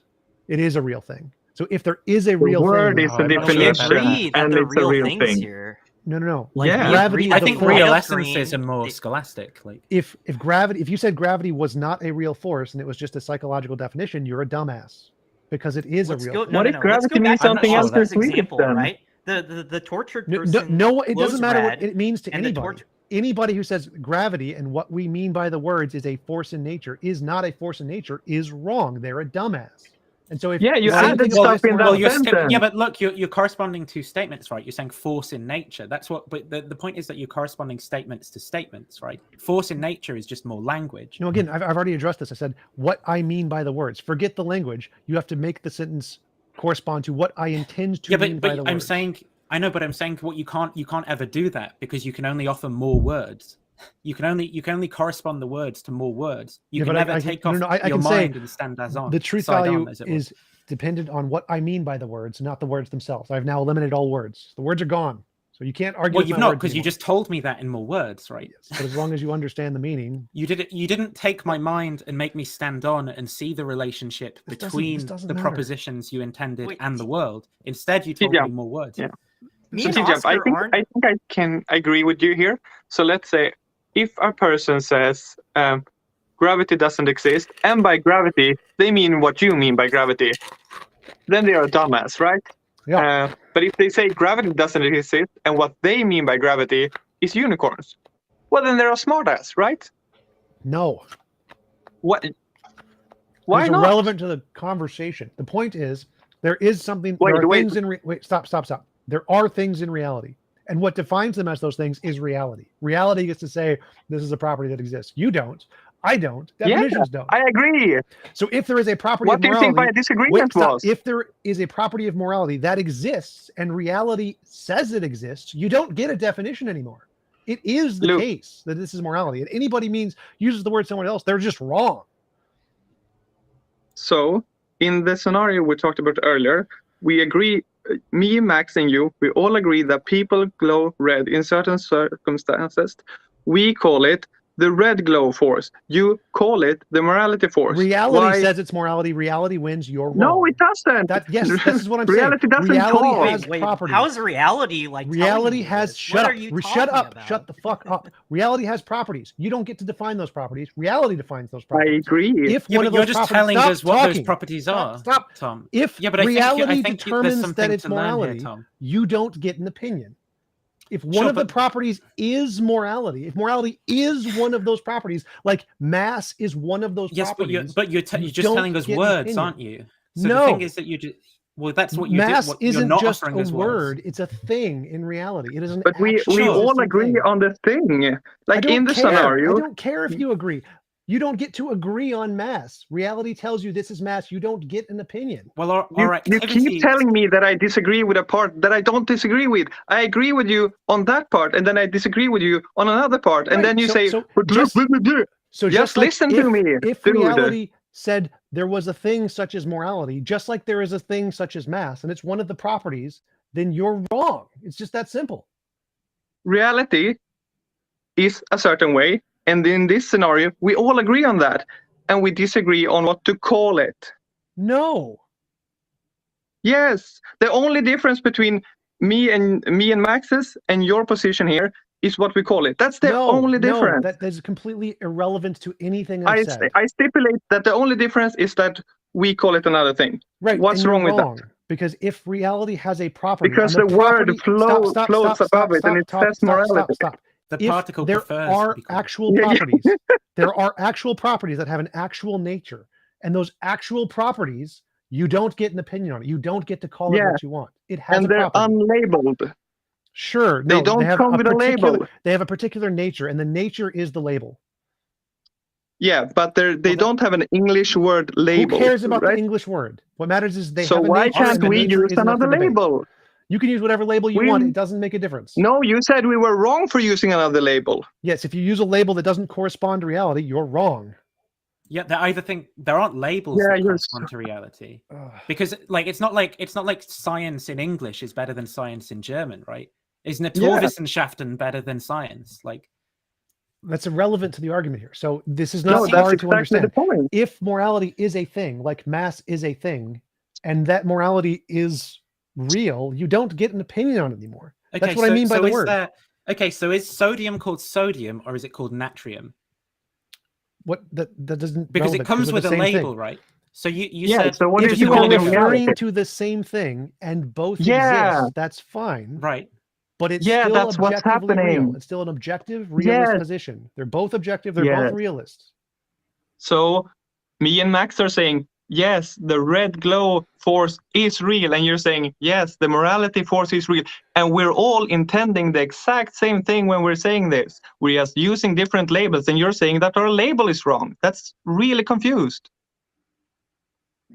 It is a real thing. So if there is a real word thing, is a I'm not sure We definition, about agree that and they're it's a real real things thing. here. no. Like, Yeah. we Gravity agree is that I the think the force. real Wild essence is Green- more they- scholastic. Like, If you said gravity was not a real force and it was just a psychological definition, you're a dumbass because it is Let's a real go. force. No, What no, if no. gravity Let's go means back to something else Oscar's in Swedish example, then? right? The tortured No, person. no, it doesn't glows matter what red, it means to and the anybody. torture. Anybody who says gravity and what we mean by the words is a force in nature is not a force in nature is wrong. They're a dumbass. And so if Yeah, you the same added thing stuff applies to in that morality- sentence. yeah, but look, you're corresponding to statements, right? You're saying force in nature. That's what. But the point is that you're corresponding statements to statements, right? Force in nature is just more language. No, again, I've already addressed this. I said what I mean by the words. Forget the language. You have to make the sentence correspond to what I intend to Yeah, mean by but the I'm words. saying I know, but I'm saying what you can't ever do that because you can only offer more words. You can only correspond the words to more words. You Yeah, can but never I take can- off no, I your can say mind and stand as on. the truth side value on, as it were. is dependent on what I mean by the words, not the words themselves. I've now eliminated all words. The words are gone. So you can't argue Well, with you've my not words because you anymore. just told me that in more words, right? Yes, but as long as you understand the meaning, You didn't take my mind and make me stand on and see the relationship This between doesn't the matter. propositions you intended Wait, and the world. Instead, you told Yeah. me more words. Yeah. Me So and TJump, Oscar aren't. I think I can agree with you here. So let's say if a person says gravity doesn't exist, and by gravity they mean what you mean by gravity, then they are a dumbass, right? Yeah. But if they say gravity doesn't exist, and what they mean by gravity is unicorns, well then they're a smartass, right? no. What? Why It's not? irrelevant to the conversation. The point is, there is something. Wait, there are wait. things in. Wait, stop. There are things in reality, and what defines them as those things is reality. Reality gets to say this is a property that exists. You don't. I don't. Definitions don't. I agree. So if there is a property What of do you morality, think my disagreement was? if there is a property of morality that exists and reality says it exists, you don't get a definition anymore. It is the Luke. case that this is morality. And anybody uses the word someone else, they're just wrong. So, in the scenario we talked about earlier, we agree me, Max, and you, we all agree that people glow red in certain circumstances. We call it the red glow force. You call it the morality force. Reality Why? says it's morality. Reality wins. You're wrong. No, it doesn't. Yes, this is what I'm Reality saying. doesn't Reality talk. has properties. How is reality like? Reality telling you has this? shut What up. are you Shut talking up. about? Shut the fuck up. Reality has properties. You don't get to define those properties. Reality defines those I properties. agree. If Yeah, one but of you're those just properties, telling stop us what those talking. properties are, Stop. Tom. If Yeah, but I reality think there's determines something that it's to learn here, morality, Tom. you don't get an opinion. If one Sure, of the but- properties is morality, if morality is one of those properties, like mass is one of those Yes, properties, but you're you just don't telling us get an words, opinion. aren't you? So No. the thing is that you just that's what you do. Mass What, you're isn't not just offering a us word; words. it's a thing in reality. It is an But we actually all existing agree thing. on the thing. I Like don't in the care. scenario. I don't care if you agree. You don't get to agree on mass. Reality tells you this is mass. You don't get an opinion. Well, our You activity. keep telling me that I disagree with a part that I don't disagree with. I agree with you on that part, and then I disagree with you on another part, and Right, then you so- say, so "But just- just just like listen to me, If dude." reality said there was a thing such as morality, just like there is a thing such as mass, and it's one of the properties, then you're wrong. It's just that simple. Reality is a certain way, and in this scenario, we all agree on that, and we disagree on what to call it. No. Yes, the only difference between me and Max's and your position here is what we call it. That's the only difference. No, that is completely irrelevant to anything I've said. I stipulate that the only difference is that we call it another thing. Right. What's and you're wrong with that? wrong, because if reality has a property, Because and the word property, floats above it, and it says morality. Stop. The If particle there prefers to are be called. actual Yeah, yeah. properties, there are actual properties that have an actual nature, and those actual properties, you don't get an opinion on it. You don't get to call it Yeah. what you want. It has And a they're property. unlabeled. Sure, They no, don't have come a with a particular. label. They have a particular nature, and the nature is the label. Yeah, but they don't have an English word label. Who cares about right? the English word? What matters is they So have a why nature, can't and the we nature use is enough for another debate. label? You can use whatever label you want. It doesn't make a difference. No, you said we were wrong for using another label. Yes, if you use a label that doesn't correspond to reality, you're wrong. Yeah, they either think there aren't labels Yeah, that you're correspond to reality, because like it's not like science in English is better than science in German, right? Is Naturwissenschaften better than science? Like That's irrelevant to the argument here. So this is No, not that's hard to exactly understand. the point. If morality is a thing, like mass is a thing, and that morality is real, you don't get an opinion on it anymore. okay, That's what I mean by the word. Okay, so is sodium called sodium or is it called natrium? What that doesn't Because relevant, it comes they're with the a same label, thing. right? So you Yeah, said so what If is you it are called in referring reality? to the same thing and both Yeah. exist, that's fine. right. But it's Yeah, still that's what's objectively real. happening. It's still an objective, realist Yes. position. They're both objective. They're both Yes. realists. So me and Max are saying, yes, the red glow force is real. And you're saying, yes, the morality force is real. And we're all intending the exact same thing when we're saying this. We're just using different labels. And you're saying that our label is wrong. That's really confused.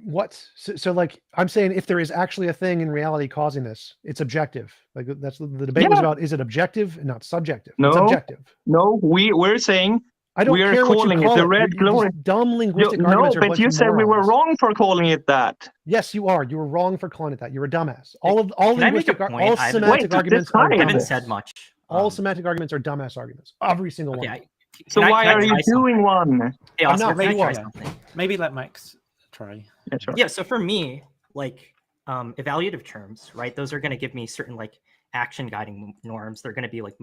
What? So like I'm saying, if there is actually a thing in reality causing this, it's objective. Like that's the debate was Yeah. about. Is it objective and not subjective? No. It's objective. No, we're saying I don't we're care what you calling it call the it. red You're glow. these dumb linguistic No, arguments are a but bunch you of said we were morons. wrong for calling it that. Yes, you are. You were wrong for calling it that. You're a dumbass. Hey, All can I make a linguistic, point? all I haven't- semantic Wait, arguments that's are fine. I haven't dumbass. said much. All semantic arguments are dumbass arguments. Every single Okay, one. So why are you try doing something? one? Hey, I'm Oscar, not. can I You try are. something? Maybe let Max try. Yeah, sure. Yeah, so for me, like evaluative terms, right? Those are going to give me certain like action guiding norms. They're going to be like,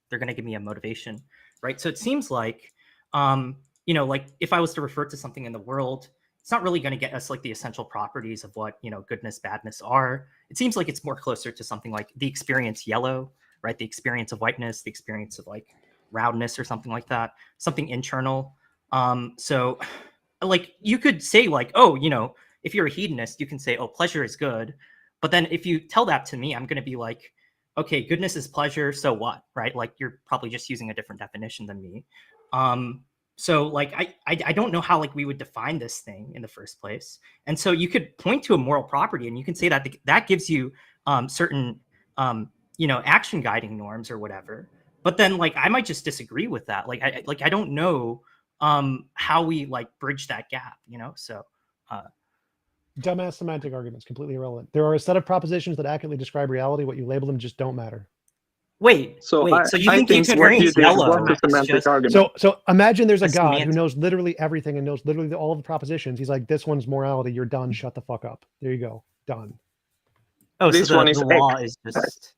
they're going to give me a motivation, right? So it seems like, you know, like if I was to refer to something in the world, it's not really going to get us like the essential properties of what, you know, goodness, badness are. It seems like it's more closer to something like the experience yellow, right? The experience of whiteness, the experience of like roundness or something like that, something internal. So like you could say like, oh, you know, if you're a hedonist, you can say, oh, pleasure is good. But then if you tell that to me, I'm going to be like, okay, goodness is pleasure. So what, right? Like you're probably just using a different definition than me. So like, I don't know how like we would define this thing in the first place. And so you could point to a moral property and you can say that that gives you certain, you know, action guiding norms or whatever. But then like, I might just disagree with that. Like, I don't know how we like bridge that gap, you know? So Dumbass semantic arguments, completely irrelevant. There are a set of propositions that accurately describe reality. What you label them just don't matter. Wait, So wait. I, So you I think think what you experience did was yellow a is semantic just argument. So imagine there's a A God who semantic- knows literally everything and knows literally all of the propositions. He's like, this one's morality. You're done. Shut the fuck up. There you go. Done. oh, This so one the is law is just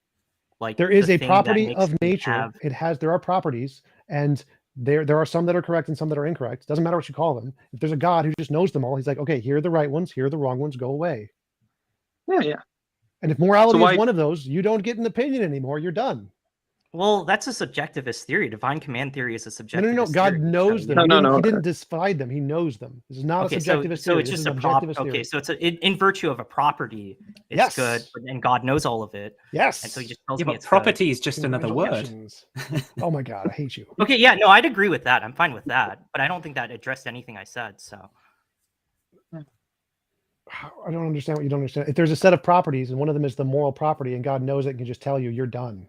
like There is the a thing that property makes of me nature. have- There are properties, and there are some that are correct and some that are incorrect. Doesn't matter what you call them. If there's a God who just knows them all, he's like, okay, here are the right ones, here are the wrong ones, go away. Yeah. And if morality why- is one of those, you don't get an opinion anymore. You're done. Well, that's a subjectivist theory. Divine command theory is a subjectivist. No. God theory, knows so, them. No, He didn't decide them. He knows them. This is not Okay, a subjectivist so theory. it's This just is a an prop. objectivist Okay, theory. so it's in virtue of a property, it's Yes. good, and God knows all of it, Yes. and so he just tells Yeah, me but it's good. property is just another word. Congratulations. Oh my God, I hate you. Okay, yeah, no, I'd agree with that. I'm fine with that, but I don't think that addressed anything I said. So I don't understand what you don't understand. If there's a set of properties and one of them is the moral property and God knows it and can just tell you, you're done.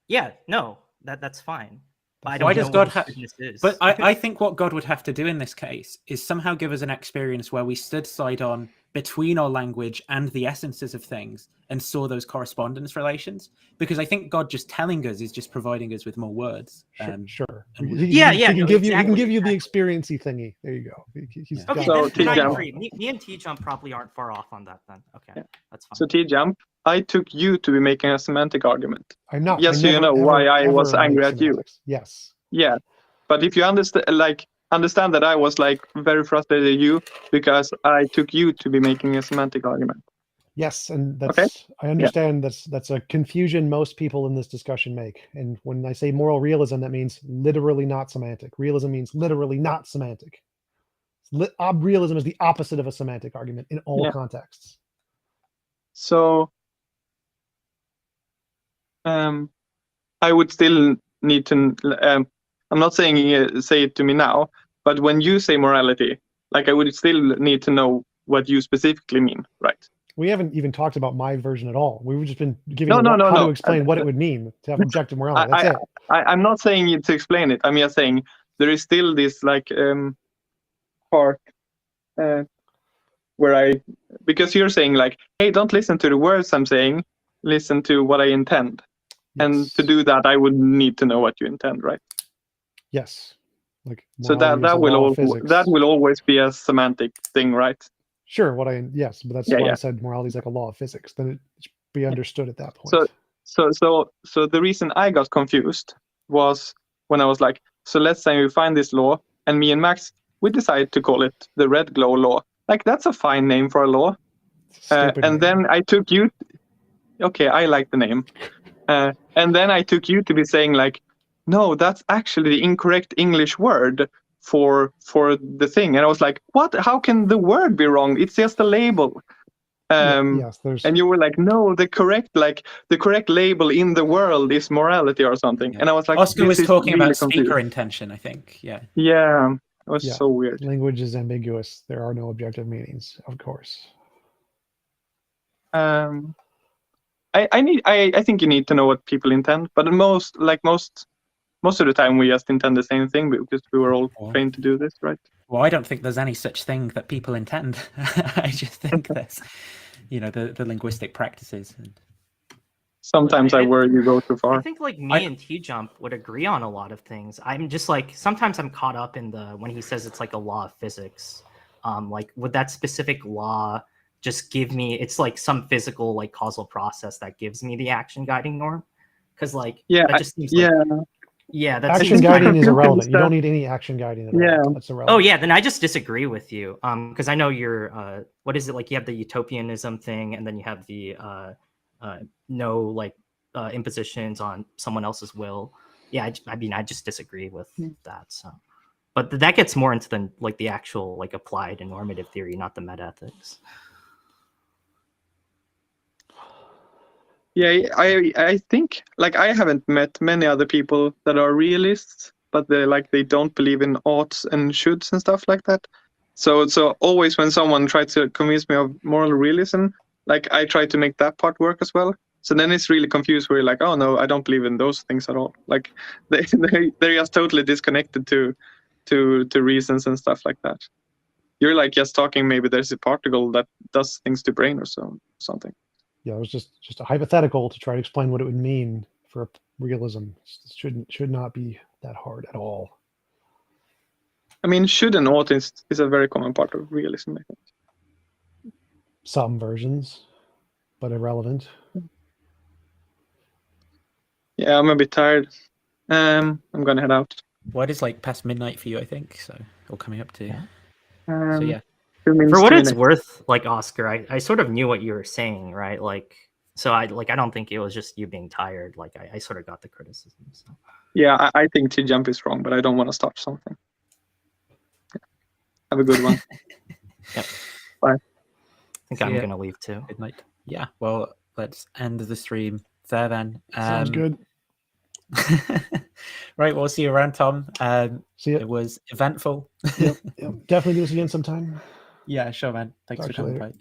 yeah, no, that's fine. I Why don't does know God what have? goodness is. But I think what God would have to do in this case is somehow give us an experience where we stood side on between our language and the essences of things and saw those correspondence relations. Because I think God just telling us is just providing us with more words. Sure. and He Yeah, can no, give you. He exactly, can give you the experiency thingy. There you go. He's Yeah. got okay, it. So, then I TJump. agree. Me and TJump probably aren't far off on that. Then okay, Yeah. that's fine. So TJump, I took you to be making a semantic argument. I'm not. Just I so you never, know why ever, I was ever angry make at you. semantics. Yes. Yeah, but if you understand that I was like very frustrated at you because I took you to be making a semantic argument. Yes, and that's Okay. I understand that's a confusion most people in this discussion make. And when I say moral realism, that means literally not semantic. Realism means literally not semantic. Realism is the opposite of a semantic argument in all Yeah. contexts. So I would still need to. I'm not saying say it to me now, but when you say morality, like I would still need to know what you specifically mean, right? We haven't even talked about my version at all. We've just been giving No, how no. to explain what it would mean to have objective morality. That's it. I'm not saying it to explain it. I'm just saying there is still this like part where because you're saying like, hey, don't listen to the words I'm saying, listen to what I intend. And Yes. to do that, I would need to know what you intend, right? Yes. Like So morality is a law of physics. that will always be a semantic thing, right? Sure. Yes, but that's Yeah, why yeah. I said morality is like a law of physics. Then it should be understood at that point. So the reason I got confused was when I was like, so let's say we find this law, and me and Max, we decided to call it the red glow law. Like that's a fine name for a law. Stupid And name. then I took you. Okay, I like the name. And then I took you to be saying like, no, that's actually the incorrect English word for the thing. And I was like, what? How can the word be wrong? It's just a label. Yes, there's And you were like, no, the correct label in the world is morality or something. Yeah. And I was like, Oscar was this is talking really about speaker confused. intention, I think. Yeah. Yeah, it was Yeah. so weird. language is ambiguous. There are no objective meanings, of course. I think you need to know what people intend, but most of the time we just intend the same thing because we were all trained to do this, right? Well, I don't think there's any such thing that people intend. I just think there's, the linguistic practices. And... Sometimes I worry you go too I far. think like me and TJump would agree on a lot of things. I'm just like sometimes I'm caught up in when he says it's like a law of physics. Like would that specific law just give me? It's like some physical like causal process that gives me the action guiding norm. Because like that just seems like, that Action seems guiding kind is of, irrelevant. You don't need any action guiding at all. Yeah. That's irrelevant. Oh yeah, then I just disagree with you. Because I know you're what is it like? You have the utopianism thing, and then you have the no like impositions on someone else's will. Yeah, I mean I just disagree with that. So, but that gets more into the actual like applied and normative theory, not the meta ethics. Yeah, I think like I haven't met many other people that are realists, but they don't believe in oughts and shoulds and stuff like that. So always when someone tries to convince me of moral realism, like I try to make that part work as well. So then it's really confused where you're like, oh no, I don't believe in those things at all. Like they're just totally disconnected to reasons and stuff like that. you're like just talking. Maybe there's a particle that does things to brain or something. Yeah, it was just a hypothetical to try to explain what it would mean for realism. It should not be that hard at all. I mean, should and ought is a very common part of realism, I think. Some versions, but irrelevant. Yeah, I'm a bit tired. I'm gonna head out. What is like past midnight for you, I think, so, or coming up to. Um, So yeah. 2 minutes, For what 2 it's minutes. worth, like Oscar, I sort of knew what you were saying, right? Like, so I don't think it was just you being tired. Like, I sort of got the criticism. So. Yeah, I think TJump is wrong, but I don't want to start something. Yeah. Have a good one. Yep. Bye. I think See I'm ya. gonna leave too. Midnight. Yeah. Well, let's end the stream there then. Sounds good. Right. We'll see you around, Tom. See ya. It was eventful. Yep. Definitely do this again sometime. Yeah, sure, man. Thanks Talk for to you coming later. by.